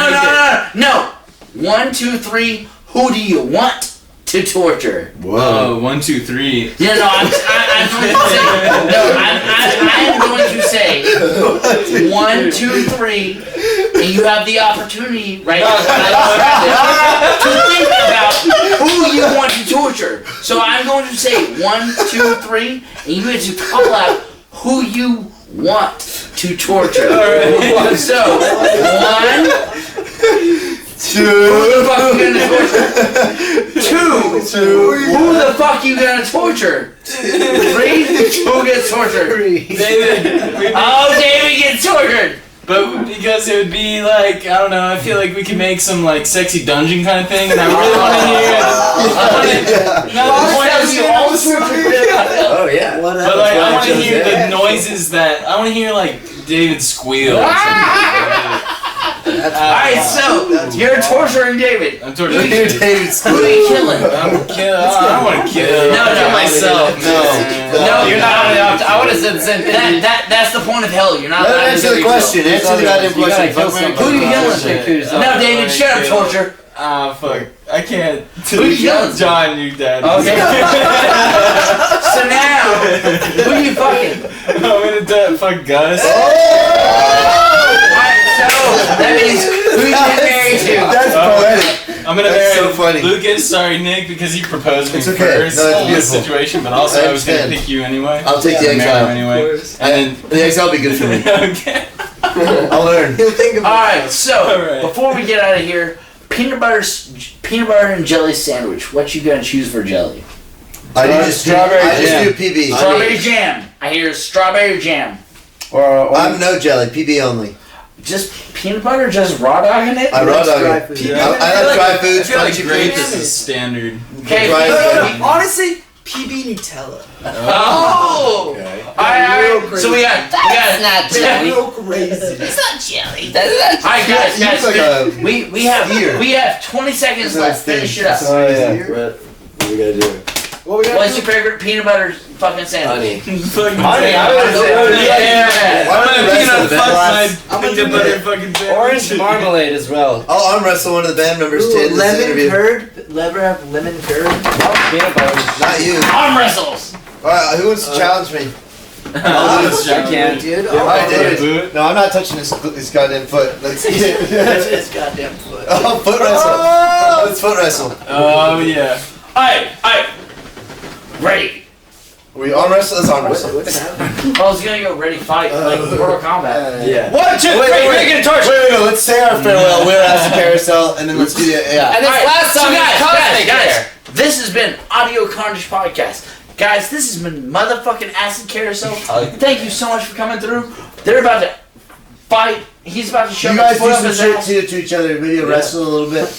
[SPEAKER 4] No. 1, 2, 3. Who do you want to torture?
[SPEAKER 8] Whoa. 1, 2, 3.
[SPEAKER 4] Yeah, no, I'm going to say 1, 2, 3, and you have the opportunity right now to think about who you want to torture. So I'm going to say 1, 2, 3, and you have to call out who you want to torture. So 1.
[SPEAKER 7] 2.
[SPEAKER 4] Who the fuck you gonna torture? 2. Who the fuck you gonna torture? 3. Who gets tortured?
[SPEAKER 8] David.
[SPEAKER 4] Oh, David gets tortured.
[SPEAKER 8] But because it would be like, I don't know, I feel like we could make some like sexy dungeon kind of thing, and I really want to hear. No, the point is,
[SPEAKER 2] Oh yeah.
[SPEAKER 7] What
[SPEAKER 8] but like, I want to hear the
[SPEAKER 2] Yeah.
[SPEAKER 8] noises that I want to hear like David squeal. Or something.
[SPEAKER 4] Alright, so you're torturing David.
[SPEAKER 8] I'm torturing
[SPEAKER 7] You're
[SPEAKER 8] David.
[SPEAKER 7] David's
[SPEAKER 4] Who are you killing?
[SPEAKER 8] I'm killing. I don't want to kill.
[SPEAKER 4] No,
[SPEAKER 8] I'll kill myself.
[SPEAKER 4] No,
[SPEAKER 3] You're not on the option. I would have said the same thing.
[SPEAKER 4] That's the point of hell. You're not
[SPEAKER 7] Let him
[SPEAKER 4] allowed to
[SPEAKER 7] answer
[SPEAKER 4] kill
[SPEAKER 7] the
[SPEAKER 4] yourself.
[SPEAKER 7] question. Answer the goddamn
[SPEAKER 3] You gotta
[SPEAKER 7] question.
[SPEAKER 3] kill
[SPEAKER 7] Fuck, Mary,
[SPEAKER 3] somebody.
[SPEAKER 4] Who you
[SPEAKER 7] kill.
[SPEAKER 4] killing? No, David, shut up, torture.
[SPEAKER 8] Ah, fuck. I can't.
[SPEAKER 4] Who you killing?
[SPEAKER 8] John, your dad.
[SPEAKER 4] Okay. So now, who you fucking?
[SPEAKER 8] I'm gonna fuck Gus.
[SPEAKER 4] Alright, so that means who you get married to?
[SPEAKER 7] That's poetic.
[SPEAKER 8] I'm gonna
[SPEAKER 7] That's
[SPEAKER 8] marry
[SPEAKER 7] so funny.
[SPEAKER 8] Lucas. Sorry, Nick, because he proposed me
[SPEAKER 7] It's okay.
[SPEAKER 8] first
[SPEAKER 7] No, it's
[SPEAKER 8] in this
[SPEAKER 7] beautiful.
[SPEAKER 8] situation. But also,
[SPEAKER 7] I
[SPEAKER 8] I was gonna
[SPEAKER 7] understand.
[SPEAKER 8] pick you anyway.
[SPEAKER 7] I'll take the
[SPEAKER 8] Marry
[SPEAKER 7] exile.
[SPEAKER 8] him anyway. And
[SPEAKER 7] The exile will be good for me.
[SPEAKER 8] then okay.
[SPEAKER 7] I'll learn.
[SPEAKER 4] Alright, so
[SPEAKER 8] Alright.
[SPEAKER 4] before we get out of here, peanut butter and jelly sandwich. What you gonna choose for jelly?
[SPEAKER 7] I just
[SPEAKER 3] Strawberry
[SPEAKER 7] I just
[SPEAKER 3] jam.
[SPEAKER 7] do PB.
[SPEAKER 4] Strawberry jam. I hear strawberry jam.
[SPEAKER 3] Or
[SPEAKER 7] I'm no jelly. PB only.
[SPEAKER 4] Just peanut butter, just raw dogging it?
[SPEAKER 7] I raw dog
[SPEAKER 6] dry
[SPEAKER 7] it.
[SPEAKER 6] food.
[SPEAKER 7] I like dry
[SPEAKER 8] I
[SPEAKER 7] foods.
[SPEAKER 8] feel like
[SPEAKER 7] crunchy
[SPEAKER 8] grape
[SPEAKER 7] foods.
[SPEAKER 8] is a standard.
[SPEAKER 4] Okay,
[SPEAKER 7] Dry
[SPEAKER 4] PB.
[SPEAKER 6] Honestly, PB Nutella.
[SPEAKER 4] Oh!
[SPEAKER 2] Okay.
[SPEAKER 4] Alright, so we got
[SPEAKER 9] not jelly.
[SPEAKER 6] Real crazy.
[SPEAKER 9] It's not jelly.
[SPEAKER 4] Alright guys,
[SPEAKER 7] You look like a
[SPEAKER 4] we have 20 seconds left. Finish it up.
[SPEAKER 2] Oh yeah. What we gotta do?
[SPEAKER 4] What's your favorite peanut butter fucking sandwich?
[SPEAKER 2] Honey.
[SPEAKER 8] Fucking
[SPEAKER 3] Honey, I would say
[SPEAKER 4] Yeah.
[SPEAKER 7] Why don't you wrestle the band?
[SPEAKER 8] fuck my peanut butter fucking sandwich.
[SPEAKER 3] orange marmalade as well.
[SPEAKER 7] I'll arm wrestle one of the band members to end this
[SPEAKER 6] Lemon
[SPEAKER 7] interview.
[SPEAKER 6] curd. Ever have lemon curd?
[SPEAKER 3] Peanut butter.
[SPEAKER 7] Not you.
[SPEAKER 4] Arm wrestles!
[SPEAKER 7] Alright, who wants to challenge me? I'll do this.
[SPEAKER 3] I can.
[SPEAKER 6] Dude.
[SPEAKER 7] Alright,
[SPEAKER 8] Boot.
[SPEAKER 7] David. No, I'm not touching this goddamn foot. Let's see it.
[SPEAKER 6] His goddamn foot.
[SPEAKER 7] Oh, foot wrestle. Let's foot wrestle.
[SPEAKER 8] Oh yeah.
[SPEAKER 4] Alright. Ready.
[SPEAKER 7] We arm wrestle? Let's arm wrestle.
[SPEAKER 6] What's happening?
[SPEAKER 4] I was gonna go ready fight, like Mortal Kombat.
[SPEAKER 2] Yeah.
[SPEAKER 3] 1, 2, 3,
[SPEAKER 7] Wait,
[SPEAKER 3] make it a torch.
[SPEAKER 7] Wait, let's say our farewell. We're at the carousel, and then let's do the yeah.
[SPEAKER 3] And this
[SPEAKER 4] Alright,
[SPEAKER 3] last
[SPEAKER 4] so
[SPEAKER 3] song
[SPEAKER 4] guys, this has been Audio Carnage Podcast. Guys, this has been motherfucking Acid Carousel. Thank you so much for coming through. They're about to fight. He's about to show
[SPEAKER 7] You
[SPEAKER 4] his
[SPEAKER 7] guys
[SPEAKER 4] foot
[SPEAKER 7] do
[SPEAKER 4] up
[SPEAKER 7] some
[SPEAKER 4] his
[SPEAKER 7] shit
[SPEAKER 4] ass.
[SPEAKER 7] to each other. Video wrestle a little bit.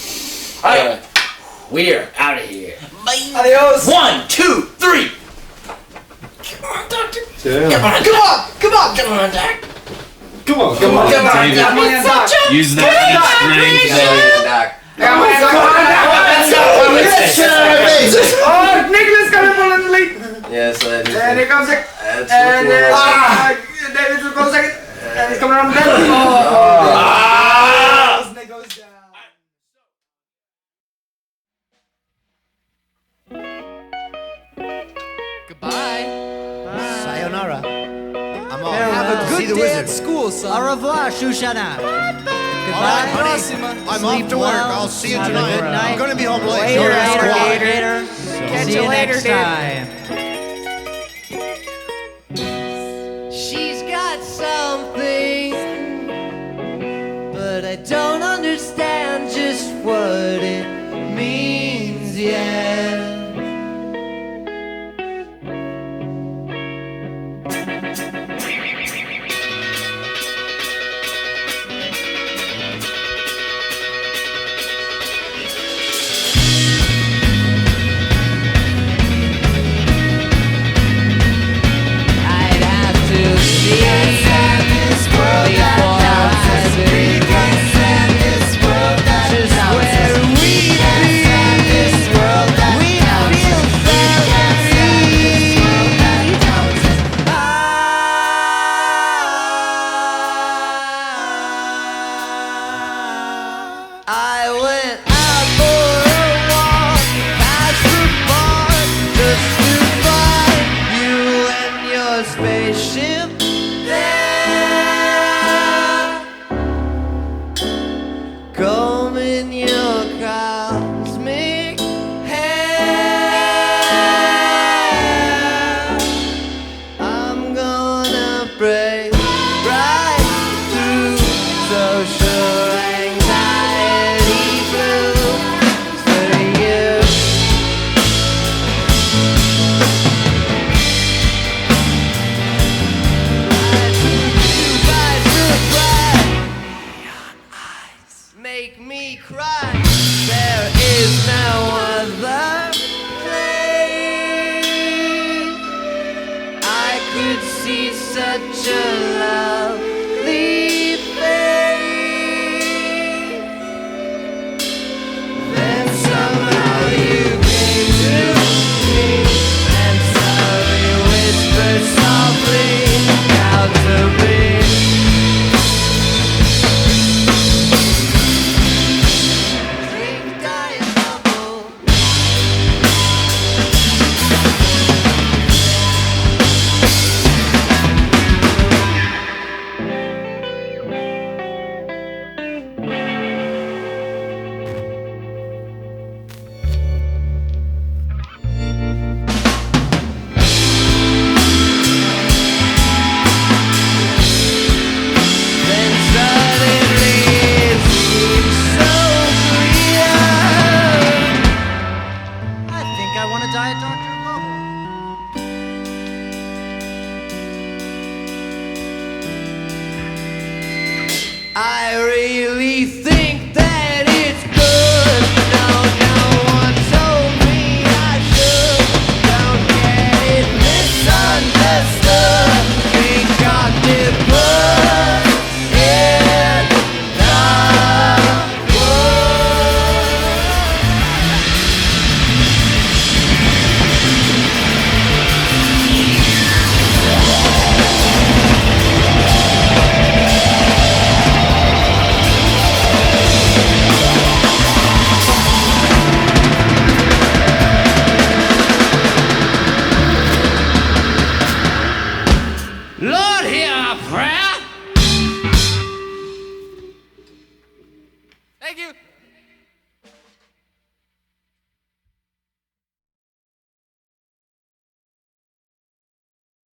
[SPEAKER 4] Alright, we are out of here.
[SPEAKER 3] Adios.
[SPEAKER 4] 1, 2, 3.
[SPEAKER 7] Come on.
[SPEAKER 8] Use that strength.
[SPEAKER 3] Oh, Nicholas coming for the lead.
[SPEAKER 2] Yes, I do.
[SPEAKER 3] And here comes it.
[SPEAKER 2] That's
[SPEAKER 3] And David's going second. And he's coming around the bend.
[SPEAKER 10] Sayonara. I'm all
[SPEAKER 6] Have a
[SPEAKER 10] see
[SPEAKER 6] good
[SPEAKER 10] the
[SPEAKER 6] day at
[SPEAKER 10] wizard.
[SPEAKER 6] school, son.
[SPEAKER 10] Au revoir, Shoshana. Goodbye, honey. I'm off to work. I'll see you tonight. I'm gonna be home late. Don't ask why.
[SPEAKER 9] Catch you later,
[SPEAKER 10] time.
[SPEAKER 1] She's got something, but I don't understand just what it means yet. I'd have to see this world before I see just where we I went out for a walk past the bar just to find you and your spaceship there. Comb in your cosmic hair. I'm gonna break right through social anxiety blues for you. I took you by surprise. Neon eyes make me cry. There is no other place I could see such a lovely face. I